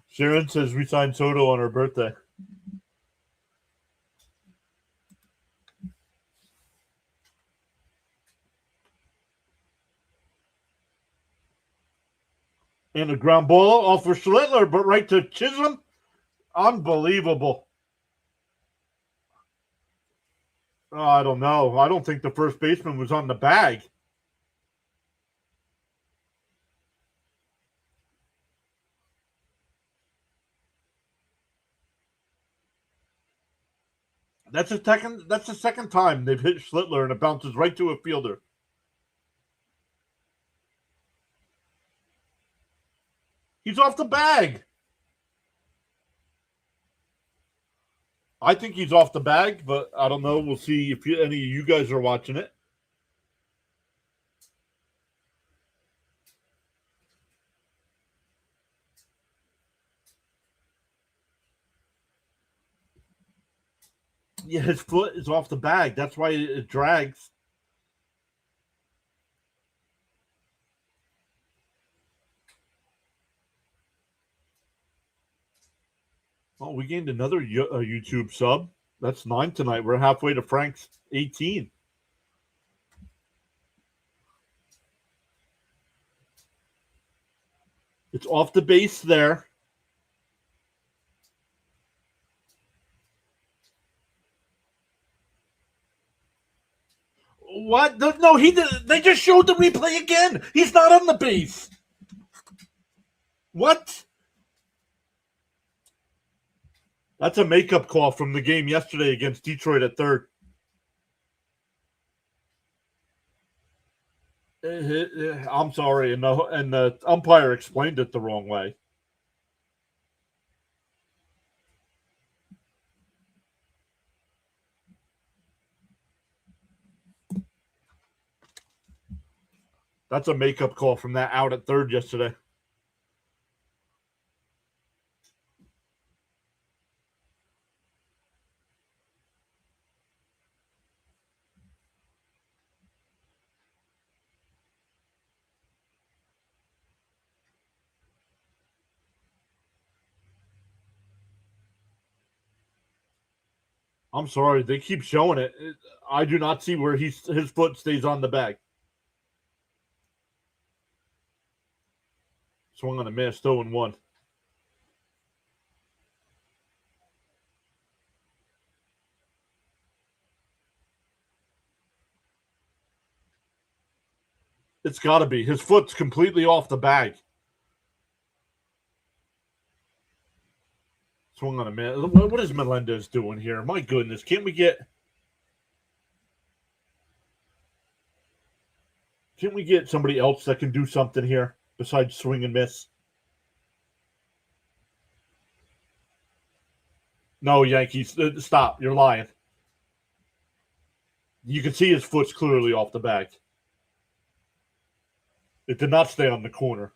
[SPEAKER 1] Sharon says we signed Soto on her birthday. And a ground ball off for Schlittler, but right to Chisholm. Unbelievable. Oh, I don't know. I don't think the first baseman was on the bag. That's the second time they've hit Schlittler and it bounces right to a fielder. He's off the bag. I think he's off the bag, but I don't know. We'll see if any of you guys are watching it. Yeah, his foot is off the bag. That's why it drags. Oh, we gained another YouTube sub. That's 9 tonight. We're halfway to Frank's 18. It's off the base there. What? No, he did. They just showed the replay again. He's not on the base. What? That's a makeup call from the game yesterday against Detroit at third. I'm sorry, and the umpire explained it the wrong way. That's a makeup call from that out at third yesterday. I'm sorry, they keep showing it. I do not see where his foot stays on the bag. Swung on a miss, 0-1. It's got to be. His foot's completely off the bag. Swung on a miss. What is Melendez doing here? My goodness, can't we get somebody else that can do something here besides swing and miss? No, Yankees, stop. You're lying. You can see his foot's clearly off the bag. It did not stay on the corner.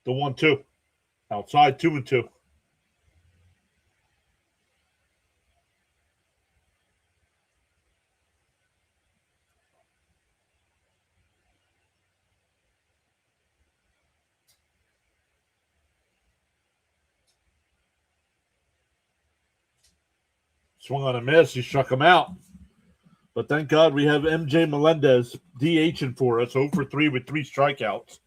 [SPEAKER 1] The 1-2. Outside, 2-2. Swung on a miss. He struck him out. But thank God we have MJ Melendez DHing for us, 0 for 3 with 3 strikeouts.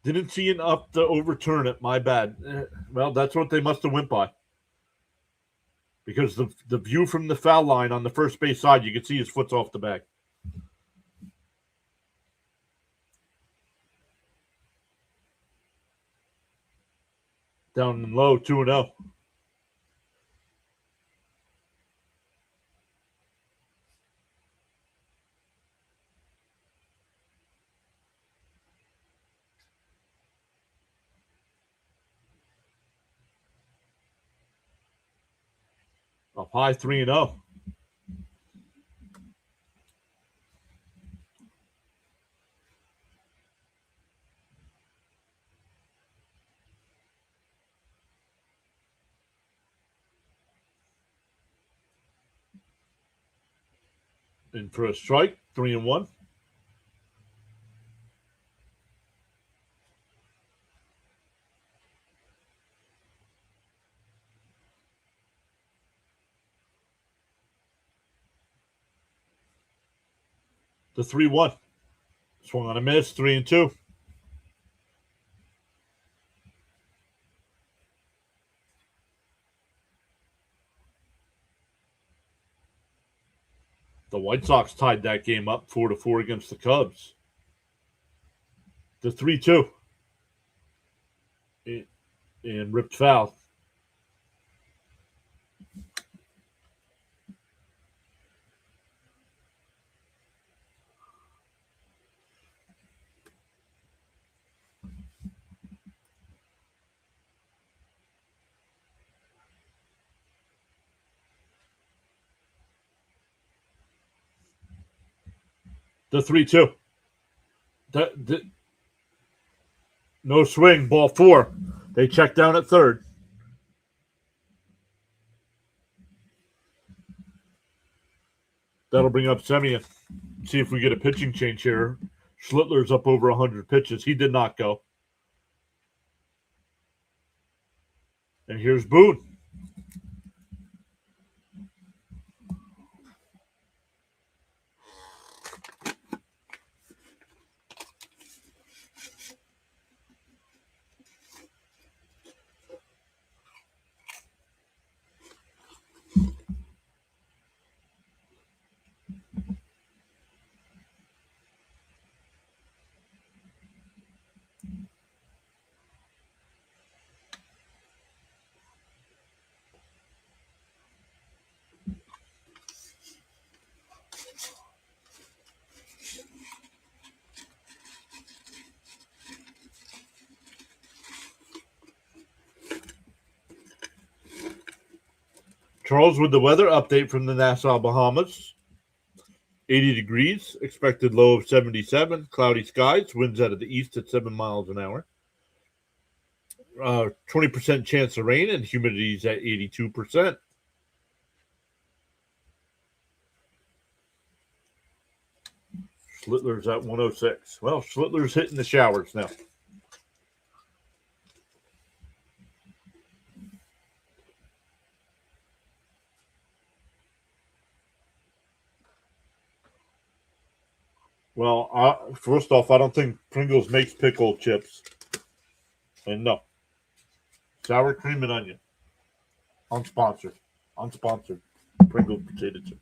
[SPEAKER 1] Didn't see an up to overturn it. My bad. Well, that's what they must have went by. Because the view from the foul line on the first base side, you can see his foot's off the bag. Down and low, 2-0. Up high, 3-0. In for a strike, 3-1. The 3-1. Swung on a miss, 3-2. The White Sox tied that game up 4-4 against the Cubs. The 3-2. And ripped foul. The 3-2. No swing, ball 4. They check down at third. That'll bring up Semien. See if we get a pitching change here. Schlittler's up over 100 pitches. He did not go. And here's Boone. Charles with the weather update from the Nassau, Bahamas. 80 degrees, expected low of 77, cloudy skies, winds out of the east at 7 miles an hour. 20% chance of rain and humidity is at 82%. Schlittler's at 106. Well, Schlittler's hitting the showers now. Well, first off, I don't think Pringles makes pickle chips. And no. Sour cream and onion. Unsponsored. Pringles potato chip.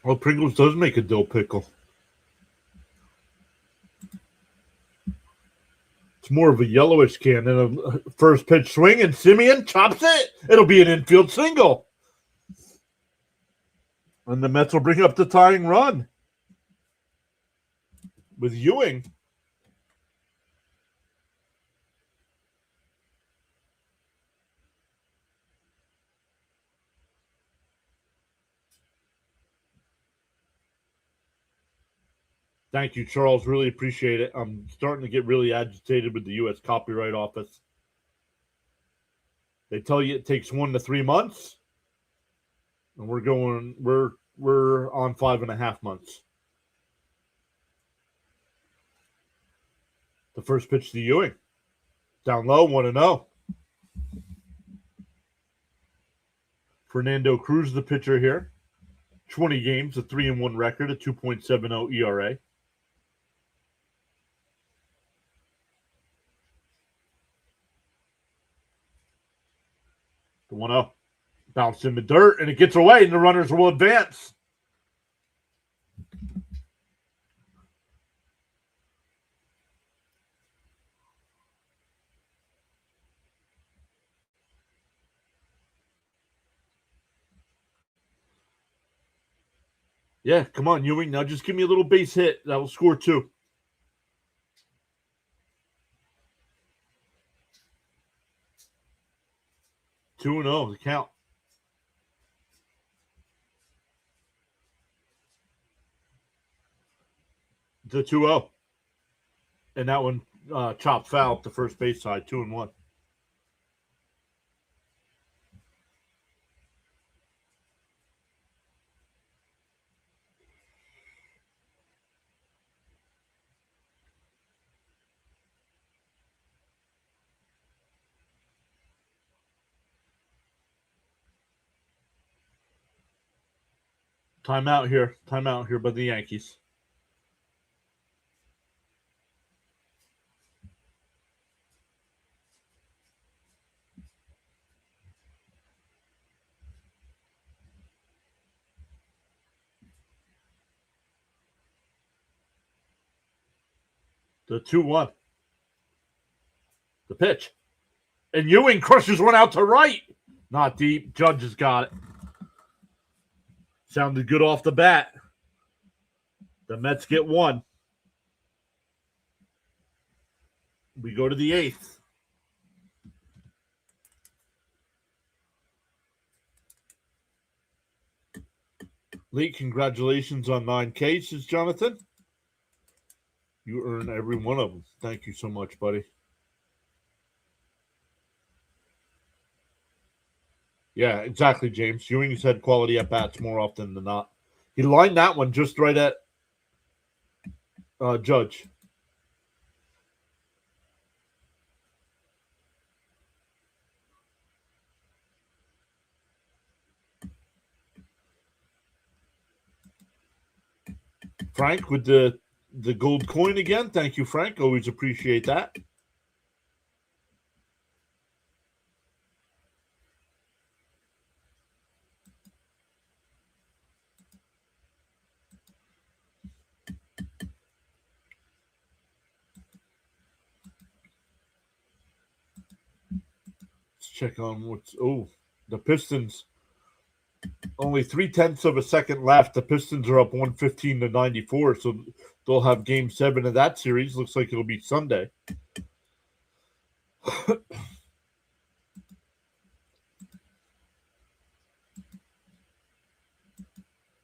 [SPEAKER 1] Well, Pringles does make a dill pickle. It's more of a yellowish can than a first pitch swing, and Simeon chops it. It'll be an infield single. And the Mets will bring up the tying run with Ewing. Thank you, Charles. Really appreciate it. I'm starting to get really agitated with the U.S. Copyright Office. They tell you it takes 1 to 3 months, and we're on 5.5 months. The first pitch to Ewing. Down low, 1-0. Fernando Cruz, the pitcher here. 20 games, a 3-1 record, a 2.70 ERA. The 1-0. Bounced in the dirt, and it gets away, and the runners will advance. Yeah, come on, Ewing. Now just give me a little base hit. That will score 2. 2-0, the count. The 2-0. And that one chopped foul up the first base side, 2-1. Timeout here by the Yankees. The 2-1. The pitch. And Ewing crushes one out to right. Not deep. Judge has got it. Sounded good off the bat. The Mets get 1. We go to the 8th. Lee, congratulations on 9 cases, Jonathan. You earn every one of them. Thank you so much, buddy. Yeah, exactly, James. Ewing's had quality at-bats more often than not. He lined that one just right at Judge. Frank with the gold coin again. Thank you, Frank. Always appreciate that. Let's check on the Pistons. Only 0.3 of a second left. The Pistons are up 115-94, so they'll have Game 7 of that series. Looks like it'll be Sunday.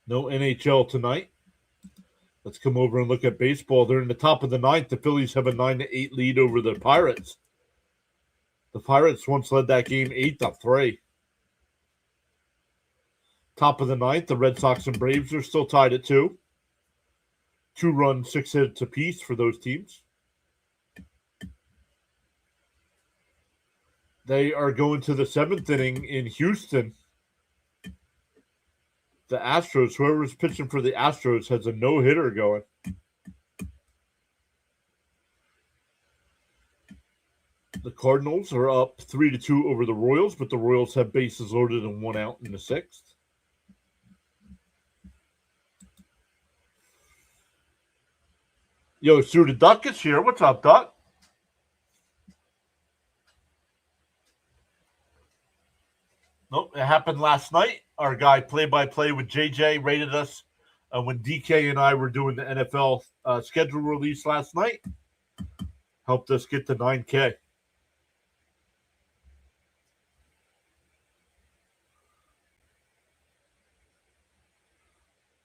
[SPEAKER 1] No NHL tonight. Let's come over and look at baseball. They're in the top of the 9th. The Phillies have a 9-8 lead over the Pirates. The Pirates once led that game 8-3. Top of the 9th, the Red Sox and Braves are still tied at 2. 2-run, 6 hits apiece for those teams. They are going to the 7th inning in Houston. The Astros, whoever's pitching for the Astros, has a no-hitter going. The Cardinals are up 3-2 over the Royals, but the Royals have bases loaded and 1 out in the 6th. Yo, Sue the Duck is here. What's up, Duck? Nope, it happened last night. Our guy play-by-play with JJ rated us when DK and I were doing the NFL schedule release last night. Helped us get to 9K.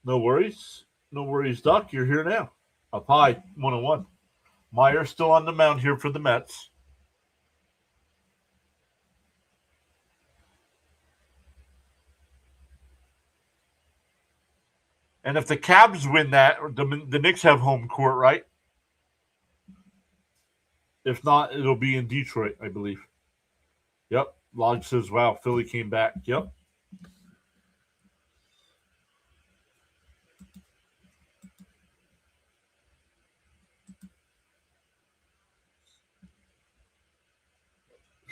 [SPEAKER 1] No worries. No worries, Duck. You're here now. Up high, 101. Meyer's still on the mound here for the Mets. And if the Cabs win that, the Knicks have home court, right? If not, it'll be in Detroit, I believe. Yep. Lodge says, wow, Philly came back. Yep.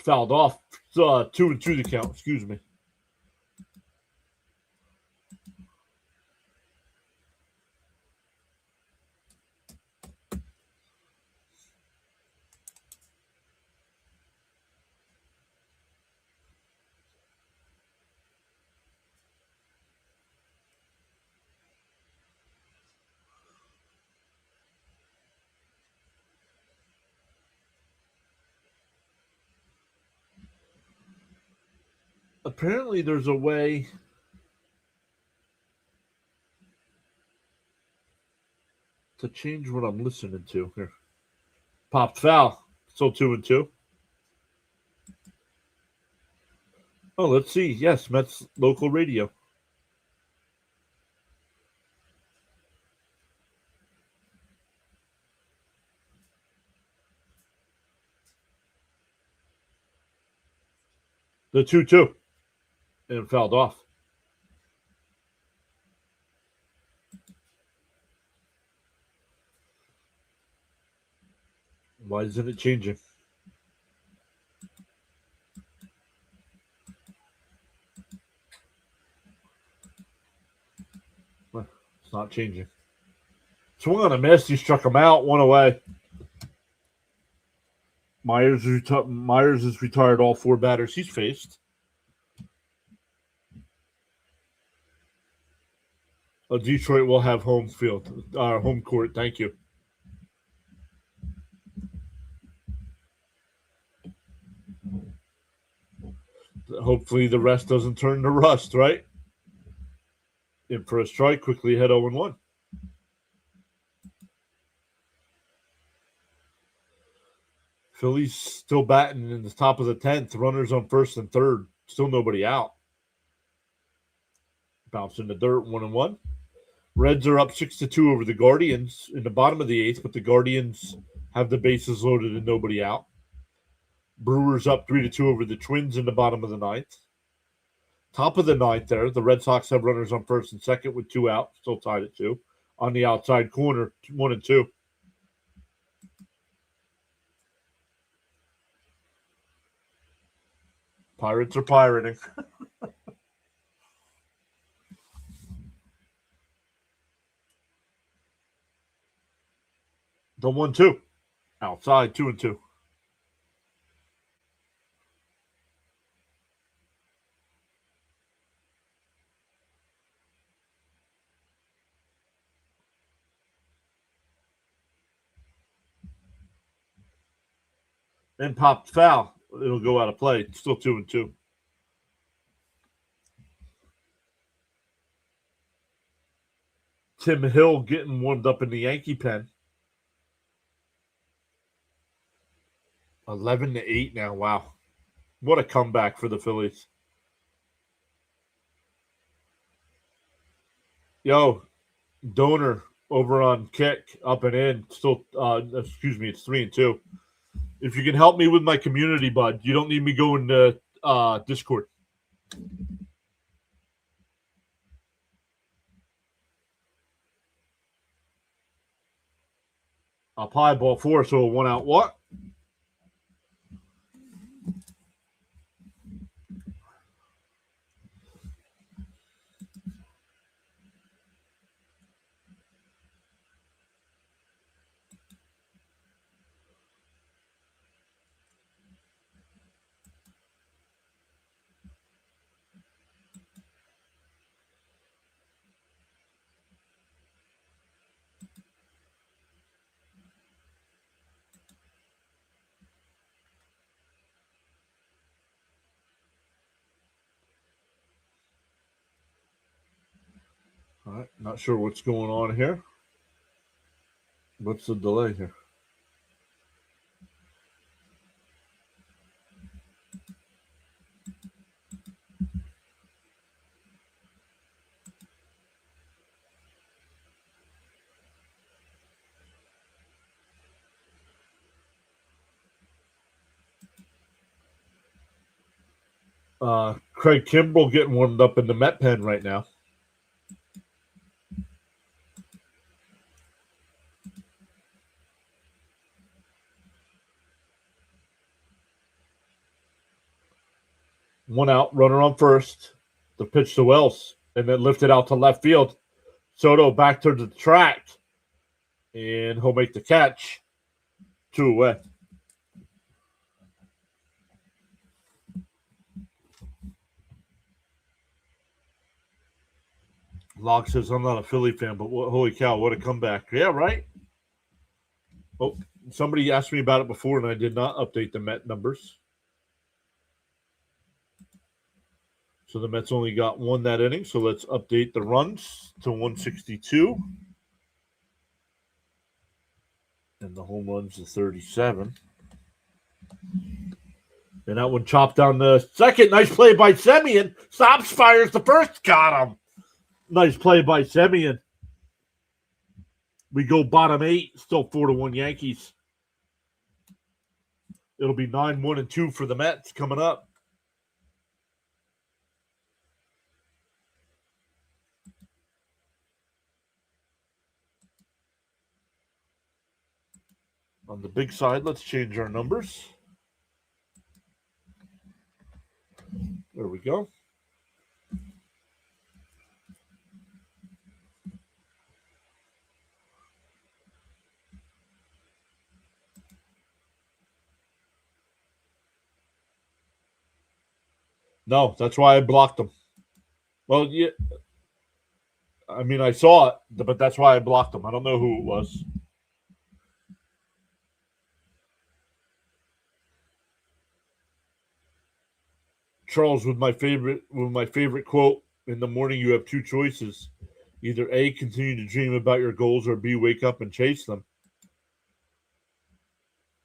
[SPEAKER 1] Fouled off. 2-2 the count. Excuse me. Apparently, there's a way to change what I'm listening to here. Popped foul. Still 2-2. Oh, let's see. Yes, Mets local radio. The 2-2. And fouled off. Why isn't it changing? It's not changing. Swung on a miss. He struck him out. One away. Myers has retired all 4 batters he's faced. Detroit will have home court. Thank you. Hopefully the rest doesn't turn to rust, right? In for a strike, quickly hit 0-1. Philly's still batting in the top of the 10th. Runners on first and third. Still nobody out. Bounce in the dirt, 1-1. Reds are up 6-2 over the Guardians in the bottom of the 8th, but the Guardians have the bases loaded and nobody out. Brewers up 3-2 over the Twins in the bottom of the 9th. Top of the 9th there, the Red Sox have runners on first and second with 2 out, still tied at 2. On the outside corner, 1-2. Pirates are pirating. The 1-2. Outside, 2-2. And popped foul. It'll go out of play. It's still 2-2. Tim Hill getting warmed up in the Yankee pen. 11-8 now. Wow. What a comeback for the Phillies. Yo, Donor over on Kick, up and in. Still, excuse me, it's 3-2. If you can help me with my community, bud, you don't need me going to Discord. Up high, ball 4, so a 1 out what? right, not sure what's going on here. What's the delay here? Craig Kimbrell getting warmed up in the Met pen right now. One out, runner on first. The pitch to Wells, and then lifted out to left field. Soto back to the track, and he'll make the catch. 2 away. Locke says, I'm not a Philly fan, but holy cow, what a comeback. Yeah, right? Oh, somebody asked me about it before, and I did not update the Met numbers. So the Mets only got one that inning, so let's update the runs to 162. And the home runs to 37. And that one chopped down the second. Nice play by Semien. Stops, fires the first. Got him. Nice play by Semien. We go bottom 8. Still 4-1 Yankees. It'll be 9-1-2 for the Mets coming up. On the big side, let's change our numbers. There we go. No, that's why I blocked them. Well, yeah, I mean, I saw it, but that's why I blocked them. I don't know who it was. Charles, with my favorite quote, in the morning you have two choices. Either A, continue to dream about your goals, or B, wake up and chase them.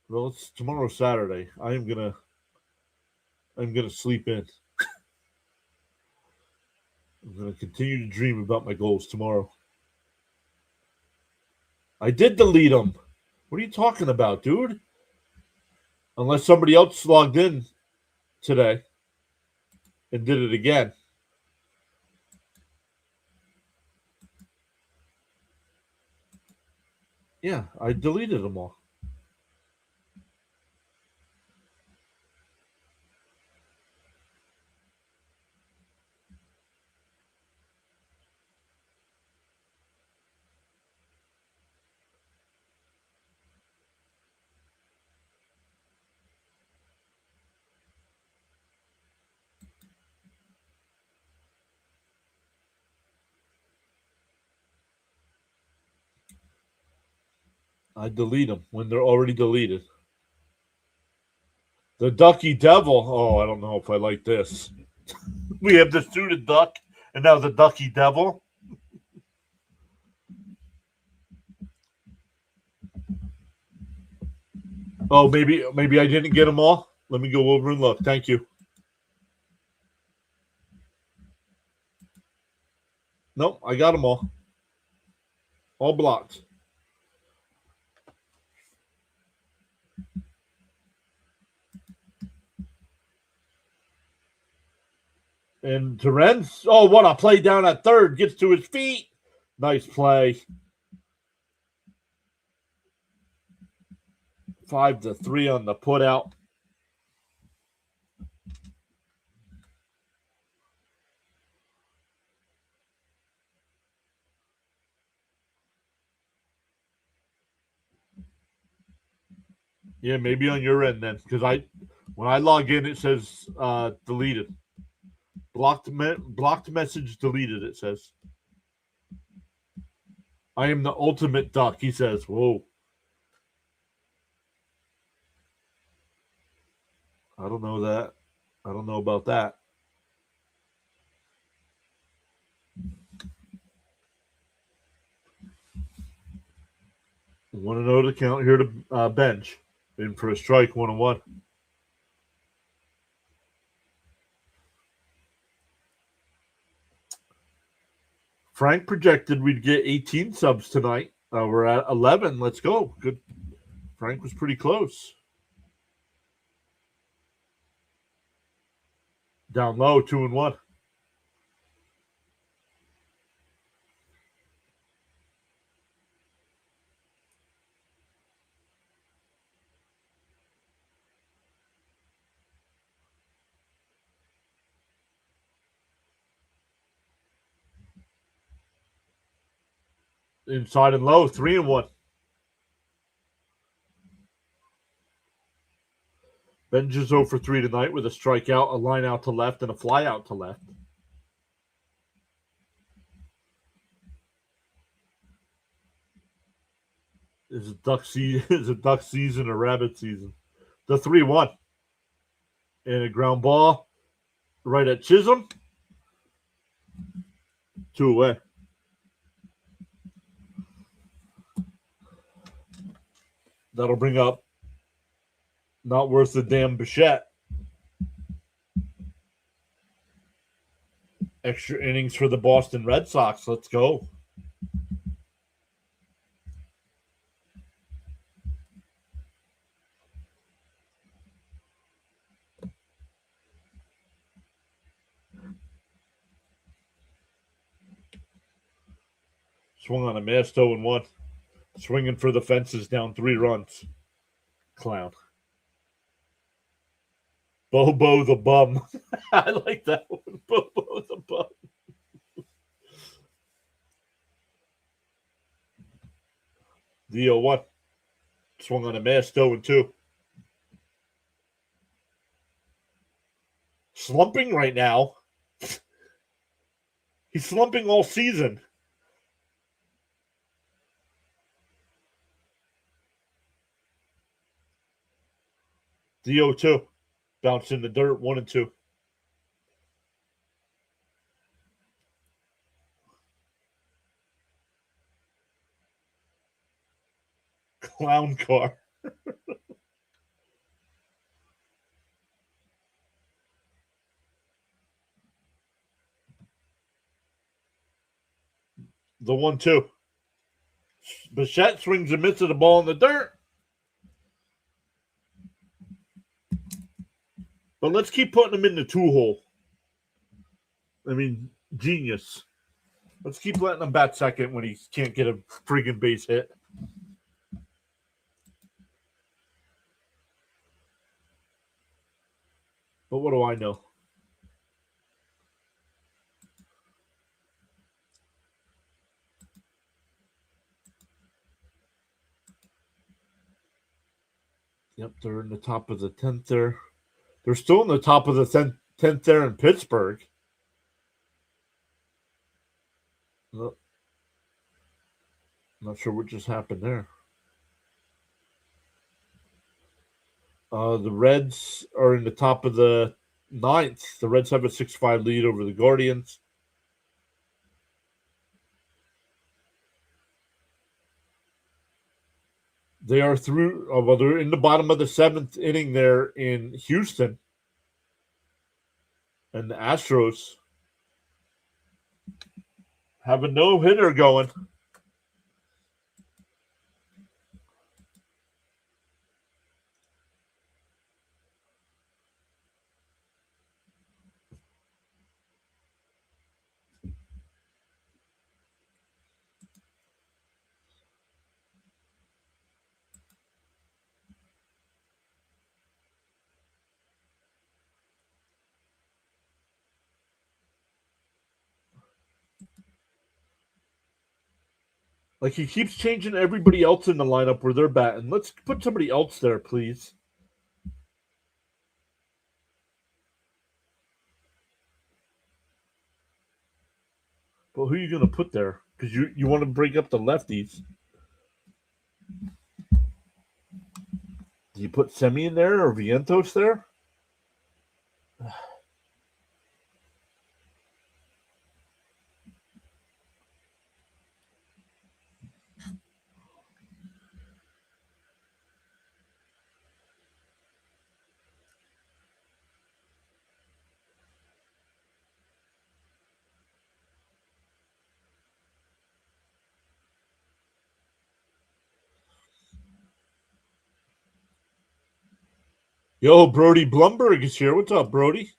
[SPEAKER 1] Well, it's tomorrow's Saturday. I'm gonna sleep in. I'm gonna continue to dream about my goals tomorrow. I did delete them. What are you talking about, dude? Unless somebody else logged in today and did it again. Yeah, I deleted them all. I delete them when they're already deleted. The Ducky Devil. Oh, I don't know if I like this. We have the suited duck, and now the Ducky Devil. Oh, maybe I didn't get them all. Let me go over and look. Thank you. Nope, I got them all. All blocked. And Terence, oh, what a play down at third. Gets to his feet. Nice play. 5-3 on the put out. Yeah, maybe on your end then, because when I log in, it says deleted. Blocked message deleted, it says. I am the ultimate duck, he says. Whoa. I don't know that. I don't know about that. 1-0 to count here to bench. In for a strike, 1-1. Frank projected we'd get 18 subs tonight. We're at 11. Let's go. Good. Frank was pretty close. Down low, 2-1. Inside and low, 3-1. Benj is 0 for 3 tonight with a strikeout, a line out to left, and a fly out to left. Is it duck season? Is it duck season or rabbit season? The 3-1. And a ground ball right at Chisholm. 2 away. That'll bring up not worth the damn Bichette. Extra innings for the Boston Red Sox. Let's go. Swung on a missed 0-1. Swinging for the fences, down 3 runs. Clown. Bobo the bum. I like that one. Bobo the bum. The 0-1. Swung on a missed 0-2. Slumping right now. He's slumping all season. The 0-2. Bounced in the dirt, 1-2. Clown car. The 1-2. Bichette swings and misses the ball in the dirt. But let's keep putting him in the 2-hole. I mean, genius. Let's keep letting him bat second when he can't get a friggin' base hit. But what do I know? Yep, they're in the top of the 10th there. They're still in the top of the 10th there in Pittsburgh. Not sure what just happened there. The Reds are in the top of the 9th. The Reds have a 6-5 lead over the Guardians. They are through. Well, they're in the bottom of the 7th inning there in Houston. And the Astros have a no-hitter going. Like, he keeps changing everybody else in the lineup where they're batting. Let's put somebody else there, please. But who are you going to put there? Because you want to break up the lefties. Do you put Semi in there or Vientos there? Yo, Brody Blumberg is here. What's up, Brody?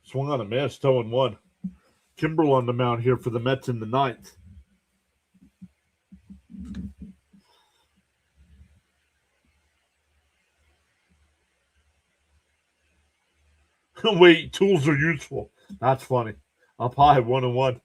[SPEAKER 1] Swung on a miss, 0-1. Kimbrel on the mound here for the Mets in the ninth. Wait, tools are useful. That's funny. Up high, 1-1.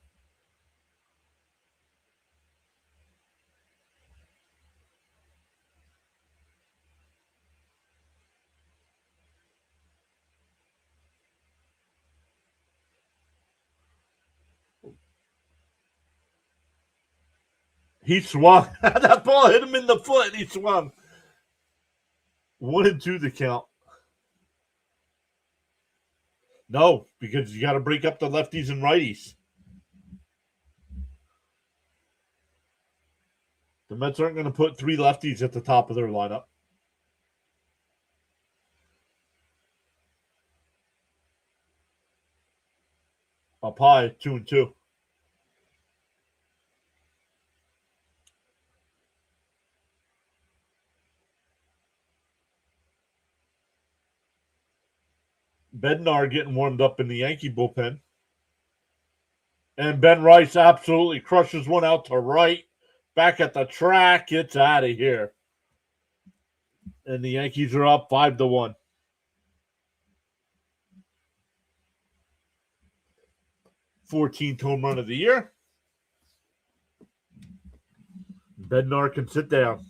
[SPEAKER 1] He swung. That ball hit him in the foot and he swung. 1-2 the count. No, because you got to break up the lefties and righties. The Mets aren't going to put 3 lefties at the top of their lineup. Up high, 2-2. Bednar getting warmed up in the Yankee bullpen. And Ben Rice absolutely crushes one out to right. Back at the track. It's out of here. And the Yankees are up 5-1. 14th home run of the year. Bednar can sit down.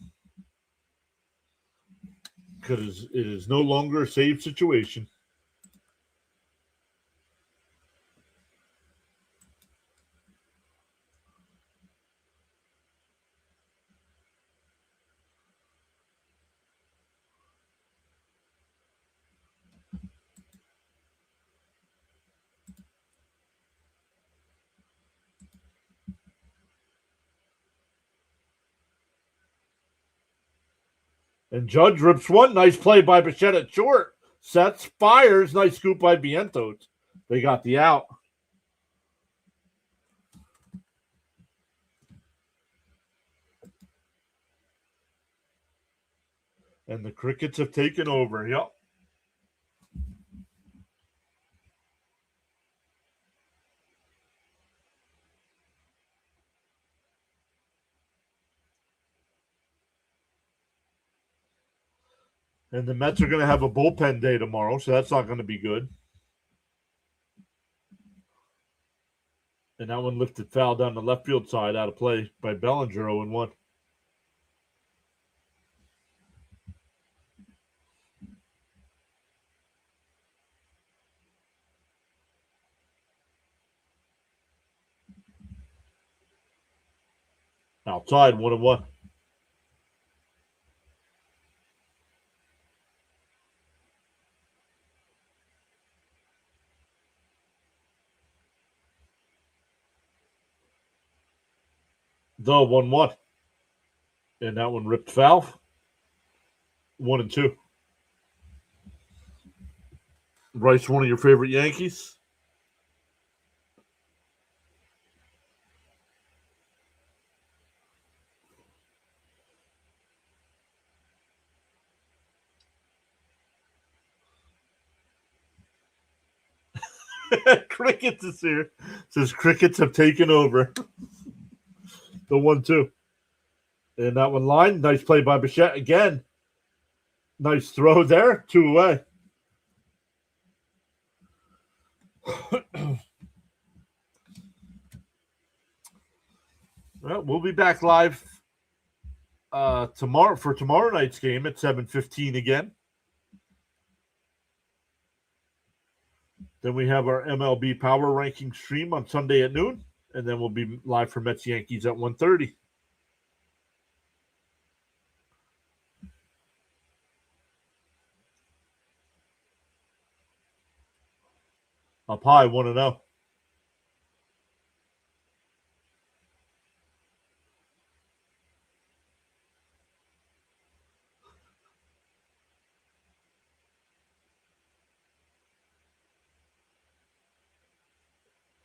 [SPEAKER 1] Because it is no longer a save situation. And Judge rips one. Nice play by Bichette at short. Sets, fires. Nice scoop by Vientos. They got the out. And the Crickets have taken over. Yep. And the Mets are going to have a bullpen day tomorrow, so that's not going to be good. And that one lifted foul down the left field side out of play by Bellinger, 0-1. Outside, 1-1. The 1-1. And that one ripped foul. 1-2. Rice, one of your favorite Yankees? Crickets is here. Says Crickets have taken over. The 1-2. And that one line. Nice play by Bichette again. Nice throw there. 2 away. Well, we'll be back live tomorrow for tomorrow night's game at 7:15 again. Then we have our MLB Power Ranking stream on Sunday at noon, and then we'll be live for Mets Yankees at 1:30. Up high, 1-0.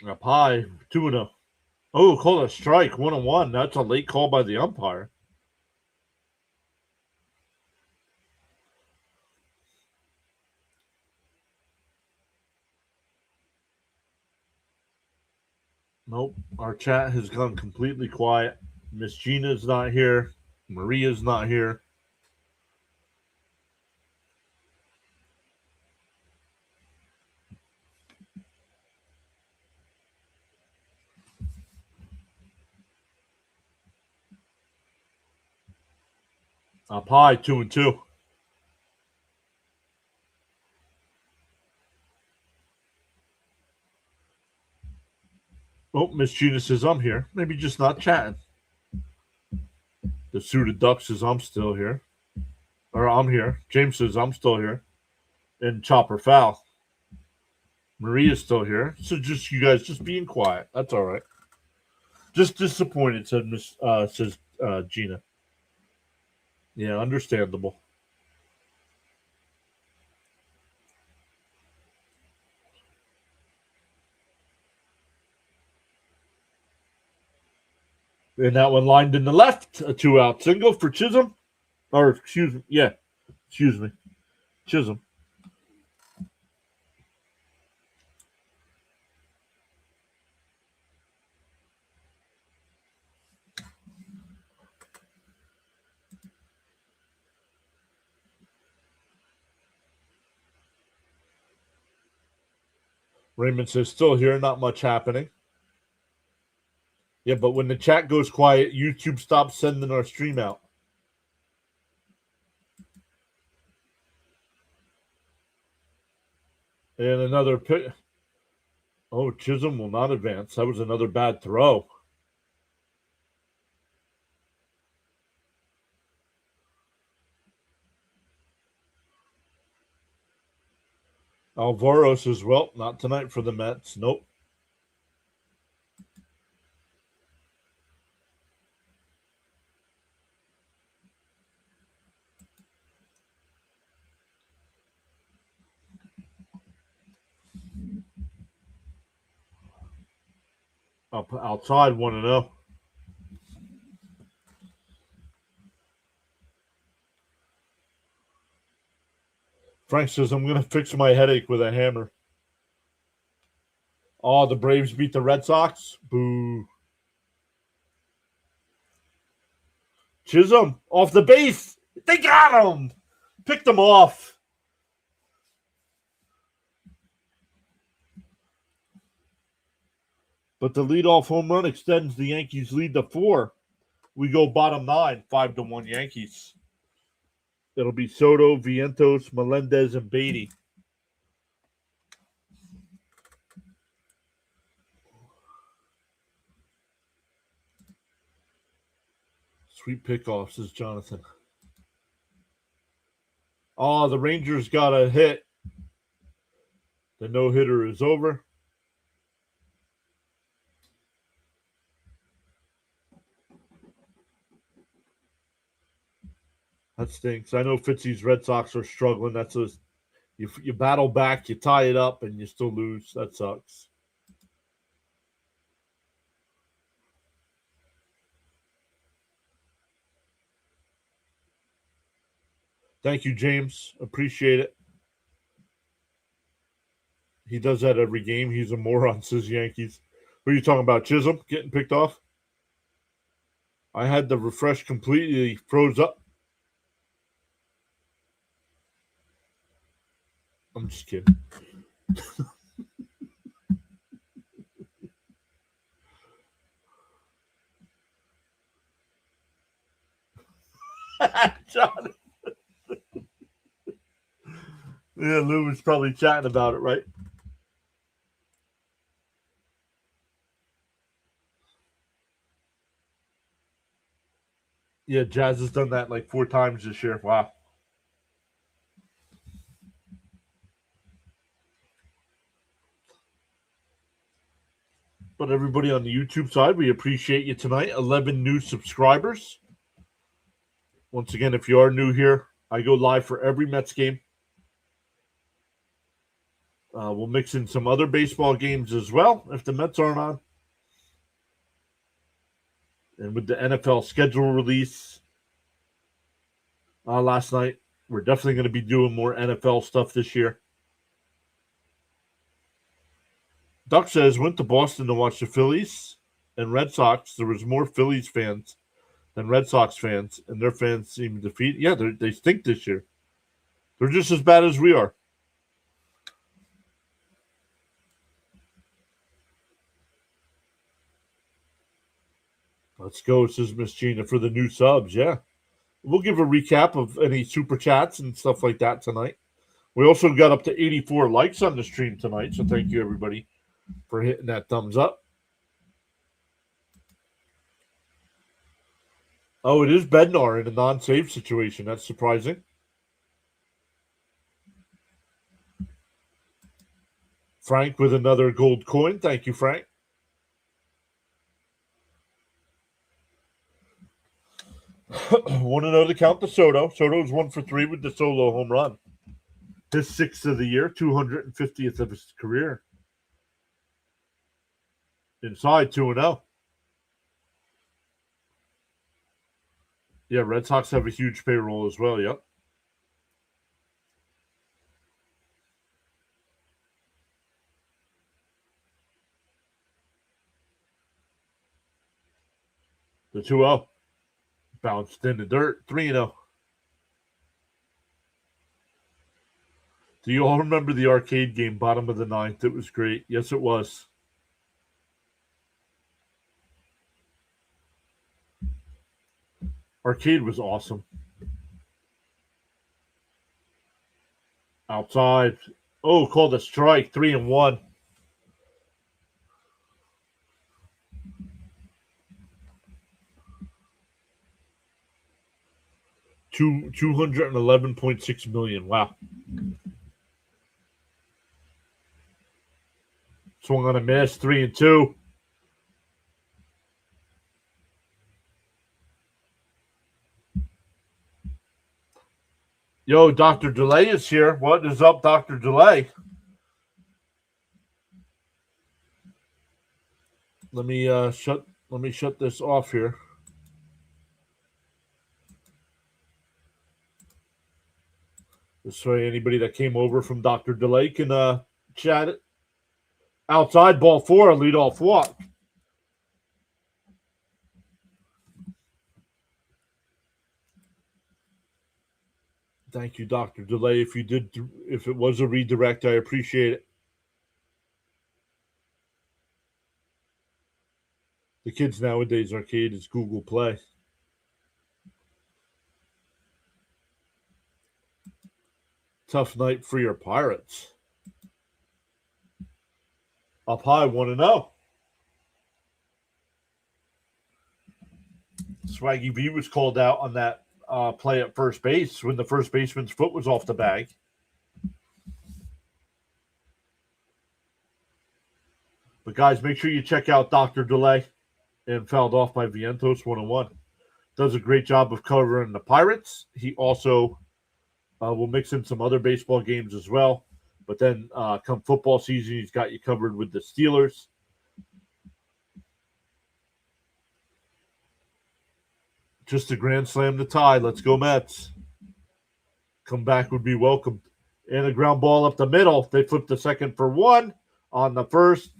[SPEAKER 1] Up high, 2-0. Oh, call a strike, 1-1. That's a late call by the umpire. Nope. Our chat has gone completely quiet. Miss Gina's not here. Maria's not here. Up high, 2-2. Oh, Miss Gina says I'm here. Maybe just not chatting. The suited duck says I'm still here. Or I'm here. James says I'm still here. And Chopper Foul. Maria's still here. So just you guys just being quiet. That's all right. Just disappointed, says Gina. Yeah, understandable. And that one lined in the left, a 2-out single for Chisholm. Or excuse me. Chisholm. Raymond says still here, not much happening. Yeah, but when the chat goes quiet, YouTube stops sending our stream out. And another pick. Oh, Chisholm will not advance. That was another bad throw. Alvaro says, well, not tonight for the Mets. Nope. Up outside, 1-0. Frank says, I'm going to fix my headache with a hammer. Oh, the Braves beat the Red Sox? Boo. Chisholm, off the base. They got him. Picked him off. But the leadoff home run extends the Yankees' lead to 4. We go bottom 9, 5-1 Yankees. It'll be Soto, Vientos, Melendez, and Beatty. Sweet pickoff, says Jonathan. Oh, the Rangers got a hit. The no-hitter is over. That stinks. I know Fitzy's Red Sox are struggling. That's you battle back, you tie it up, and you still lose. That sucks. Thank you, James. Appreciate it. He does that every game. He's a moron, says Yankees. Who are you talking about? Chisholm getting picked off? I had the refresh completely froze up. I'm just kidding. John. Yeah, Lou was probably chatting about it, right? Yeah, Jazz has done that like 4 times this year. Wow. But everybody on the YouTube side, we appreciate you tonight. 11 new subscribers. Once again, if you are new here, I go live for every Mets game. We'll mix in some other baseball games as well if the Mets aren't on. And with the NFL schedule release last night, we're definitely going to be doing more NFL stuff this year. Duck says, went to Boston to watch the Phillies and Red Sox. There was more Phillies fans than Red Sox fans, and their fans seem defeated. Yeah, they stink this year. They're just as bad as we are. Let's go, says Miss Gina, for the new subs. Yeah. We'll give a recap of any super chats and stuff like that tonight. We also got up to 84 likes on the stream tonight, so thank you, everybody, for hitting that thumbs up. Oh, it is Bednar in a non-save situation. That's surprising. Frank with another gold coin. Thank you, Frank. Want to know the count to Soto. Soto's 1 for 3 with the solo home run. His 6th of the year, 250th of his career. Inside 2-0. Yeah, Red Sox have a huge payroll as well. Yep. The 2-0. Bounced in the dirt. 3-0. Do you all remember the arcade game, bottom of the ninth? It was great. Yes, it was. Arcade was awesome. Outside. Oh, called a strike. 3-1. $211.6 million. Wow. Swung on a miss. 3-2. Yo, Dr. Delay is here. What is up, Dr. Delay? Let me shut this off here. This way anybody that came over from Dr. Delay can chat it. Outside, ball 4, a leadoff walk. Thank you, Dr. Delay. If it was a redirect, I appreciate it. The kids nowadays, arcade is Google Play. Tough night for your Pirates. Up high, 1-0. Swaggy V was called out on that play at first base when the first baseman's foot was off the bag. But guys, make sure you check out Dr. Delay and fouled off by Vientos 1-1. Does a great job of covering the Pirates. He also will mix in some other baseball games as well. But then come football season, he's got you covered with the Steelers. Just a grand slam to tie. Let's go, Mets. Comeback would be welcomed. And a ground ball up the middle. They flipped the second for 1 on the first.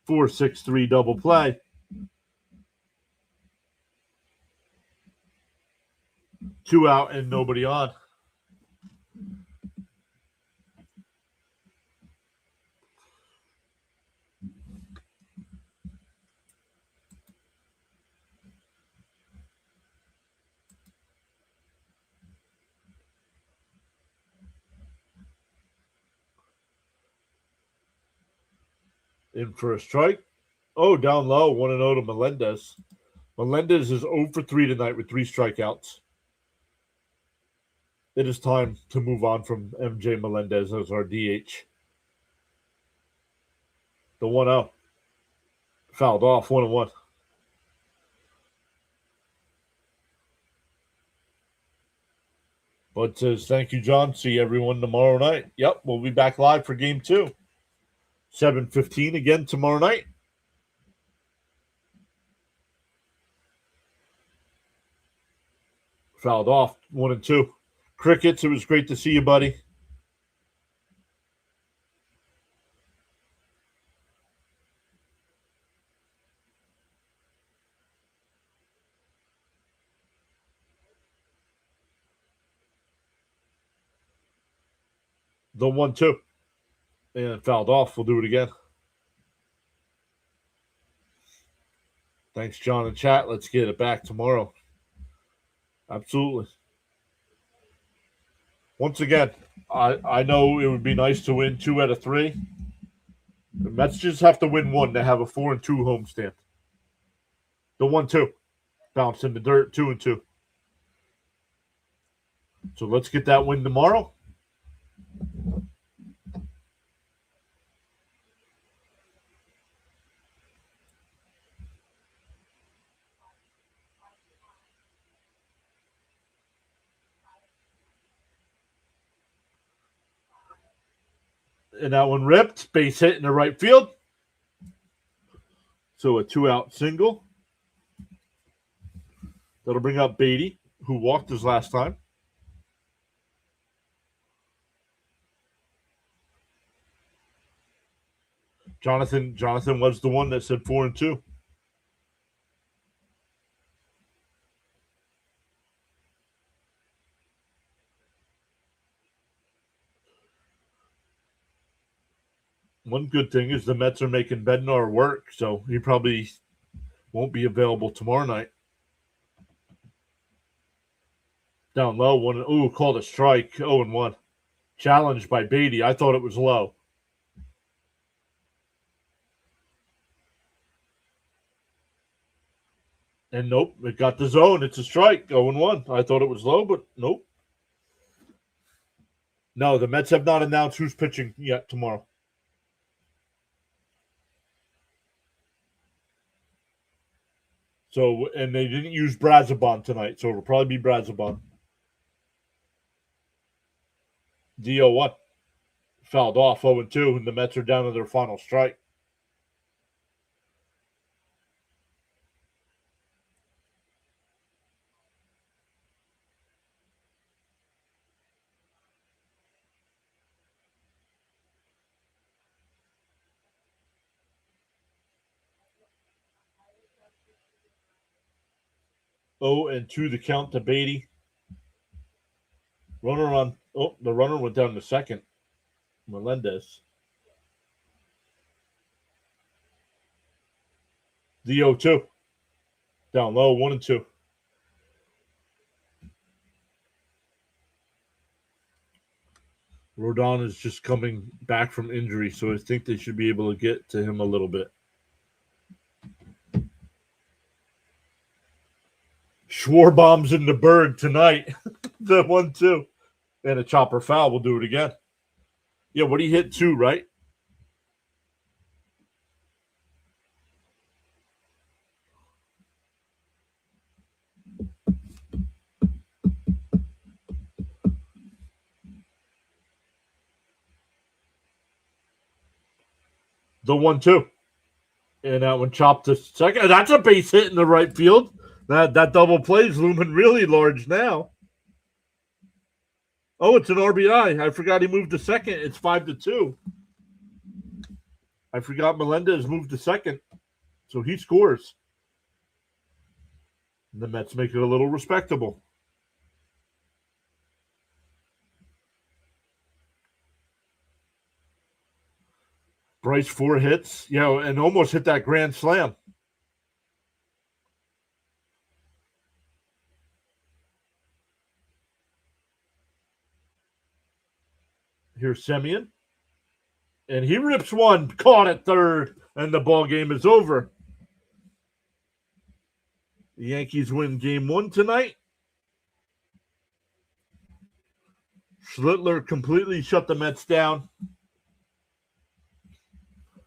[SPEAKER 1] 4-6-3 double play. Two out and nobody on. In for a strike. Oh, down low. 1-0 to Melendez. Melendez is 0 for 3 tonight with 3 strikeouts. It is time to move on from MJ Melendez as our DH. The 1-0. Fouled off. 1-1. Bud says, thank you, John. See everyone tomorrow night. Yep, we'll be back live for game 2. 7:15 again tomorrow night. Fouled off, 1-2. Crickets, it was great to see you, buddy. The 1-2. And fouled off. We'll do it again. Thanks, John, in chat. Let's get it back tomorrow. Absolutely. Once again, I know it would be nice to win 2 out of 3. The Mets just have to win 1 to have a 4-2 homestand. The 1-2. Bounce in the dirt, 2-2. So let's get that win tomorrow. And that one ripped. Base hit in the right field. So a 2-out single. That'll bring up Beatty, who walked his last time. Jonathan was the one that said 4-2. One good thing is the Mets are making Bednar work, so he probably won't be available tomorrow night. Down low, one. Ooh, called a strike. 0-1. Challenged by Beatty. I thought it was low. And nope, it got the zone. It's a strike. 0-1. I thought it was low, but nope. No, the Mets have not announced who's pitching yet tomorrow. So, and they didn't use Brazabon tonight, so it'll probably be Brazabon. DO1. Fouled off 0-2, and the Mets are down to their final strike. Oh, and 2 the count to Beatty. Runner on. Oh, the runner went down to second. Melendez. The 0-2. Down low, 1-2. Rodon is just coming back from injury, so I think they should be able to get to him a little bit. Schwarbaum's in the Berg tonight. The 1-2. And a chopper foul. We'll do it again. Yeah, what he hit 2, right? The 1-2. And that one chopped to second. That's a base hit in the right field. That double play is looming really large now. Oh, it's an RBI. I forgot he moved to second. It's 5-2. I forgot Melendez moved to second. So he scores. And the Mets make it a little respectable. Bryce 4 hits. Yeah, and almost hit that grand slam. Here's Semien. And he rips one, caught at third, and the ball game is over. The Yankees win game 1 tonight. Schlittler completely shut the Mets down.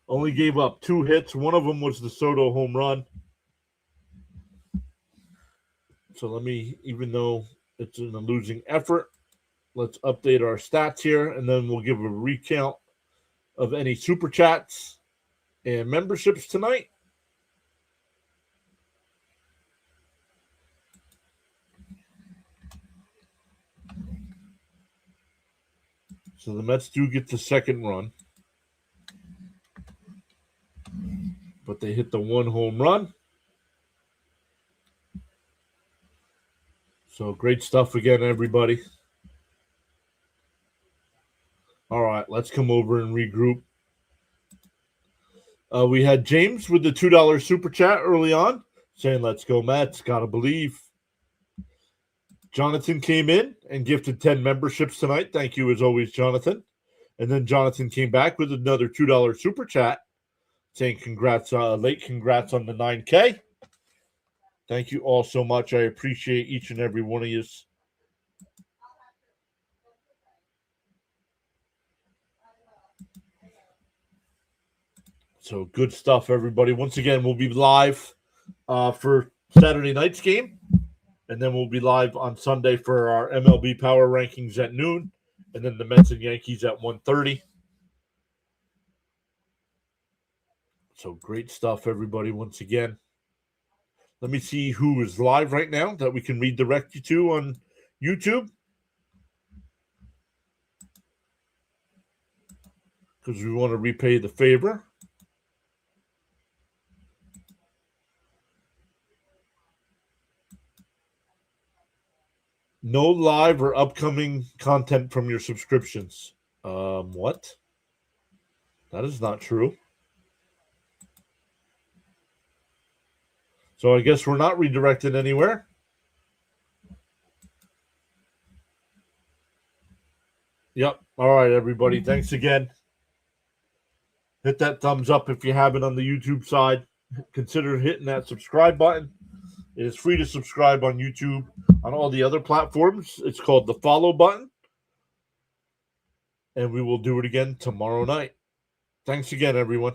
[SPEAKER 1] Only gave up 2 hits. One of them was the Soto home run. So let me, even though it's in a losing effort, let's update our stats here, and then we'll give a recount of any super chats and memberships tonight. So the Mets do get the second run, but they hit the one home run. So great stuff again, everybody. All right, let's come over and regroup. We had James with the $2 super chat early on saying, let's go Mets, gotta believe. Jonathan came in and gifted 10 memberships tonight. Thank you as always, Jonathan. And then Jonathan came back with another $2 super chat saying congrats on the 9K. Thank you all so much. I appreciate each and every one of you. So good stuff, everybody. Once again, we'll be live for Saturday night's game. And then we'll be live on Sunday for our MLB Power Rankings at noon. And then the Mets and Yankees at 1:30. So great stuff, everybody, once again. Let me see who is live right now that we can redirect you to on YouTube. Because we want to repay the favor. No live or upcoming content from your subscriptions. What? That is not true. So I guess we're not redirected anywhere. Yep. All right, everybody. Thanks again. Hit that thumbs up if you haven't on the YouTube side. Consider hitting that subscribe button. It is free to subscribe on YouTube. On all the other platforms, it's called the follow button. And we will do it again tomorrow night. Thanks again, everyone.